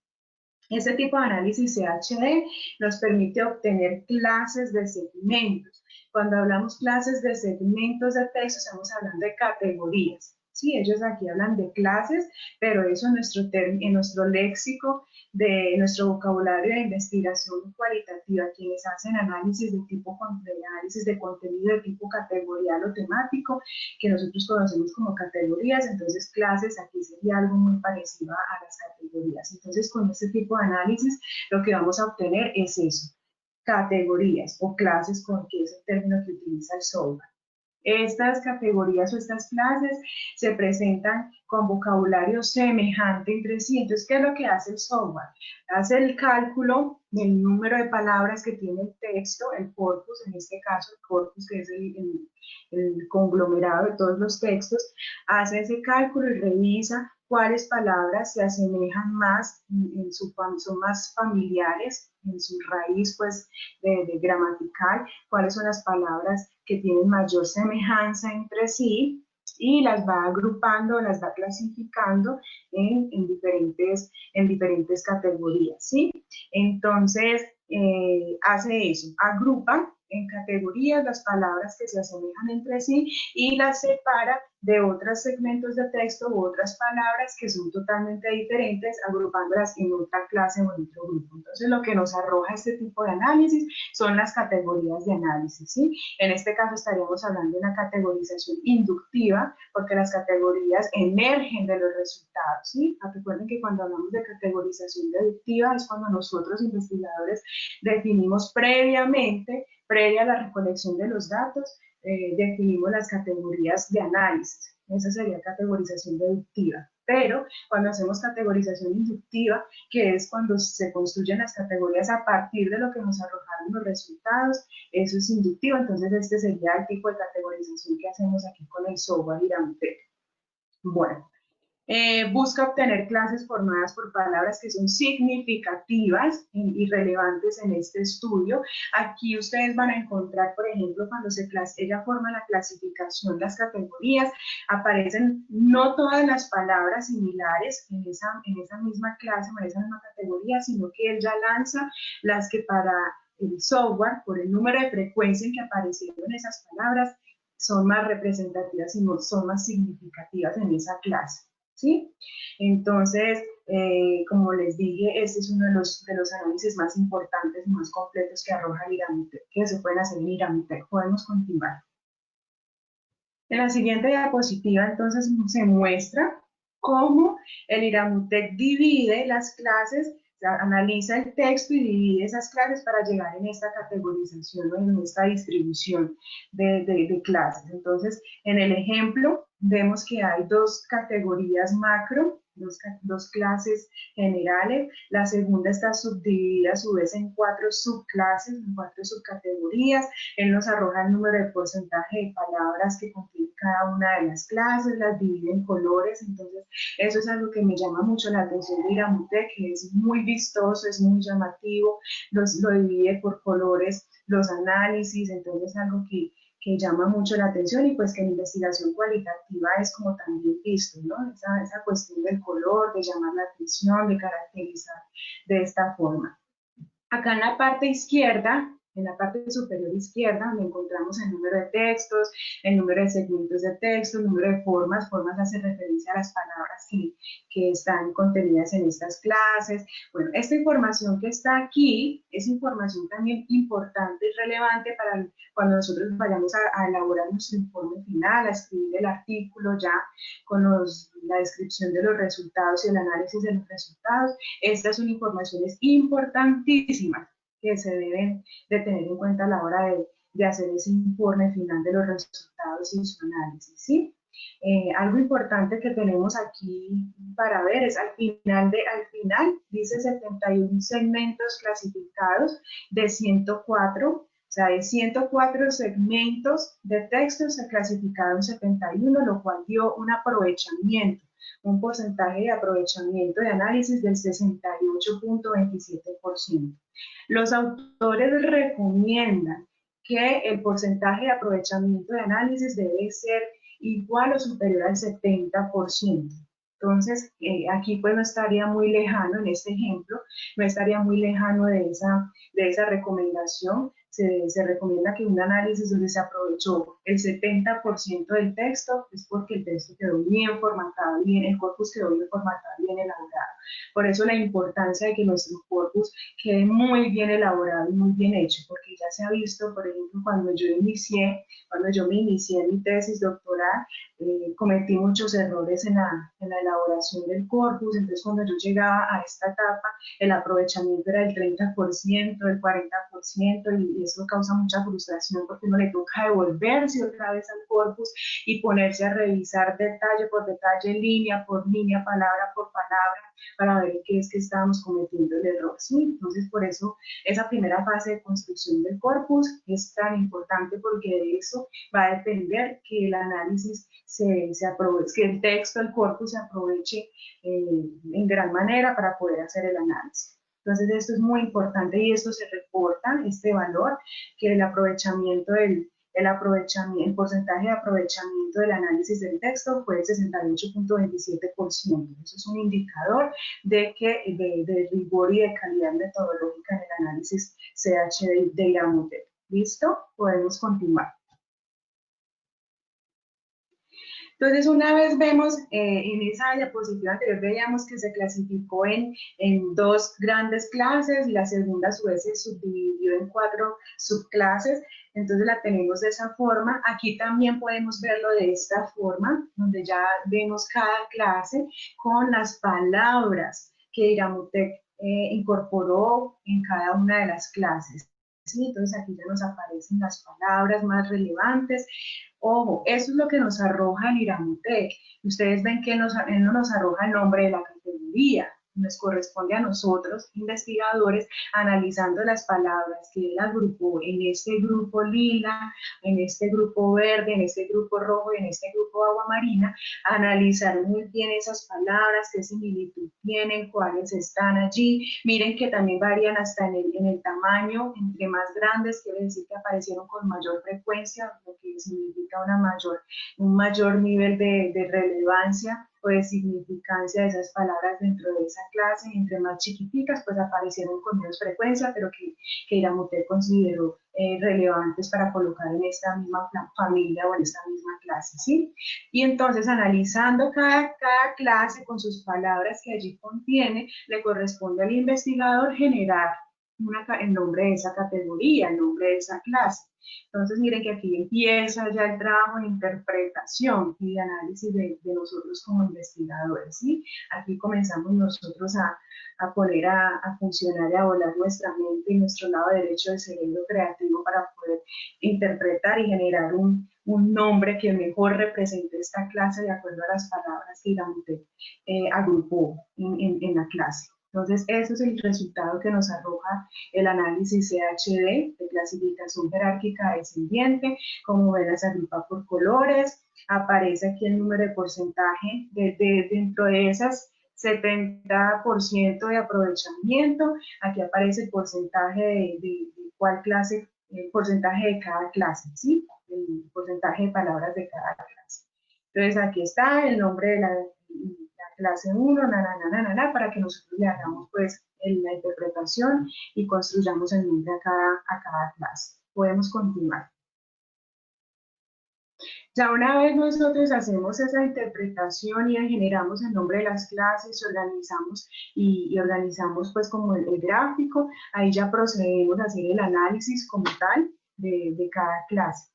Este tipo de análisis CHD nos permite obtener clases de segmentos. Cuando hablamos clases de segmentos de texto, estamos hablando de categorías. Sí, ellos aquí hablan de clases, pero eso en nuestro léxico, de nuestro vocabulario de investigación cualitativa, quienes hacen análisis de contenido de tipo categorial o temático, que nosotros conocemos como categorías, entonces clases aquí sería algo muy parecido a las categorías. Entonces, con este tipo de análisis, lo que vamos a obtener es eso, categorías o clases, que es el término que utiliza el software. Estas categorías o estas clases se presentan con vocabulario semejante entre sí. Entonces, ¿qué es lo que hace el software? Hace el cálculo del número de palabras que tiene el texto, el corpus, en este caso el corpus, que es el conglomerado de todos los textos, hace ese cálculo y revisa cuáles palabras se asemejan más, son más familiares en su raíz pues, de gramatical, cuáles son las palabras que tienen mayor semejanza entre sí, y las va agrupando, las va clasificando en diferentes categorías, ¿sí? Entonces, hace eso, agrupa en categorías las palabras que se asemejan entre sí y las separa de otros segmentos de texto u otras palabras que son totalmente diferentes, agrupándolas en otra clase o en otro grupo. Entonces, lo que nos arroja este tipo de análisis son las categorías de análisis, ¿sí? En este caso estaríamos hablando de una categorización inductiva, porque las categorías emergen de los resultados, ¿sí? Recuerden que cuando hablamos de categorización deductiva es cuando nosotros, investigadores, definimos previa a la recolección de los datos, definimos las categorías de análisis. Esa sería categorización deductiva. Pero cuando hacemos categorización inductiva, que es cuando se construyen las categorías a partir de lo que nos arrojaron los resultados, eso es inductivo. Entonces este sería el tipo de categorización que hacemos aquí con el software IRAMUTEC. Bueno. Busca obtener clases formadas por palabras que son significativas y relevantes en este estudio. Aquí ustedes van a encontrar, por ejemplo, cuando ella forma la clasificación, las categorías, aparecen no todas las palabras similares en esa misma clase, en esa misma categoría, sino que él ya lanza las que para el software, por el número de frecuencia en que aparecieron esas palabras, son más representativas y son más significativas en esa clase. ¿Sí? Entonces, como les dije, este es uno de los análisis más importantes y más completos que arroja el IRAMUTEC, que se pueden hacer en IRAMUTEC. Podemos continuar. En la siguiente diapositiva, entonces, se muestra cómo el IRAMUTEC divide las clases, o sea, analiza el texto y divide esas clases para llegar en esta categorización, ¿no? En esta distribución de clases. Entonces, en el ejemplo, vemos que hay dos categorías macro, dos clases generales. La segunda está subdividida a su vez en 4 subclases, en 4 subcategorías. Él nos arroja el número de porcentaje de palabras que contiene cada una de las clases, las divide en colores. Entonces, eso es algo que me llama mucho la atención de IRAMUTEC, que es muy vistoso, es muy llamativo, lo divide por colores los análisis, entonces es algo que llama mucho la atención y pues que en investigación cualitativa es como también visto, ¿no? Esa cuestión del color, de llamar la atención, de caracterizar de esta forma. Acá en la parte izquierda, en la parte superior izquierda, donde encontramos el número de textos, el número de segmentos de texto, el número de formas hace referencia a las palabras que están contenidas en estas clases. Bueno, esta información que está aquí es información también importante y relevante para cuando nosotros vayamos a elaborar nuestro informe final, a escribir el artículo ya con la descripción de los resultados y el análisis de los resultados. Estas son informaciones importantísimas que se deben de tener en cuenta a la hora de hacer ese informe final de los resultados y su análisis, ¿sí? Algo importante que tenemos aquí para ver es al final dice 71 segmentos clasificados de 104, o sea, de 104 segmentos de texto se clasificaron 71, lo cual dio un aprovechamiento un porcentaje de aprovechamiento de análisis del 68.27%. Los autores recomiendan que el porcentaje de aprovechamiento de análisis debe ser igual o superior al 70%. Entonces, aquí pues no estaría muy lejano, en este ejemplo, no estaría muy lejano de esa recomendación. Se recomienda que un análisis donde se aprovechó el 70% del texto es porque el texto quedó bien formatado, el corpus quedó bien formatado, bien elaborado. Por eso la importancia de que nuestro corpus quede muy bien elaborado y muy bien hecho, porque ya se ha visto, por ejemplo, cuando yo me inicié en mi tesis doctoral, cometí muchos errores en la elaboración del corpus. Entonces cuando yo llegaba a esta etapa, el aprovechamiento era el 30%, el 40%, y eso causa mucha frustración porque uno le toca devolverse otra vez al corpus y ponerse a revisar detalle por detalle, línea por línea, palabra por palabra, para ver qué es que estábamos cometiendo el error, ¿sí? Entonces, por eso, esa primera fase de construcción del corpus es tan importante, porque de eso va a depender que el análisis se aproveche, que el texto, el corpus se aproveche en gran manera para poder hacer el análisis. Entonces, esto es muy importante y esto se reporta, este valor, que el aprovechamiento el porcentaje de aprovechamiento del análisis del texto fue el 68.27%. Eso es un indicador de rigor y de calidad metodológica en el análisis CH de IRAMUTEC. ¿Listo? Podemos continuar. Entonces, una vez vemos, en esa diapositiva anterior veíamos que se clasificó en dos grandes clases, y la segunda a su vez se subdividió en 4 subclases. Entonces la tenemos de esa forma. Aquí también podemos verlo de esta forma, donde ya vemos cada clase con las palabras que IRAMUTEC incorporó en cada una de las clases. ¿Sí? Entonces aquí ya nos aparecen las palabras más relevantes. Ojo, eso es lo que nos arroja el IRAMUTEC. Ustedes ven que no nos arroja el nombre de la categoría. Nos corresponde a nosotros, investigadores, analizando las palabras que él agrupó en este grupo lila, en este grupo verde, en este grupo rojo y en este grupo agua marina, analizar muy bien esas palabras, qué similitud tienen, cuáles están allí. Miren que también varían hasta en el tamaño. Entre más grandes quiere decir que aparecieron con mayor frecuencia, lo que significa un mayor nivel de relevancia o de significancia de esas palabras dentro de esa clase. Entre más chiquiticas, pues aparecieron con menos frecuencia, pero que IRAMUTEC consideró relevantes para colocar en esta misma familia o en esta misma clase, ¿sí? Y entonces, analizando cada clase con sus palabras que allí contiene, le corresponde al investigador generar el nombre de esa categoría, el nombre de esa clase. Entonces, miren que aquí empieza ya el trabajo de interpretación y de análisis de nosotros como investigadores, ¿sí? Aquí comenzamos nosotros a poner a funcionar y a volar nuestra mente y nuestro lado derecho del cerebro creativo para poder interpretar y generar un nombre que mejor represente esta clase de acuerdo a las palabras que IRAMUTEC agrupó en la clase. Entonces, eso es el resultado que nos arroja el análisis CHD, de clasificación jerárquica descendiente. Como ven, se agrupa por colores. Aparece aquí el número de porcentaje dentro de esas 70% de aprovechamiento. Aquí aparece el porcentaje de cuál clase, el porcentaje de cada clase, ¿sí? El porcentaje de palabras de cada clase. Entonces, aquí está el nombre de la clase 1, para que nosotros le hagamos pues la interpretación y construyamos el nombre a cada clase. Podemos continuar. Ya una vez nosotros hacemos esa interpretación y generamos el nombre de las clases, organizamos y organizamos pues como el gráfico, ahí ya procedemos a hacer el análisis como tal de cada clase.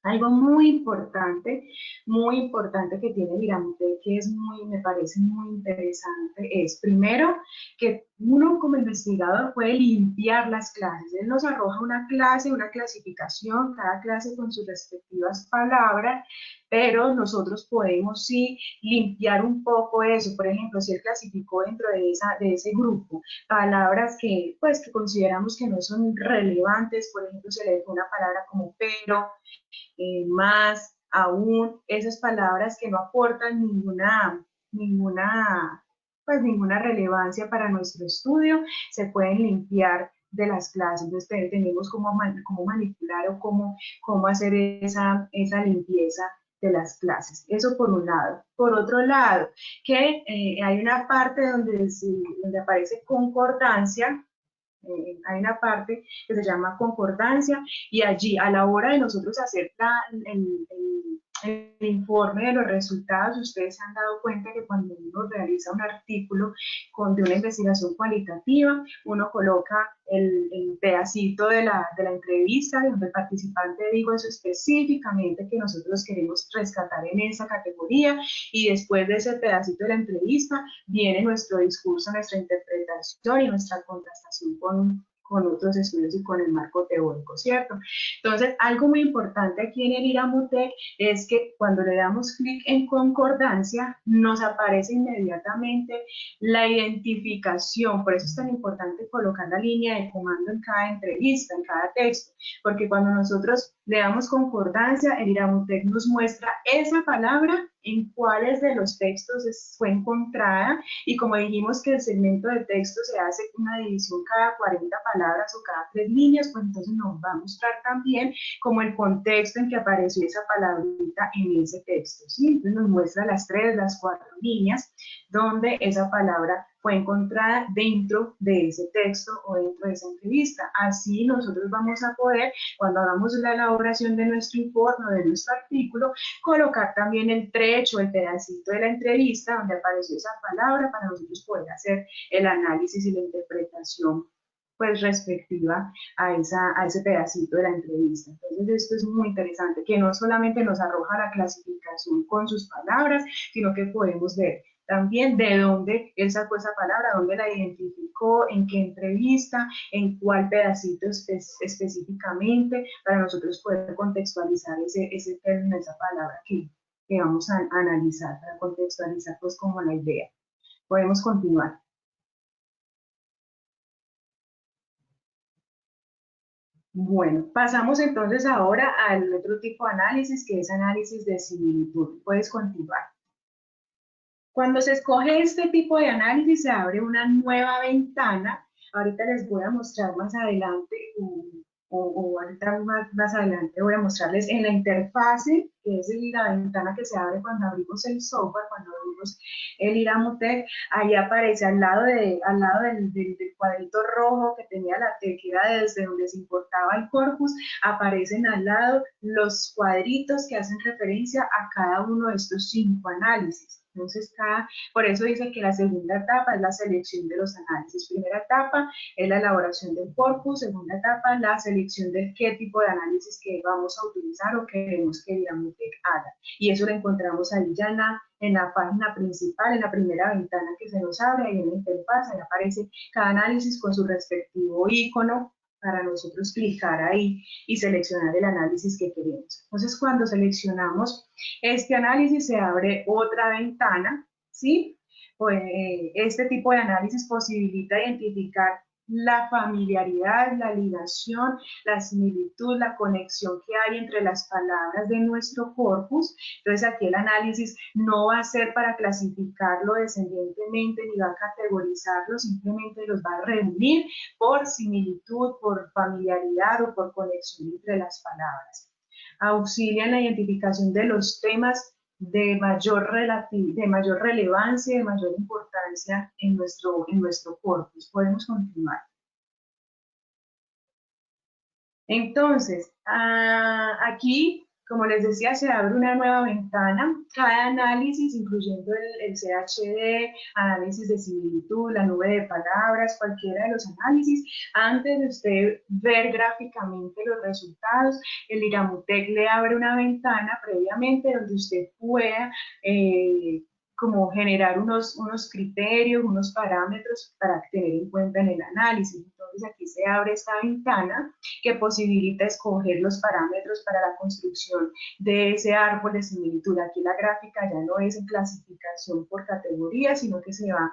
Algo muy importante que tiene IRAMUTEC, que me parece muy interesante, es primero que uno como investigador puede limpiar las clases. Él nos arroja una clase, una clasificación, cada clase con sus respectivas palabras, pero nosotros podemos sí limpiar un poco eso. Por ejemplo, si él clasificó dentro de ese grupo palabras que consideramos que no son relevantes, por ejemplo, se le dejó una palabra como pero, más, aún, esas palabras que no aportan pues ninguna relevancia para nuestro estudio, se pueden limpiar de las clases. Entonces tenemos cómo manipular o cómo hacer esa limpieza de las clases. Eso por un lado. Por otro lado, que hay una parte donde aparece concordancia. Hay una parte que se llama concordancia y allí a la hora de nosotros hacer el informe de los resultados, ustedes se han dado cuenta que cuando uno realiza un artículo de una investigación cualitativa, uno coloca el pedacito de la entrevista donde el participante dijo eso específicamente que nosotros queremos rescatar en esa categoría, y después de ese pedacito de la entrevista viene nuestro discurso, nuestra interpretación y nuestra contrastación con otros estudios y con el marco teórico, ¿cierto? Entonces, algo muy importante aquí en el IRAMUTEC es que cuando le damos clic en concordancia, nos aparece inmediatamente la identificación. Por eso es tan importante colocar la línea de comando en cada entrevista, en cada texto, porque cuando nosotros le damos concordancia, el IRAMUTEC nos muestra esa palabra en cuáles de los textos fue encontrada, y como dijimos que el segmento de texto se hace una división cada 40 palabras o cada 3 líneas, pues entonces nos va a mostrar también como el contexto en que apareció esa palabrita en ese texto, ¿sí? Entonces nos muestra las 3, las 4 líneas donde esa palabra fue encontrada dentro de ese texto o dentro de esa entrevista. Así nosotros vamos a poder, cuando hagamos la elaboración de nuestro informe o de nuestro artículo, colocar también el trecho, el pedacito de la entrevista donde apareció esa palabra, para nosotros poder hacer el análisis y la interpretación pues respectiva a ese pedacito de la entrevista. Entonces esto es muy interesante, que no solamente nos arroja la clasificación con sus palabras, sino que podemos ver también de dónde él sacó esa palabra, dónde la identificó, en qué entrevista, en cuál pedacito específicamente, para nosotros poder contextualizar ese término, esa palabra que vamos a analizar, para contextualizar pues como la idea. Podemos continuar. Bueno, pasamos entonces ahora al otro tipo de análisis, que es análisis de similitud. Puedes continuar. Cuando se escoge este tipo de análisis, se abre una nueva ventana. Ahorita les voy a mostrar más adelante, o ahorita más adelante voy a mostrarles en la interfase, que es la ventana que se abre cuando abrimos el software, cuando abrimos el IRAMUTEC. Ahí aparece al lado del cuadrito rojo que tenía la T, que era desde donde se importaba el corpus, aparecen al lado los cuadritos que hacen referencia a cada uno de estos 5 análisis. Entonces, por eso dice que la segunda etapa es la selección de los análisis. Primera etapa es la elaboración del corpus, segunda etapa la selección de qué tipo de análisis que vamos a utilizar o queremos que el IRAMUTEC haga. Y eso lo encontramos ahí ya en la página principal, en la primera ventana que se nos abre, ahí en la interfaz, ahí aparece cada análisis con su respectivo icono, para nosotros clicar ahí y seleccionar el análisis que queremos. Entonces, cuando seleccionamos este análisis, se abre otra ventana, ¿sí? Pues, este tipo de análisis posibilita identificar la familiaridad, la ligación, la similitud, la conexión que hay entre las palabras de nuestro corpus. Entonces, aquí el análisis no va a ser para clasificarlo descendientemente ni va a categorizarlo, simplemente los va a reunir por similitud, por familiaridad o por conexión entre las palabras. Auxilia en la identificación de los temas de mayor relevancia, de mayor importancia en nuestro corpus. Podemos continuar. Entonces, aquí, como les decía, se abre una nueva ventana. Cada análisis, incluyendo el CHD, análisis de similitud, la nube de palabras, cualquiera de los análisis, antes de usted ver gráficamente los resultados, el IRAMUTEC le abre una ventana previamente donde usted pueda como generar unos criterios, unos parámetros para tener en cuenta en el análisis. Entonces aquí se abre esta ventana que posibilita escoger los parámetros para la construcción de ese árbol de similitud. Aquí la gráfica ya no es en clasificación por categoría, sino que se va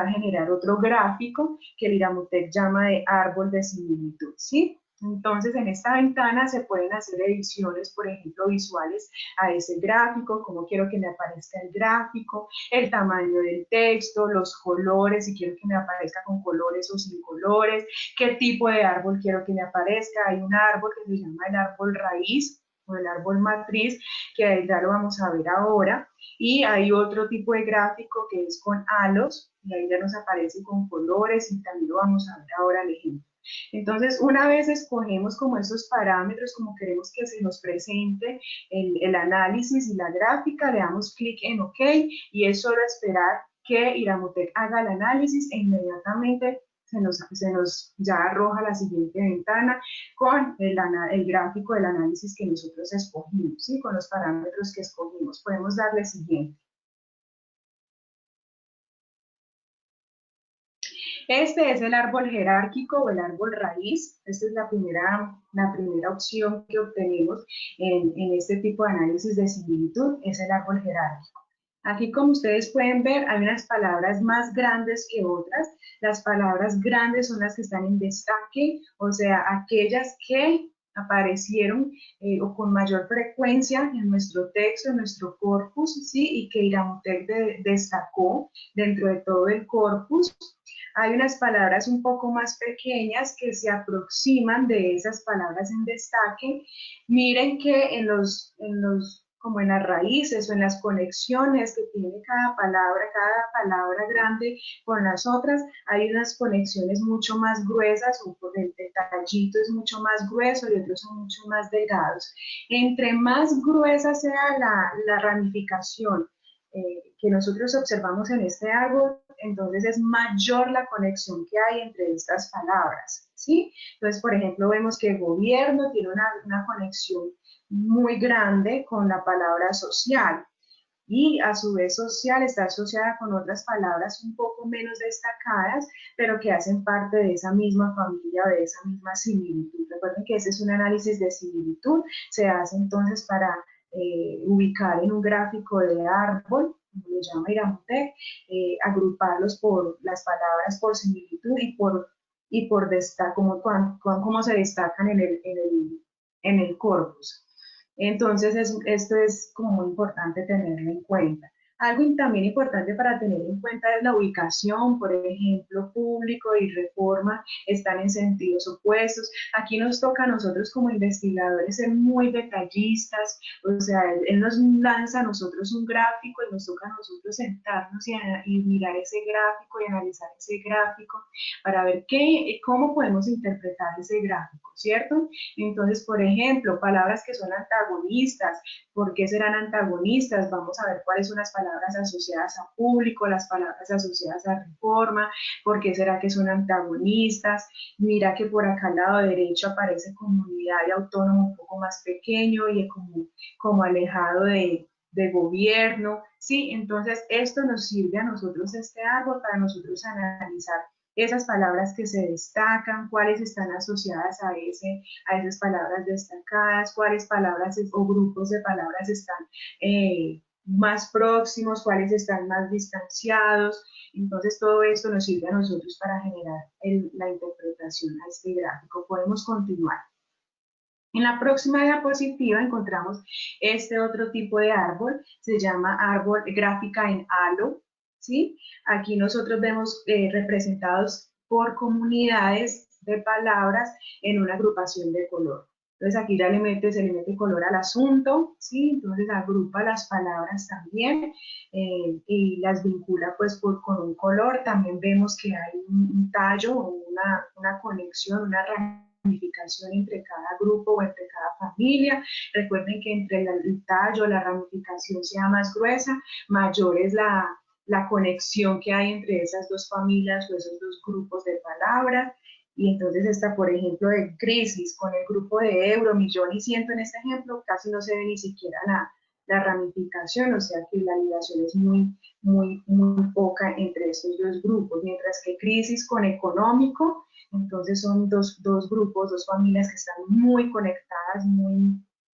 a generar otro gráfico que el IRAMUTEC llama de árbol de similitud, ¿sí? Entonces, en esta ventana se pueden hacer ediciones, por ejemplo, visuales a ese gráfico, cómo quiero que me aparezca el gráfico, el tamaño del texto, los colores, si quiero que me aparezca con colores o sin colores, qué tipo de árbol quiero que me aparezca. Hay un árbol que se llama el árbol raíz o el árbol matriz, que ya lo vamos a ver ahora, y hay otro tipo de gráfico que es con halos, y ahí ya nos aparece con colores, y también lo vamos a ver ahora al ejemplo. Entonces, una vez escogemos como esos parámetros, como queremos que se nos presente el análisis y la gráfica, le damos clic en OK y es solo esperar que Iramotec haga el análisis e inmediatamente se nos ya arroja la siguiente ventana con el gráfico del análisis que nosotros escogimos, ¿sí? Con los parámetros que escogimos. Podemos darle siguiente. Este es el árbol jerárquico o el árbol raíz. Esta es la primera opción que obtenemos en este tipo de análisis de similitud, es el árbol jerárquico. Aquí, como ustedes pueden ver, hay unas palabras más grandes que otras. Las palabras grandes son las que están en destaque, o sea, aquellas que aparecieron o con mayor frecuencia en nuestro texto, en nuestro corpus, ¿sí? Y que Iramotec destacó dentro de todo el corpus. Hay unas palabras un poco más pequeñas que se aproximan de esas palabras en destaque. Miren que como en las raíces o en las conexiones que tiene cada palabra grande con las otras, hay unas conexiones mucho más gruesas, o por el detallito es mucho más grueso y otros son mucho más delgados. Entre más gruesa sea la ramificación que nosotros observamos en este árbol, entonces es mayor la conexión que hay entre estas palabras, ¿sí? Entonces, por ejemplo, vemos que gobierno tiene una conexión muy grande con la palabra social, y a su vez social está asociada con otras palabras un poco menos destacadas, pero que hacen parte de esa misma familia o de esa misma similitud. Recuerden que ese es un análisis de similitud, se hace entonces para ubicar en un gráfico de árbol, como lo llama Iramotec, agruparlos por las palabras por similitud y por cómo se destacan en el corpus. Entonces, esto es como muy importante tenerlo en cuenta. Algo también importante para tener en cuenta es la ubicación, por ejemplo, público y reforma están en sentidos opuestos. Aquí nos toca a nosotros como investigadores ser muy detallistas, o sea, él nos lanza a nosotros un gráfico y nos toca a nosotros sentarnos y mirar ese gráfico y analizar ese gráfico para ver cómo podemos interpretar ese gráfico, ¿cierto? Entonces, por ejemplo, palabras que son antagonistas. ¿Por qué serán antagonistas? Vamos a ver cuáles son las palabras asociadas a público, las palabras asociadas a reforma, ¿por qué será que son antagonistas? Mira que por acá al lado derecho aparece comunidad y autónomo un poco más pequeño y como alejado de gobierno, ¿sí? Entonces esto nos sirve a nosotros, este árbol, para nosotros analizar esas palabras que se destacan, cuáles están asociadas a esas palabras destacadas, cuáles palabras o grupos de palabras están más próximos, cuáles están más distanciados. Entonces todo esto nos sirve a nosotros para generar la interpretación a este gráfico. Podemos continuar. En la próxima diapositiva encontramos este otro tipo de árbol, se llama árbol gráfica en halo, ¿sí? Aquí nosotros vemos representados por comunidades de palabras en una agrupación de color. Entonces aquí ya se le mete color al asunto, ¿sí? Entonces agrupa las palabras también y las vincula pues con un color. También vemos que hay un tallo o una conexión, una ramificación entre cada grupo o entre cada familia. Recuerden que entre el tallo, la ramificación sea más gruesa, mayor es la conexión que hay entre esas dos familias o esos dos grupos de palabras. Y entonces está, por ejemplo, de crisis con el grupo de euro, millón y ciento en este ejemplo, casi no se ve ni siquiera la ramificación, o sea que la ligación es muy poca entre estos dos grupos, mientras que crisis con económico, entonces son dos grupos, dos familias que están muy conectadas,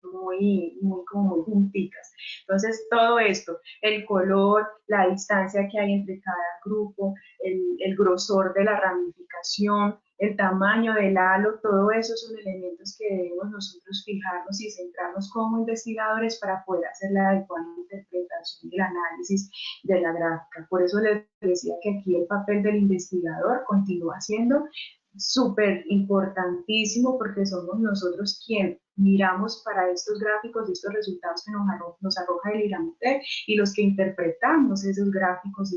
como muy juntitas. Entonces, todo esto, el color, la distancia que hay entre cada grupo, el grosor de la ramificación, el tamaño del halo, todo eso son elementos que debemos nosotros fijarnos y centrarnos como investigadores para poder hacer la adecuada interpretación y el análisis de la gráfica. Por eso les decía que aquí el papel del investigador continúa siendo súper importantísimo, porque somos nosotros quien miramos para estos gráficos y estos resultados que nos arroja el IRAMUTEC y los que interpretamos esos gráficos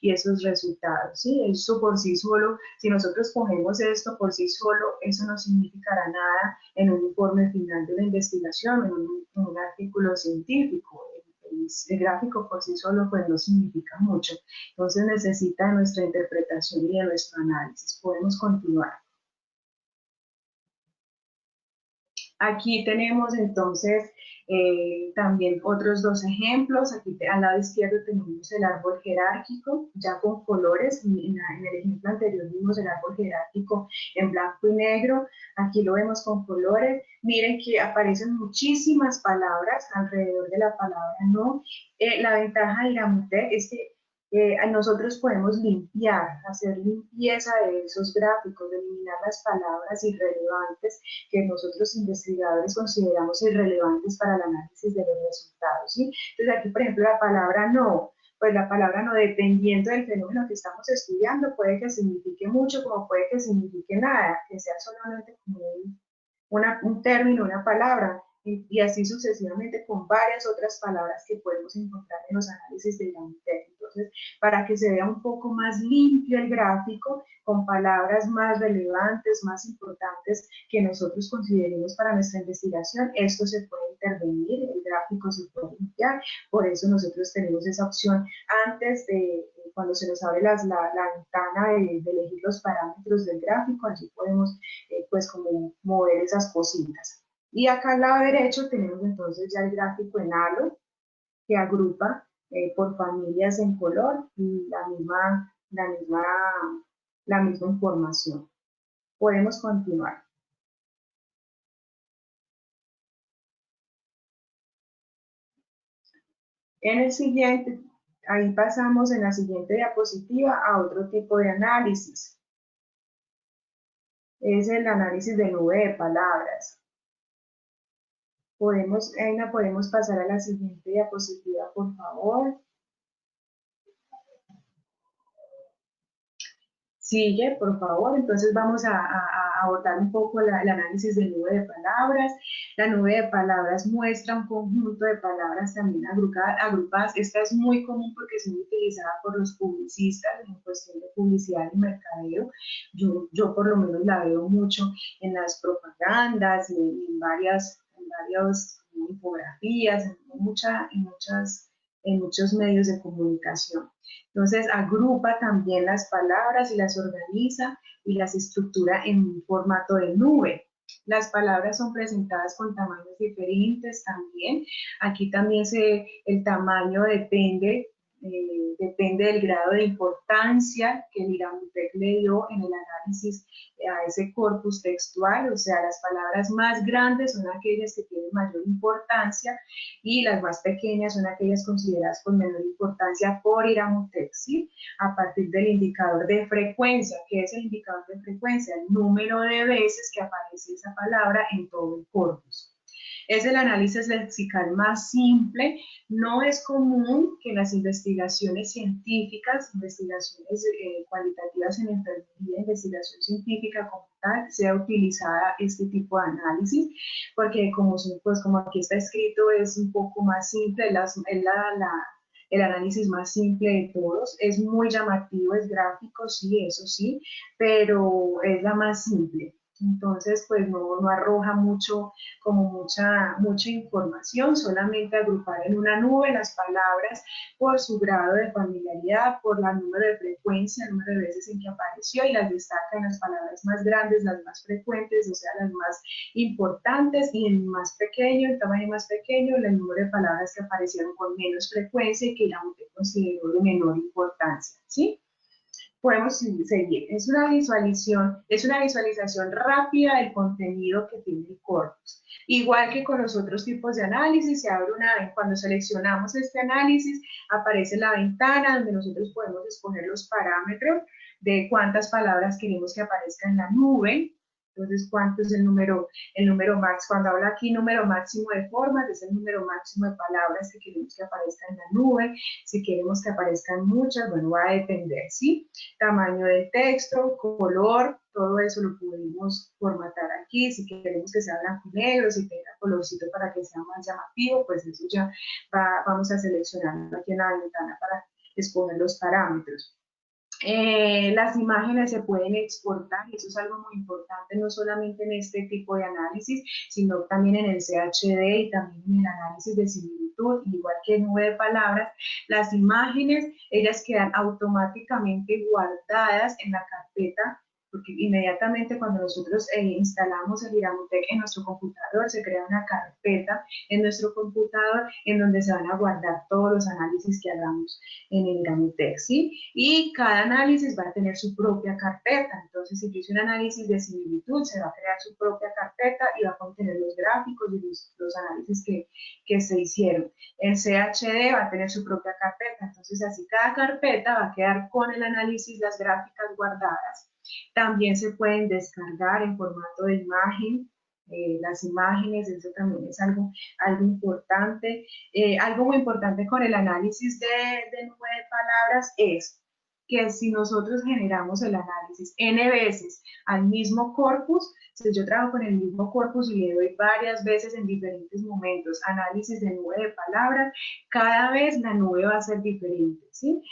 y esos resultados, ¿sí? Eso por sí solo, si nosotros cogemos esto por sí solo, eso no significará nada en un informe final de la investigación, en un artículo científico. El gráfico por sí solo pues no significa mucho, entonces necesita de nuestra interpretación y de nuestro análisis. Podemos continuar. Aquí tenemos entonces también otros dos ejemplos. Aquí al lado izquierdo tenemos el árbol jerárquico, ya con colores. En el ejemplo anterior vimos el árbol jerárquico en blanco y negro. Aquí lo vemos con colores. Miren que aparecen muchísimas palabras alrededor de la palabra no. La ventaja de IRAMUTEC es que nosotros podemos limpiar, hacer limpieza de esos gráficos, de eliminar las palabras irrelevantes que nosotros investigadores consideramos irrelevantes para el análisis de los resultados, ¿sí? Entonces aquí, por ejemplo, la palabra no, pues la palabra no, dependiendo del fenómeno que estamos estudiando, puede que signifique mucho, como puede que signifique nada, que sea solamente como un término, una palabra, y así sucesivamente con varias otras palabras que podemos encontrar en los análisis de IRAMUTEC. Entonces, para que se vea un poco más limpio el gráfico, con palabras más relevantes, más importantes que nosotros consideremos para nuestra investigación, esto se puede intervenir, el gráfico se puede limpiar, por eso nosotros tenemos esa opción antes de, cuando se nos abre la ventana de elegir los parámetros del gráfico, allí podemos pues como mover esas cositas. Y acá al lado derecho tenemos entonces ya el gráfico en halo, que agrupa por familias en color y la misma información. Podemos continuar. En el siguiente, ahí pasamos en la siguiente diapositiva a otro tipo de análisis. Es el análisis de nube de palabras. Podemos pasar a la siguiente diapositiva, por favor. Sigue, por favor. Entonces vamos a abordar un poco el análisis de nube de palabras. La nube de palabras muestra un conjunto de palabras también agrupadas. Esta es muy común porque es muy utilizada por los publicistas en cuestión de publicidad y mercadeo. Yo por lo menos la veo mucho en las propagandas, en varias infografías, en muchos medios de comunicación. Entonces agrupa también las palabras y las organiza y las estructura en un formato de nube. Las palabras son presentadas con tamaños diferentes también. Aquí también el tamaño depende del grado de importancia que el IRAMUTEC le dio en el análisis a ese corpus textual, o sea, las palabras más grandes son aquellas que tienen mayor importancia y las más pequeñas son aquellas consideradas con menor importancia por IRAMUTEC, ¿sí? A partir del indicador de frecuencia. ¿Qué es el indicador de frecuencia? El número de veces que aparece esa palabra en todo el corpus. Es el análisis lexical más simple. No es común que en las investigaciones científicas, investigaciones cualitativas en enfermería, investigación científica como tal, sea utilizada este tipo de análisis, porque como aquí está escrito, es un poco más simple, el análisis más simple de todos. Es muy llamativo, es gráfico, sí, eso sí, pero es la más simple. Entonces, pues no arroja mucha información, solamente agrupar en una nube las palabras por su grado de familiaridad, por el número de frecuencia, el número de veces en que apareció, y las destaca en las palabras más grandes, las más frecuentes, o sea, las más importantes, y en más pequeño, el tamaño más pequeño, el número de palabras que aparecieron con menos frecuencia y que IRAMUTEC consideró de menor importancia, ¿sí? Podemos seguir. Es una visualización rápida del contenido que tiene el corpus. Igual que con los otros tipos de análisis, se abre cuando seleccionamos este análisis, aparece la ventana donde nosotros podemos escoger los parámetros de cuántas palabras queremos que aparezca en la nube. Entonces, ¿cuánto es el número máximo? Cuando habla aquí número máximo de formas, es el número máximo de palabras que queremos que aparezca en la nube. Si queremos que aparezcan muchas, bueno, va a depender, ¿sí? Tamaño del texto, color, todo eso lo podemos formatar aquí. Si queremos que sea blanco y negro, si tenga colorcito para que sea más llamativo, pues eso ya vamos a seleccionarlo aquí en la ventana para escoger los parámetros. Las imágenes se pueden exportar y eso es algo muy importante, no solamente en este tipo de análisis, sino también en el CHD y también en el análisis de similitud, igual que en nube de palabras. Las imágenes, ellas quedan automáticamente guardadas en la carpeta, porque inmediatamente cuando nosotros instalamos el Iramutec en nuestro computador, se crea una carpeta en nuestro computador en donde se van a guardar todos los análisis que hagamos en el Iramutec, ¿sí? Y cada análisis va a tener su propia carpeta. Entonces, si yo hice un análisis de similitud, se va a crear su propia carpeta y va a contener los gráficos y los análisis que se hicieron. El CHD va a tener su propia carpeta. Entonces, así cada carpeta va a quedar con el análisis, las gráficas guardadas. También se pueden descargar en formato de imagen, las imágenes, eso también es algo importante. Algo muy importante con el análisis de nube de palabras es que si nosotros generamos el análisis n veces al mismo corpus, si yo trabajo con el mismo corpus y le doy varias veces en diferentes momentos análisis de nube de palabras, cada vez la nube va a ser diferente, ¿sí?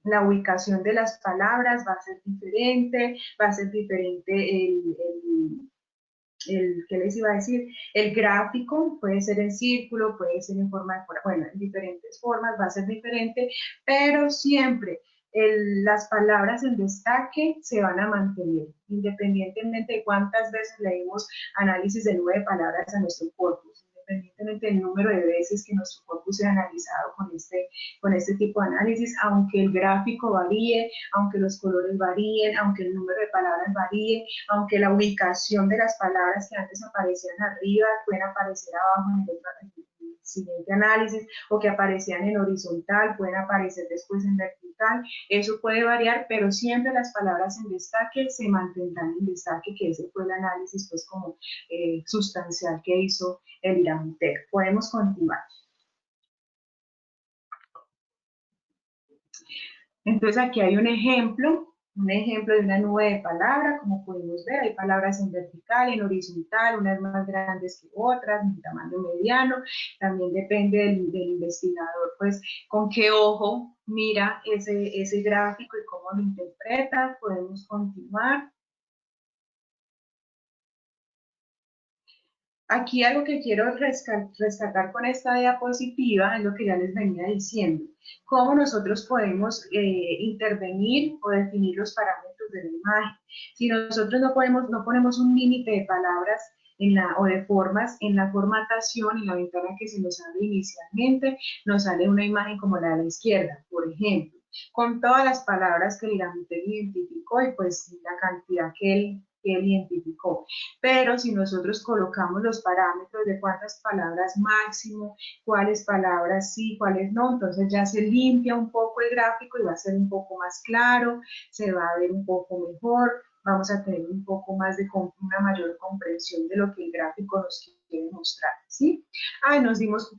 La ubicación de las palabras va a ser diferente ¿qué les iba a decir? El gráfico puede ser en círculo, puede ser en forma de, bueno, en diferentes formas va a ser diferente, pero siempre las palabras en destaque se van a mantener, independientemente de cuántas veces leímos análisis de nube de palabras a nuestro corpus, independientemente del número de veces que nuestro corpus sea analizado con este tipo de análisis, aunque el gráfico varíe, aunque los colores varíen, aunque el número de palabras varíe, aunque la ubicación de las palabras que antes aparecían arriba pueden aparecer abajo en el siguiente análisis, o que aparecían en horizontal, pueden aparecer después en vertical, eso puede variar, pero siempre las palabras en destaque se mantendrán en destaque, que ese fue el análisis pues como sustancial que hizo el Iramutec. Podemos continuar. Entonces aquí hay un ejemplo de una nube de palabras, como podemos ver, hay palabras en vertical, en horizontal, unas más grandes que otras, en tamaño mediano, también depende del investigador, pues, con qué ojo mira ese gráfico y cómo lo interpreta. Podemos continuar. Aquí algo que quiero rescatar con esta diapositiva es lo que ya les venía diciendo, cómo nosotros podemos intervenir o definir los parámetros de la imagen. Si nosotros no ponemos un límite de palabras o de formas en la formatación, en la ventana que se nos abre inicialmente, nos sale una imagen como la de la izquierda, por ejemplo, con todas las palabras que el Iramutec identificó y pues la cantidad que él identificó. Pero si nosotros colocamos los parámetros de cuántas palabras máximo, cuáles palabras sí, cuáles no, entonces ya se limpia un poco el gráfico y va a ser un poco más claro, se va a ver un poco mejor, vamos a tener un poco más de una mayor comprensión de lo que el gráfico nos quiere mostrar, ¿sí?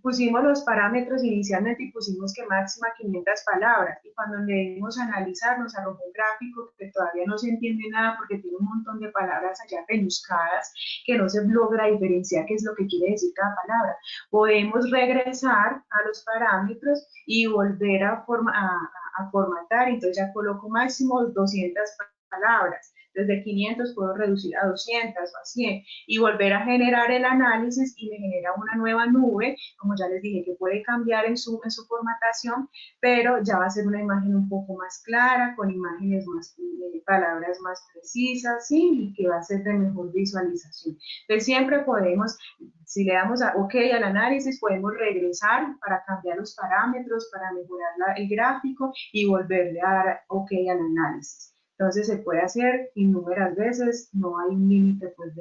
Pusimos los parámetros inicialmente y pusimos que máxima 500 palabras, y cuando le dimos a analizar nos arrojó un gráfico que todavía no se entiende nada porque tiene un montón de palabras allá rebuscadas que no se logra diferenciar qué es lo que quiere decir cada palabra. Podemos regresar a los parámetros y volver a formatar, entonces ya coloco máximo 200 palabras. Desde 500 puedo reducir a 200 o a 100 y volver a generar el análisis y me genera una nueva nube, como ya les dije, que puede cambiar en su formatación, pero ya va a ser una imagen un poco más clara, con imágenes más, palabras más precisas, ¿sí? Y que va a ser de mejor visualización. Entonces siempre podemos, si le damos a OK al análisis, podemos regresar para cambiar los parámetros, para mejorar el gráfico y volverle a dar OK al análisis. Entonces se puede hacer innumerables veces, no hay un límite pues,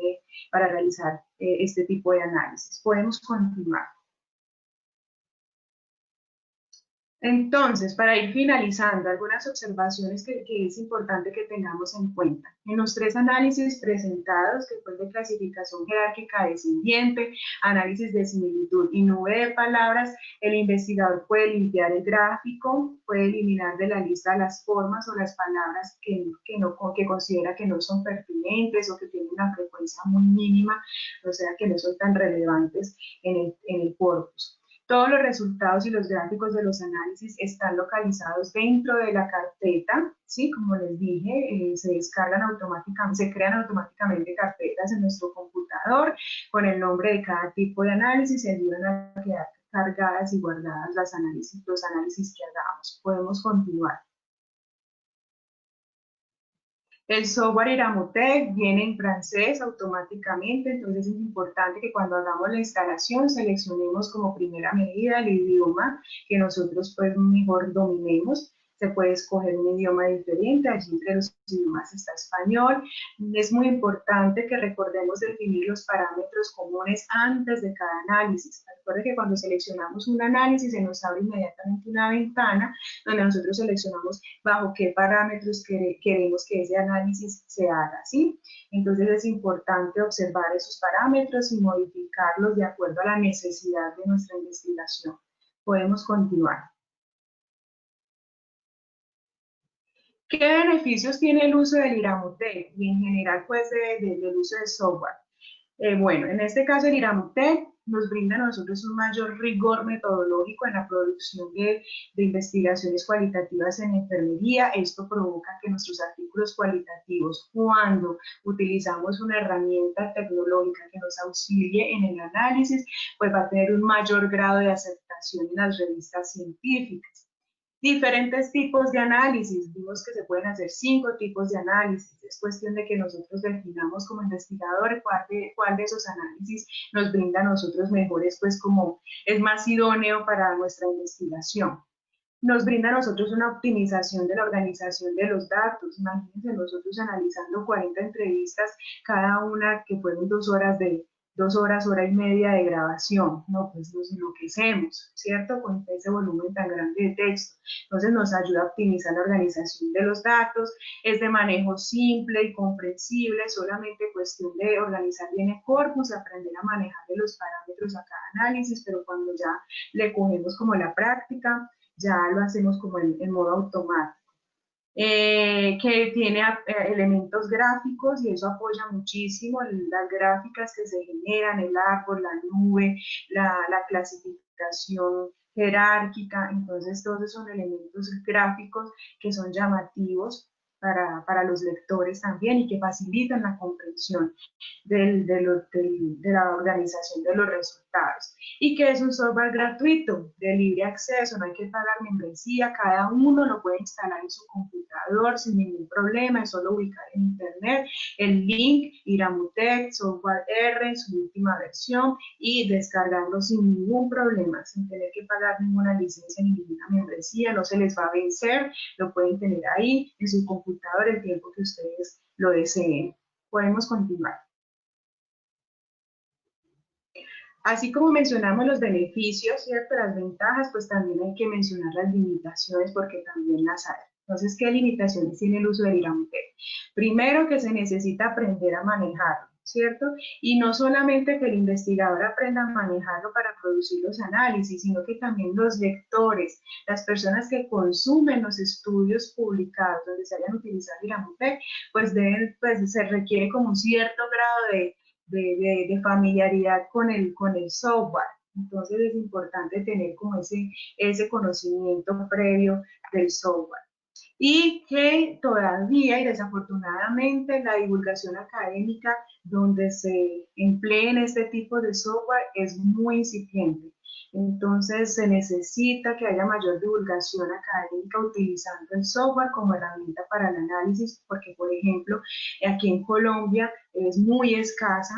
para realizar este tipo de análisis. Podemos continuar. Entonces, para ir finalizando, algunas observaciones que es importante que tengamos en cuenta. En los 3 análisis presentados, que fue de clasificación jerárquica descendiente, análisis de similitud y nube de palabras, el investigador puede limpiar el gráfico, puede eliminar de la lista las formas o las palabras que considera que no son pertinentes o que tienen una frecuencia muy mínima, o sea, que no son tan relevantes en el corpus. Todos los resultados y los gráficos de los análisis están localizados dentro de la carpeta, ¿sí? Como les dije, se descargan automáticamente, se crean automáticamente carpetas en nuestro computador con el nombre de cada tipo de análisis y ayudan a quedar cargadas y guardadas los análisis que hagamos. Podemos continuar. El software Iramotech viene en francés automáticamente, entonces es importante que cuando hagamos la instalación seleccionemos como primera medida el idioma que nosotros pues mejor dominemos. Se puede escoger un idioma diferente, allí entre los idiomas está español. Es muy importante que recordemos definir los parámetros comunes antes de cada análisis. Recuerde que cuando seleccionamos un análisis se nos abre inmediatamente una ventana donde nosotros seleccionamos bajo qué parámetros queremos que ese análisis se haga, ¿sí? Entonces es importante observar esos parámetros y modificarlos de acuerdo a la necesidad de nuestra investigación. Podemos continuar. ¿Qué beneficios tiene el uso del Iramotech y en general pues del uso del software? Bueno, en este caso el Iramotech nos brinda a nosotros un mayor rigor metodológico en la producción de investigaciones cualitativas en enfermería. Esto provoca que nuestros artículos cualitativos, cuando utilizamos una herramienta tecnológica que nos auxilie en el análisis, pues va a tener un mayor grado de aceptación en las revistas científicas. Diferentes tipos de análisis, vimos que se pueden hacer 5 tipos de análisis, es cuestión de que nosotros definamos como investigadores cuál de esos análisis nos brinda a nosotros mejores, pues como es más idóneo para nuestra investigación. Nos brinda a nosotros una optimización de la organización de los datos, imagínense nosotros analizando 40 entrevistas, cada una que fueron 2 horas hora y media de grabación, no, pues nos enloquecemos, ¿cierto? Con ese volumen tan grande de texto. Entonces nos ayuda a optimizar la organización de los datos, es de manejo simple y comprensible, solamente cuestión de organizar bien el corpus, aprender a manejar los parámetros a cada análisis, pero cuando ya le cogemos como la práctica, ya lo hacemos como en modo automático. Que tiene elementos gráficos y eso apoya muchísimo las gráficas que se generan, el árbol, la nube, la clasificación jerárquica, entonces todos esos son elementos gráficos que son llamativos para los lectores también y que facilitan la comprensión de la organización de los resultados. Y que es un software gratuito, de libre acceso, no hay que pagar membresía, cada uno lo puede instalar en su computador sin ningún problema, es solo ubicar en internet el link, Iramotech, software R en su última versión y descargarlo sin ningún problema, sin tener que pagar ninguna licencia ni ninguna membresía, no se les va a vencer, lo pueden tener ahí en su computador el tiempo que ustedes lo deseen. Podemos continuar. Así como mencionamos los beneficios, ¿cierto? Las ventajas, pues también hay que mencionar las limitaciones porque también las hay. Entonces, ¿qué limitaciones tiene el uso del Iramotech? Primero, que se necesita aprender a manejarlo, ¿cierto? Y no solamente que el investigador aprenda a manejarlo para producir los análisis, sino que también los lectores, las personas que consumen los estudios publicados donde se hayan utilizado Iramotech, pues se requiere como un cierto grado de familiaridad con el software. Entonces es importante tener como ese conocimiento previo del software. Y que todavía y desafortunadamente la divulgación académica donde se empleen este tipo de software es muy incipiente. Entonces se necesita que haya mayor divulgación académica utilizando el software como herramienta para el análisis, porque por ejemplo aquí en Colombia es muy escasa.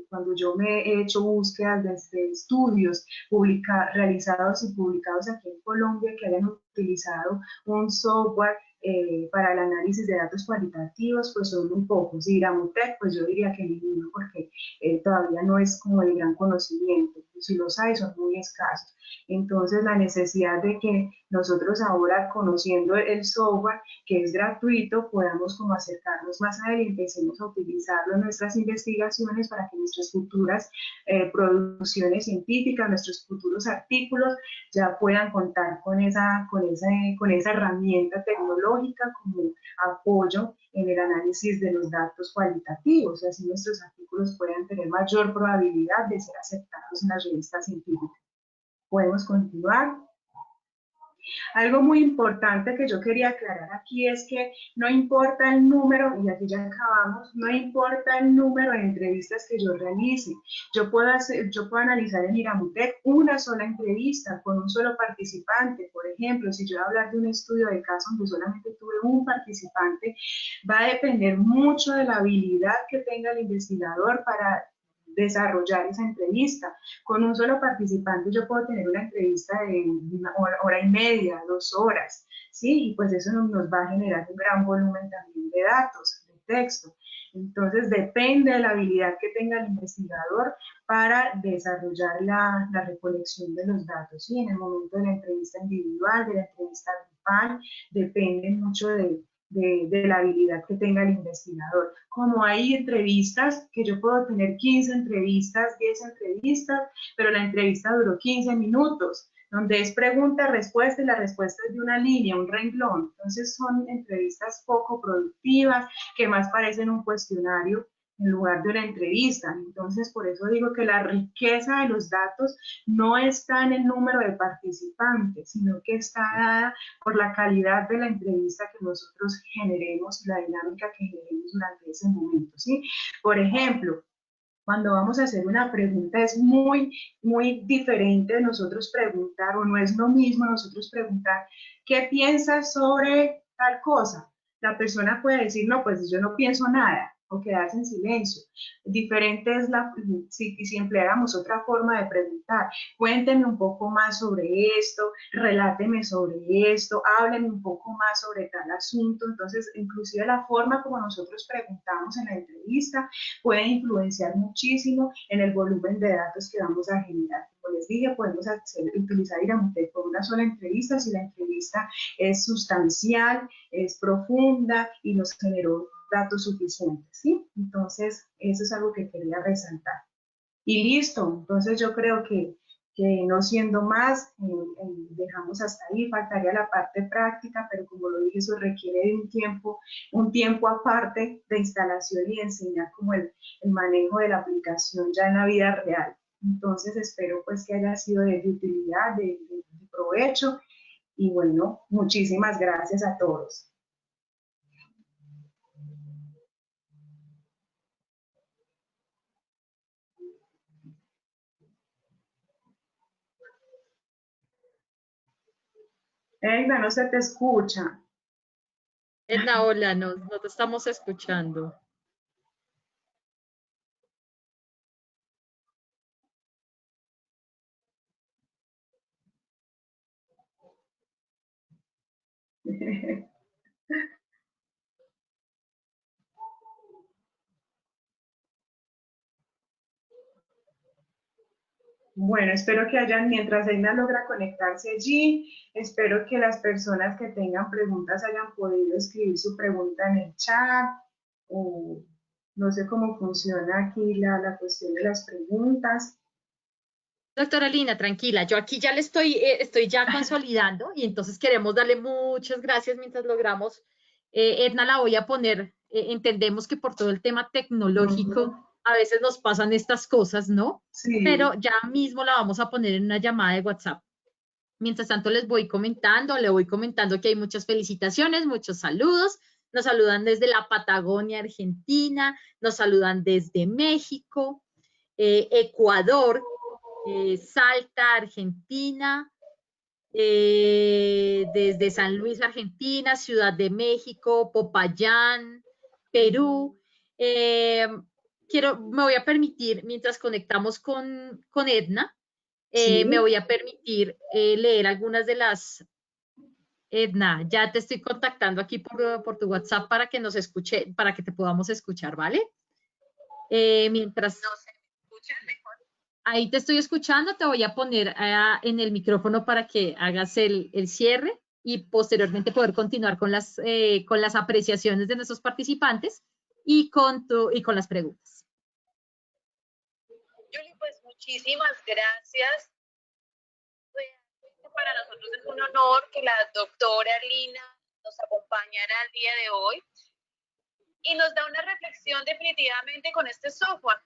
Cuando yo me he hecho búsquedas de estudios realizados y publicados aquí en Colombia que hayan utilizado un software para el análisis de datos cualitativos, pues son muy pocos. Y Iramotech, pues yo diría que ninguno, porque todavía no es como el gran conocimiento. Si los hay, son muy escasos. Entonces, la necesidad de que nosotros ahora, conociendo el software, que es gratuito, podamos como acercarnos más a él y empecemos a utilizarlo en nuestras investigaciones para que nuestras futuras producciones científicas, nuestros futuros artículos ya puedan contar con esa herramienta tecnológica como apoyo en el análisis de los datos cualitativos, así nuestros artículos puedan tener mayor probabilidad de ser aceptados en las revistas científicas. Podemos continuar. Algo muy importante que yo quería aclarar aquí es que no importa el número, y aquí ya acabamos, no importa el número de entrevistas que yo realice. Yo puedo analizar en Iramutec una sola entrevista con un solo participante. Por ejemplo, si yo voy a hablar de un estudio de caso donde solamente tuve un participante, va a depender mucho de la habilidad que tenga el investigador para desarrollar esa entrevista. Con un solo participante yo puedo tener una entrevista de una hora y media, 2 horas, ¿sí? Y pues eso nos va a generar un gran volumen también de datos, de texto. Entonces depende de la habilidad que tenga el investigador para desarrollar la recolección de los datos, ¿sí? En el momento de la entrevista individual, de la entrevista grupal, depende mucho de la habilidad que tenga el investigador. Como hay entrevistas, que yo puedo tener 15 entrevistas, 10 entrevistas, pero la entrevista duró 15 minutos, donde es pregunta-respuesta y la respuesta es de una línea, un renglón. Entonces son entrevistas poco productivas, que más parecen un cuestionario en lugar de una entrevista. Entonces, por eso digo que la riqueza de los datos no está en el número de participantes, sino que está dada por la calidad de la entrevista que nosotros generemos, la dinámica que generemos durante ese momento, ¿sí? Por ejemplo, cuando vamos a hacer una pregunta es muy diferente de nosotros preguntar, o no es lo mismo nosotros preguntar, ¿qué piensas sobre tal cosa? La persona puede decir, no, pues yo no pienso nada, o quedarse en silencio. Diferente es si empleáramos otra forma de preguntar. Cuéntenme un poco más sobre esto, reláteme sobre esto, háblenme un poco más sobre tal asunto. Entonces, inclusive la forma como nosotros preguntamos en la entrevista puede influenciar muchísimo en el volumen de datos que vamos a generar. Como les dije, podemos utilizar Iramutec por una sola entrevista si la entrevista es sustancial, es profunda y nos generó datos suficientes, ¿sí? Entonces, eso es algo que quería resaltar. Y listo, entonces yo creo que no siendo más, dejamos hasta ahí, faltaría la parte práctica, pero como lo dije, eso requiere de un tiempo aparte de instalación y de enseñar como el manejo de la aplicación ya en la vida real. Entonces espero pues que haya sido de utilidad, de provecho, y bueno, muchísimas gracias a todos. Edna, no se te escucha. Edna, hola, no te estamos escuchando. Bueno, espero que mientras Edna logra conectarse allí, espero que las personas que tengan preguntas hayan podido escribir su pregunta en el chat, o no sé cómo funciona aquí la cuestión de las preguntas. Doctora Lina, tranquila, yo aquí ya le estoy ya consolidando y entonces queremos darle muchas gracias mientras logramos. Edna la voy a poner, entendemos que por todo el tema tecnológico a veces nos pasan estas cosas, ¿no? Sí. Pero ya mismo la vamos a poner en una llamada de WhatsApp. Mientras tanto le voy comentando que hay muchas felicitaciones, muchos saludos. Nos saludan desde la Patagonia, Argentina, nos saludan desde México, Ecuador, Salta, Argentina, desde San Luis, Argentina, Ciudad de México, Popayán, Perú. Me voy a permitir, mientras conectamos con Edna, Sí. me voy a permitir leer algunas de las... Edna, ya te estoy contactando aquí por tu WhatsApp para que nos escuche, para que te podamos escuchar, ¿vale? Mientras... Ahí te estoy escuchando, te voy a poner en el micrófono para que hagas el cierre y posteriormente poder continuar con las apreciaciones de nuestros participantes y con las preguntas. Julie, pues muchísimas gracias. Realmente para nosotros es un honor que la doctora Lina nos acompañara el día de hoy y nos da una reflexión definitivamente con este software.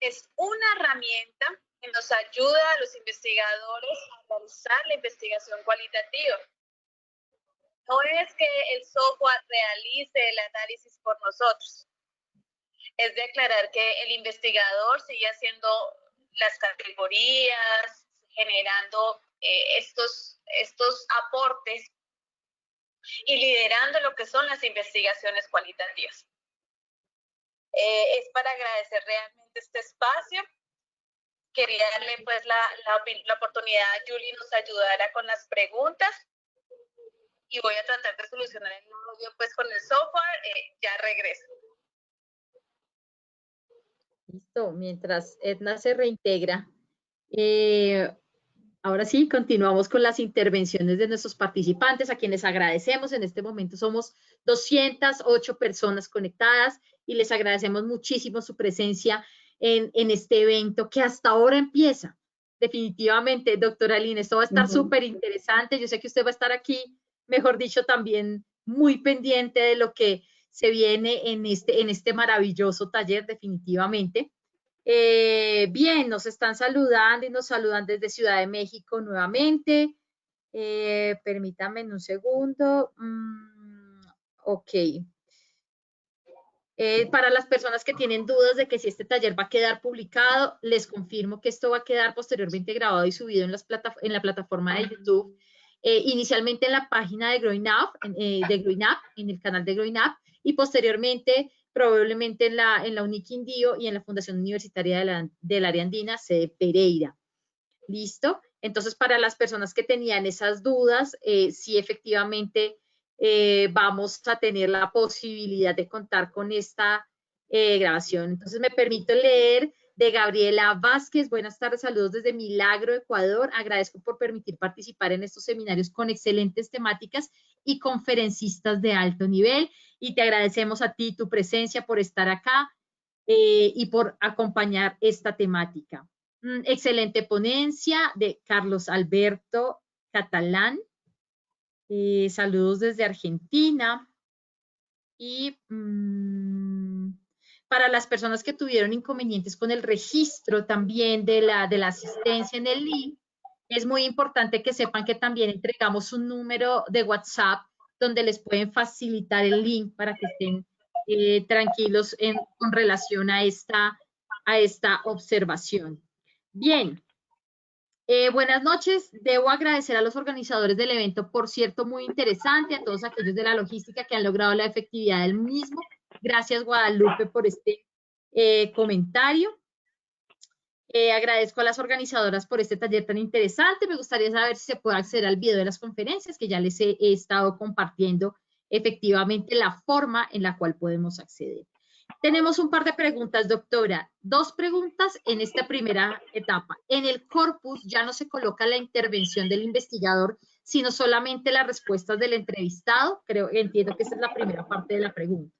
Es una herramienta que nos ayuda a los investigadores a realizar la investigación cualitativa. No es que el software realice el análisis por nosotros. Es de aclarar que el investigador sigue haciendo las categorías, generando estos aportes y liderando lo que son las investigaciones cualitativas. Es para agradecer realmente este espacio. Quería darle pues la oportunidad a Julie nos ayudara con las preguntas y voy a tratar de solucionar el audio pues con el software. Ya regreso. Listo, mientras Edna se reintegra. Ahora sí, continuamos con las intervenciones de nuestros participantes, a quienes agradecemos. En este momento somos 208 personas conectadas y les agradecemos muchísimo su presencia en este evento que hasta ahora empieza. Definitivamente, doctora Lina, esto va a estar súper interesante. Yo sé que usted va a estar aquí, mejor dicho, también muy pendiente de lo que se viene en este maravilloso taller, definitivamente. Bien, nos están saludando y nos saludan desde Ciudad de México nuevamente. Permítanme un segundo. Ok. Para las personas que tienen dudas de que si este taller va a quedar publicado, les confirmo que esto va a quedar posteriormente grabado y subido en la plataforma de YouTube. Inicialmente en la página de Growing Up, en el canal de Growing Up, y posteriormente probablemente en la Uniquindío y en la Fundación Universitaria del Área Andina, sede Pereira. ¿Listo? Entonces, para las personas que tenían esas dudas, sí efectivamente vamos a tener la posibilidad de contar con esta grabación. Entonces, me permito leer de Gabriela Vázquez. Buenas tardes, saludos desde Milagro, Ecuador. Agradezco por permitir participar en estos seminarios con excelentes temáticas y conferencistas de alto nivel. Y te agradecemos a ti tu presencia por estar acá y por acompañar esta temática. Excelente ponencia de Carlos Alberto Catalán. Saludos desde Argentina. Y para las personas que tuvieron inconvenientes con el registro también de la asistencia en el link, es muy importante que sepan que también entregamos un número de WhatsApp donde les pueden facilitar el link para que estén tranquilos con relación a esta observación. Bien. Buenas noches. Debo agradecer a los organizadores del evento, por cierto, muy interesante, a todos aquellos de la logística que han logrado la efectividad del mismo. Gracias, Guadalupe, por este comentario. Agradezco a las organizadoras por este taller tan interesante. Me gustaría saber si se puede acceder al video de las conferencias, que ya les he estado compartiendo efectivamente la forma en la cual podemos acceder. Tenemos un par de preguntas, doctora. 2 preguntas en esta primera etapa. En el corpus ya no se coloca la intervención del investigador, sino solamente las respuestas del entrevistado. Entiendo que esa es la primera parte de la pregunta.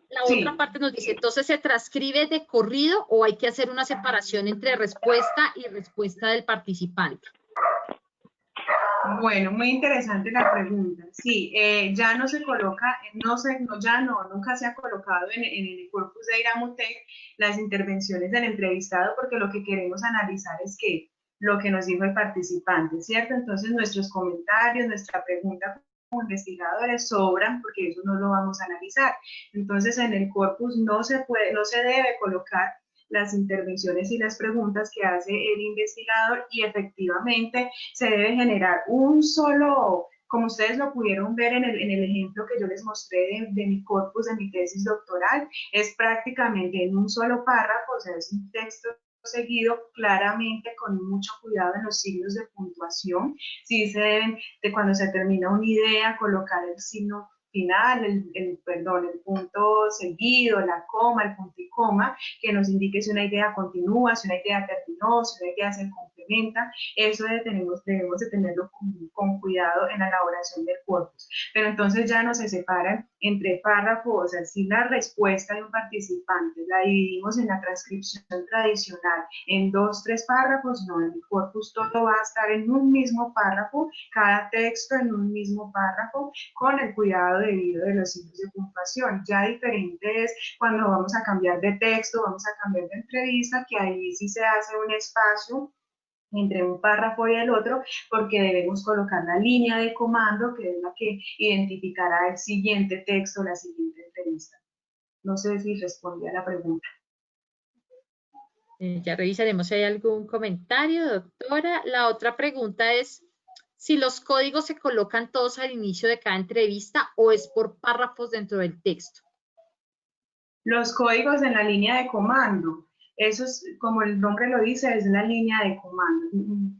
La otra parte nos dice, entonces, ¿se transcribe de corrido o hay que hacer una separación entre respuesta y respuesta del participante? Bueno, muy interesante la pregunta. Sí, ya no se coloca, nunca se ha colocado en el corpus de Iramutec las intervenciones del entrevistado, porque lo que queremos analizar es que lo que nos dijo el participante, ¿cierto? Entonces nuestros comentarios, nuestra pregunta como investigadores sobran, porque eso no lo vamos a analizar. Entonces en el corpus no se debe colocar las intervenciones y las preguntas que hace el investigador, y efectivamente se debe generar un solo, como ustedes lo pudieron ver en el ejemplo que yo les mostré de mi corpus, de mi tesis doctoral, es prácticamente en un solo párrafo, o sea, es un texto seguido claramente con mucho cuidado en los signos de puntuación. Sí se deben, de cuando se termina una idea, colocar el signo final, perdón, el punto seguido, la coma, el punto y coma, que nos indique si una idea continúa, si una idea terminó, si una idea se complementa. Eso debemos de tenerlo con cuidado en la elaboración del corpus. Pero entonces ya no se separan entre párrafos, o sea, si la respuesta de un participante la dividimos en la transcripción tradicional en 2, 3 párrafos, no, en el corpus todo va a estar en un mismo párrafo, cada texto en un mismo párrafo, con el cuidado debido de los signos de puntuación. Ya diferente es cuando vamos a cambiar de texto, vamos a cambiar de entrevista, que ahí sí se hace un espacio entre un párrafo y el otro, porque debemos colocar la línea de comando, que es la que identificará el siguiente texto, la siguiente entrevista. No sé si respondí a la pregunta. Ya revisaremos si hay algún comentario, doctora. La otra pregunta es si los códigos se colocan todos al inicio de cada entrevista o es por párrafos dentro del texto. Los códigos en la línea de comando. Eso es, como el nombre lo dice, es la línea de comando.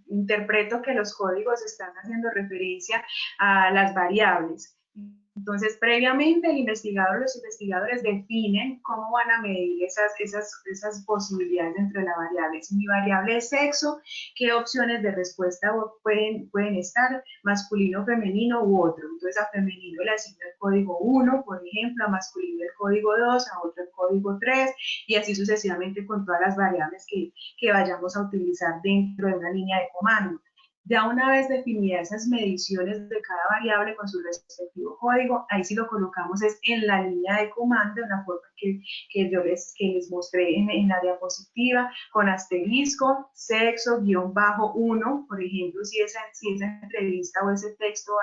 Interpreto que los códigos están haciendo referencia a las variables. Entonces, previamente el investigador, los investigadores definen cómo van a medir esas posibilidades entre la variable. Si mi variable es sexo, ¿qué opciones de respuesta pueden estar? Masculino, femenino u otro. Entonces, a femenino le asigno el código 1, por ejemplo, a masculino el código 2, a otro el código 3, y así sucesivamente con todas las variables que vayamos a utilizar dentro de una línea de comando. Ya una vez definidas esas mediciones de cada variable con su respectivo código, ahí sí lo colocamos es en la línea de comando, en la forma que yo les mostré en la diapositiva, con asterisco, sexo, _1, por ejemplo, si esa entrevista o ese texto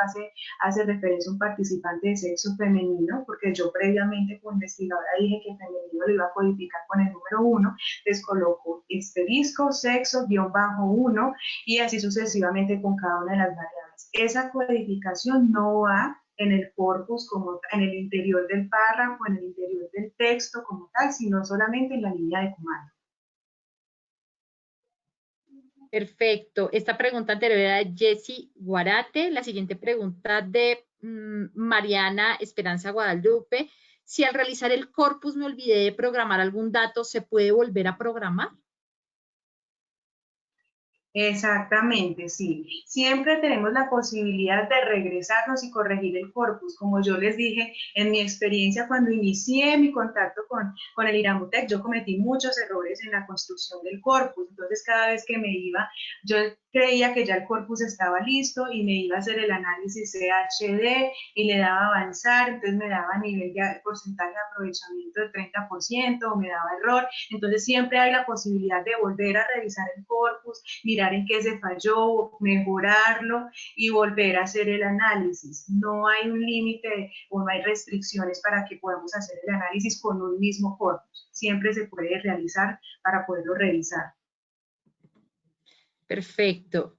hace referencia a un participante de sexo femenino, porque yo previamente como investigadora dije que femenino lo iba a codificar con el número 1, les coloco asterisco, sexo, _1, y así sucesivamente con cada una de las variables. Esa codificación no va en el corpus, como en el interior del párrafo, en el interior del texto como tal, sino solamente en la línea de comando. Perfecto. Esta pregunta anterior era de Jessie Guarate. La siguiente pregunta de Mariana Esperanza Guadalupe. Si al realizar el corpus me olvidé de programar algún dato, ¿se puede volver a programar? Exactamente, sí. Siempre tenemos la posibilidad de regresarnos y corregir el corpus. Como yo les dije, en mi experiencia cuando inicié mi contacto con el IRAMUTEC, yo cometí muchos errores en la construcción del corpus. Entonces, cada vez que me iba, yo creía que ya el corpus estaba listo y me iba a hacer el análisis CHD y le daba avanzar, entonces me daba nivel de porcentaje de aprovechamiento del 30% o me daba error. Entonces, siempre hay la posibilidad de volver a revisar el corpus, mirar en qué se falló, mejorarlo y volver a hacer el análisis. No hay un límite o no hay restricciones para que podamos hacer el análisis con un mismo corpus. Siempre se puede realizar para poderlo revisar. Perfecto.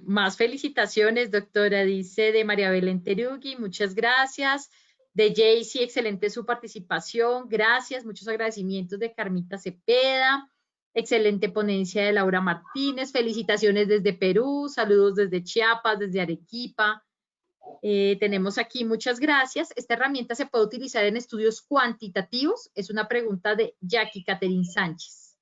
Más felicitaciones, doctora, dice de María Belén Terugui, muchas gracias. De Jaycee, excelente su participación, gracias. Muchos agradecimientos de Carmita Cepeda. Excelente ponencia de Laura Martínez. Felicitaciones desde Perú, saludos desde Chiapas, desde Arequipa. Tenemos aquí muchas gracias. Esta herramienta se puede utilizar en estudios cuantitativos. Es una pregunta de Jackie Caterin Sánchez.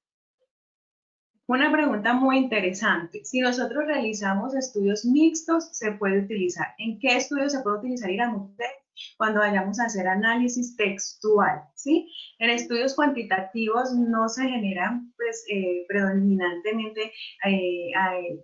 Una pregunta muy interesante. Si nosotros realizamos estudios mixtos, se puede utilizar. ¿En qué estudio se puede utilizar IRAMUTEC? Cuando vayamos a hacer análisis textual, ¿sí? En estudios cuantitativos no se generan, pues, predominantemente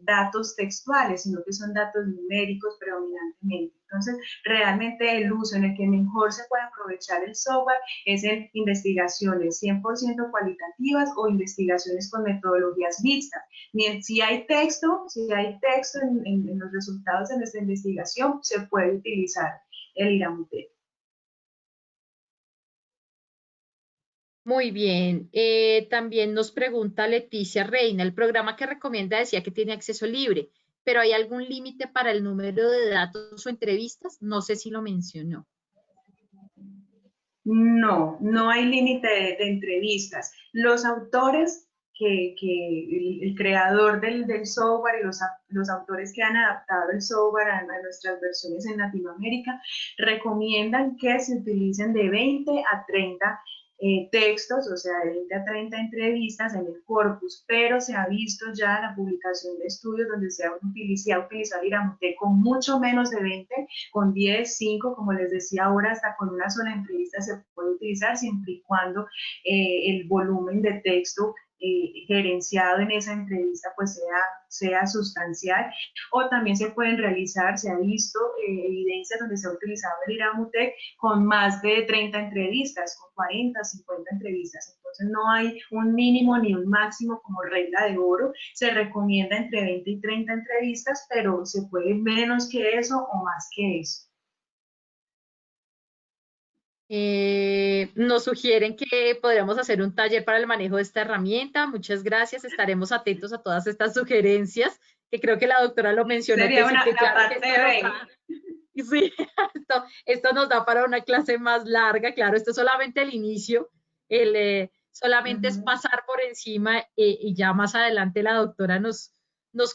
datos textuales, sino que son datos numéricos predominantemente. Entonces, realmente el uso en el que mejor se puede aprovechar el software es en investigaciones 100% cualitativas o investigaciones con metodologías mixtas. Si hay texto en los resultados de nuestra investigación, se puede utilizar el IRAMUTEC. Muy bien. También nos pregunta Leticia Reina, el programa que recomienda decía que tiene acceso libre, pero ¿hay algún límite para el número de datos o entrevistas? No sé si lo mencionó. No, no hay límite de entrevistas. Los autores el creador del software y los autores que han adaptado el software a nuestras versiones en Latinoamérica recomiendan que se utilicen de 20 a 30 textos, o sea, de 20 a 30 entrevistas en el corpus, pero se ha visto ya la publicación de estudios donde se ha utilizado Iramutec con mucho menos de 20, con 10, 5, como les decía ahora, hasta con una sola entrevista se puede utilizar siempre y cuando el volumen de texto gerenciado en esa entrevista pues sea sustancial, o también se pueden realizar, se ha visto evidencias donde se ha utilizado el Iramutec con más de 30 entrevistas, con 40, 50 entrevistas, entonces no hay un mínimo ni un máximo como regla de oro, se recomienda entre 20 y 30 entrevistas, pero se puede menos que eso o más que eso. Nos sugieren que podríamos hacer un taller para el manejo de esta herramienta. Muchas gracias. Estaremos atentos a todas estas sugerencias, que creo que la doctora lo mencionó. Sería que sí, que claro parte que sí, esto nos da para una clase más larga. Claro, esto es solamente el inicio. Solamente es pasar por encima y ya más adelante la doctora nos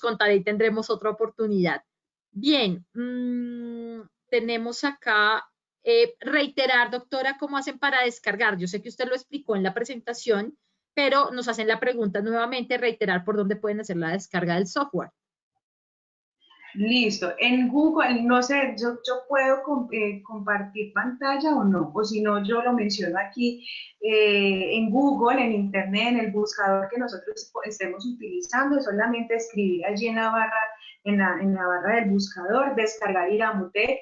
contará y tendremos otra oportunidad. Bien, tenemos acá... reiterar, doctora, cómo hacen para descargar. Yo sé que usted lo explicó en la presentación, pero nos hacen la pregunta nuevamente, reiterar por dónde pueden hacer la descarga del software. Listo. En Google, no sé, yo puedo compartir pantalla o no, o si no, yo lo menciono aquí en Google, en Internet, en el buscador que nosotros estemos utilizando, solamente escribir allí en la barra, en la barra del buscador, descargar Iramutec.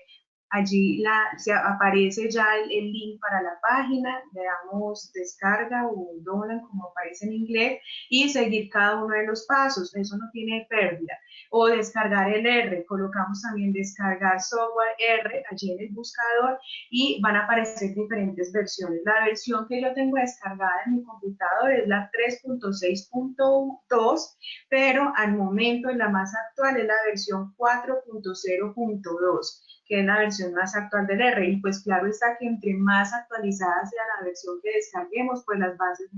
Allí se aparece ya el link para la página, le damos descarga o download como aparece en inglés y seguir cada uno de los pasos, eso no tiene pérdida. O descargar el R, colocamos también descargar software R allí en el buscador y van a aparecer diferentes versiones. La versión que yo tengo descargada en mi computador es la 3.6.2, pero al momento la más actual es la versión 4.0.2, que es la versión más actual del R, y pues claro está que entre más actualizada sea la versión que descarguemos, pues las bases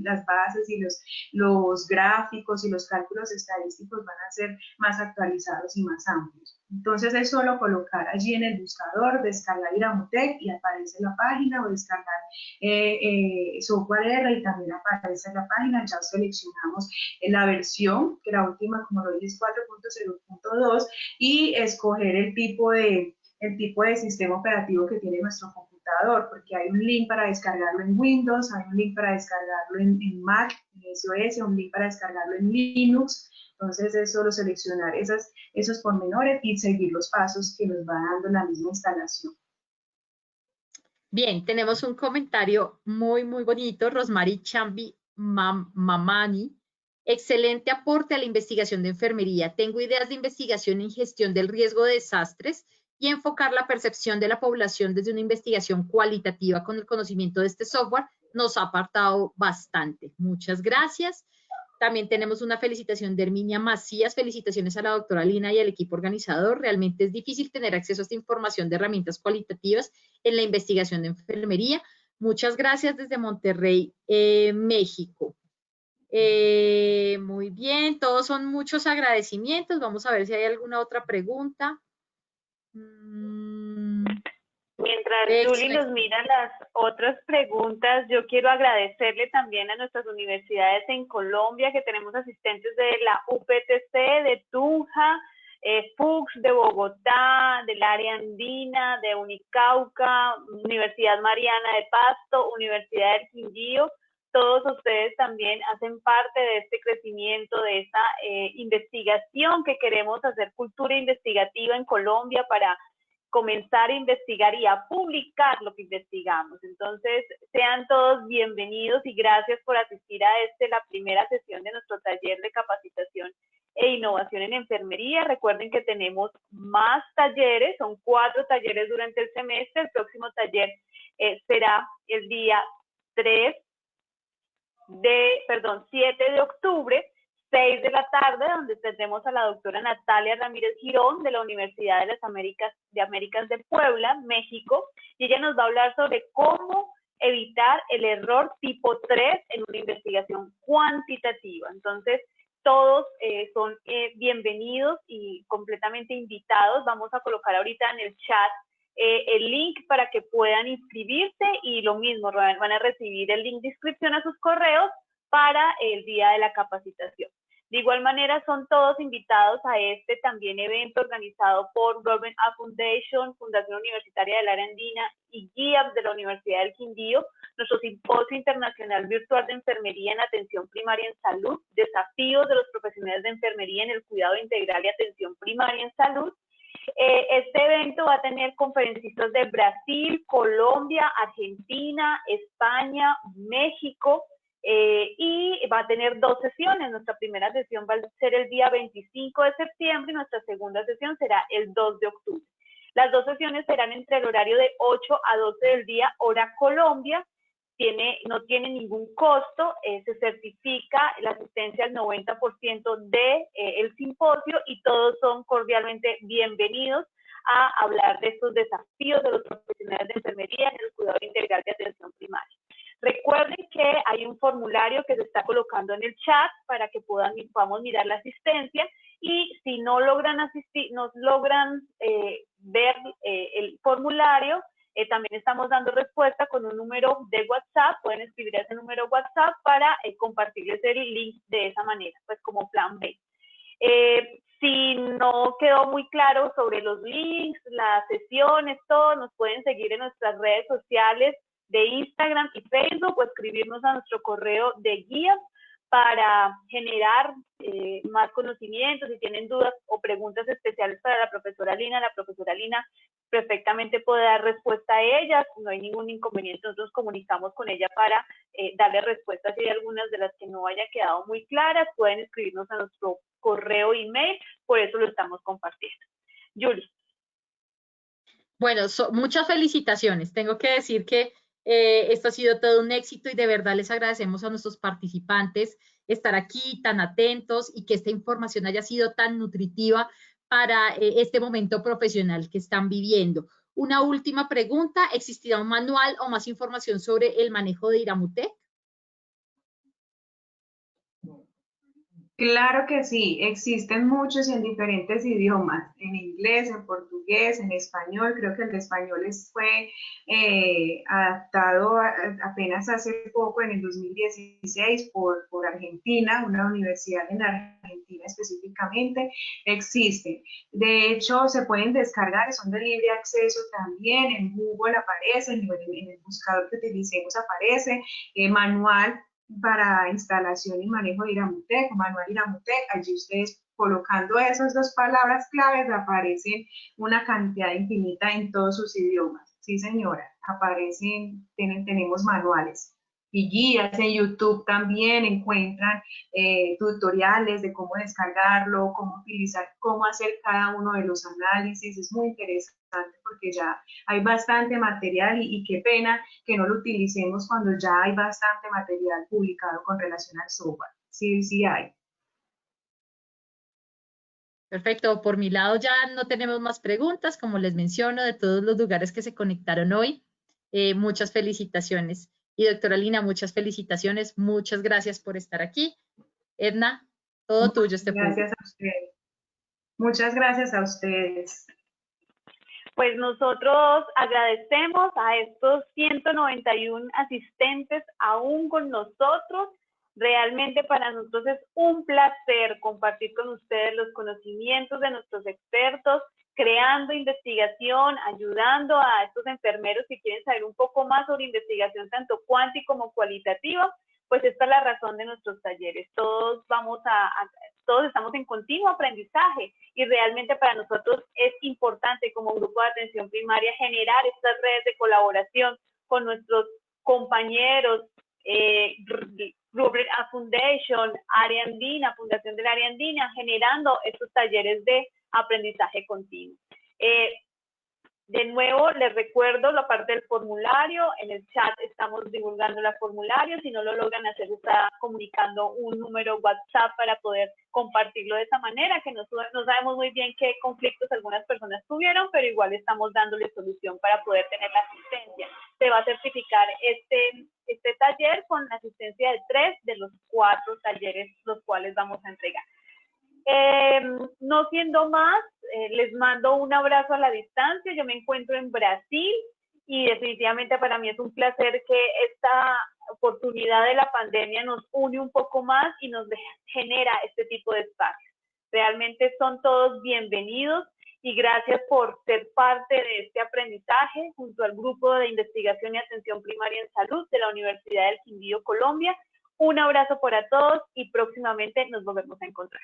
y los gráficos y los cálculos estadísticos van a ser más actualizados y más amplios. Entonces es solo colocar allí en el buscador, descargar Iramutec y aparece la página, o descargar software R y también aparece la página, ya seleccionamos la versión, que la última como lo dije es 4.0.2, y escoger el tipo de sistema operativo que tiene nuestro computador, porque hay un link para descargarlo en Windows, hay un link para descargarlo en Mac, en SOS, un link para descargarlo en Linux. Entonces es solo seleccionar esos pormenores y seguir los pasos que nos va dando la misma instalación. Bien, tenemos un comentario muy, muy bonito. Rosmary Chambi Mamani. Excelente aporte a la investigación de enfermería. Tengo ideas de investigación en gestión del riesgo de desastres y enfocar la percepción de la población desde una investigación cualitativa con el conocimiento de este software nos ha apartado bastante. Muchas gracias. También tenemos una felicitación de Herminia Macías. Felicitaciones a la doctora Lina y al equipo organizador. Realmente es difícil tener acceso a esta información de herramientas cualitativas en la investigación de enfermería. Muchas gracias desde Monterrey, México. Muy bien, todos son muchos agradecimientos. Vamos a ver si hay alguna otra pregunta. Mientras Julie nos mira las otras preguntas, yo quiero agradecerle también a nuestras universidades en Colombia, que tenemos asistentes de la UPTC, de Tunja, FUCS de Bogotá, del área andina, de Unicauca, Universidad Mariana de Pasto, Universidad del Quindío. Todos ustedes también hacen parte de este crecimiento, de esta investigación que queremos hacer, cultura investigativa en Colombia para comenzar a investigar y a publicar lo que investigamos. Entonces, sean todos bienvenidos y gracias por asistir a la primera sesión de nuestro taller de capacitación e innovación en enfermería. Recuerden que tenemos más talleres, son 4 talleres durante el semestre. El próximo taller será el día 7 de octubre, 6 de la tarde, donde tendremos a la doctora Natalia Ramírez Girón de la Universidad de las Américas de Puebla, México, y ella nos va a hablar sobre cómo evitar el error tipo 3 en una investigación cuantitativa. Entonces, todos son bienvenidos y completamente invitados. Vamos a colocar ahorita en el chat el link para que puedan inscribirse y lo mismo, van a recibir el link de inscripción a sus correos para el día de la capacitación. De igual manera, son todos invitados a este también evento organizado por Robin A. Foundation, Fundación Universitaria del Área Andina y GIAP de la Universidad del Quindío, nuestro simposio internacional virtual de enfermería en atención primaria en salud, desafíos de los profesionales de enfermería en el cuidado integral y atención primaria en salud. Este evento va a tener conferencistas de Brasil, Colombia, Argentina, España, México, y va a tener 2 sesiones. Nuestra primera sesión va a ser el día 25 de septiembre y nuestra segunda sesión será el 2 de octubre. Las 2 sesiones serán entre el horario de 8 a 12 del día, hora Colombia. No tiene ningún costo, se certifica la asistencia al 90% del simposio y todos son cordialmente bienvenidos a hablar de estos desafíos de los profesionales de enfermería en el cuidado integral de atención primaria. Recuerden que hay un formulario que se está colocando en el chat para que podamos mirar la asistencia y si no logran asistir, no logran ver el formulario, también estamos dando respuesta con un número de WhatsApp, pueden escribir a ese número WhatsApp para compartirles el link de esa manera, pues como plan B. Si no quedó muy claro sobre los links, las sesiones, todo, nos pueden seguir en nuestras redes sociales de Instagram y Facebook o escribirnos a nuestro correo de guía para generar más conocimientos. Si tienen dudas o preguntas especiales para la profesora Lina perfectamente puede dar respuesta a ellas, no hay ningún inconveniente, nosotros comunicamos con ella para darle respuestas. Si hay algunas de las que no haya quedado muy claras, pueden escribirnos a nuestro correo email, por eso lo estamos compartiendo. Julie. Bueno, muchas felicitaciones. Tengo que decir que esto ha sido todo un éxito y de verdad les agradecemos a nuestros participantes estar aquí tan atentos y que esta información haya sido tan nutritiva para este momento profesional que están viviendo. Una última pregunta, ¿existirá un manual o más información sobre el manejo de Iramutec? Claro que sí, existen muchos en diferentes idiomas, en inglés, en portugués, en español. Creo que el de español fue adaptado apenas hace poco, en el 2016, por Argentina, una universidad en Argentina específicamente. Existen. De hecho, se pueden descargar, son de libre acceso también. En Google aparecen, en el buscador que utilicemos aparece, manual para instalación y manejo de Iramutec, manual Iramutec. Allí ustedes colocando esas 2 palabras claves aparecen una cantidad infinita en todos sus idiomas. Sí, señora, aparecen, tenemos manuales y guías. En YouTube también encuentran tutoriales de cómo descargarlo, cómo utilizar, cómo hacer cada uno de los análisis. Es muy interesante porque ya hay bastante material y qué pena que no lo utilicemos cuando ya hay bastante material publicado con relación al software. Sí, sí hay. Perfecto, por mi lado ya no tenemos más preguntas, como les menciono, de todos los lugares que se conectaron hoy. Muchas felicitaciones. Y doctora Lina, muchas felicitaciones, muchas gracias por estar aquí. Edna, todo tuyo este punto. Gracias a ustedes. Muchas gracias a ustedes. Pues nosotros agradecemos a estos 191 asistentes aún con nosotros. Realmente para nosotros es un placer compartir con ustedes los conocimientos de nuestros expertos, creando investigación, ayudando a estos enfermeros que quieren saber un poco más sobre investigación tanto cuántica como cualitativa. Pues esta es la razón de nuestros talleres. Todos estamos en continuo aprendizaje y realmente para nosotros es importante como grupo de atención primaria generar estas redes de colaboración con nuestros compañeros, Robin A. Foundation, Área Andina, Fundación del Área Andina, generando estos talleres de aprendizaje continuo. De nuevo, les recuerdo la parte del formulario. En el chat estamos divulgando el formulario. Si no lo logran hacer, está comunicando un número WhatsApp para poder compartirlo de esa manera, que no sabemos muy bien qué conflictos algunas personas tuvieron, pero igual estamos dándole solución para poder tener la asistencia. Se va a certificar este taller con la asistencia de 3 de los 4 talleres los cuales vamos a entregar. No siendo más, les mando un abrazo a la distancia. Yo me encuentro en Brasil y definitivamente para mí es un placer que esta oportunidad de la pandemia nos une un poco más y nos genera este tipo de espacios. Realmente son todos bienvenidos y gracias por ser parte de este aprendizaje junto al Grupo de Investigación y Atención Primaria en Salud de la Universidad del Quindío, Colombia. Un abrazo para todos y próximamente nos volvemos a encontrar.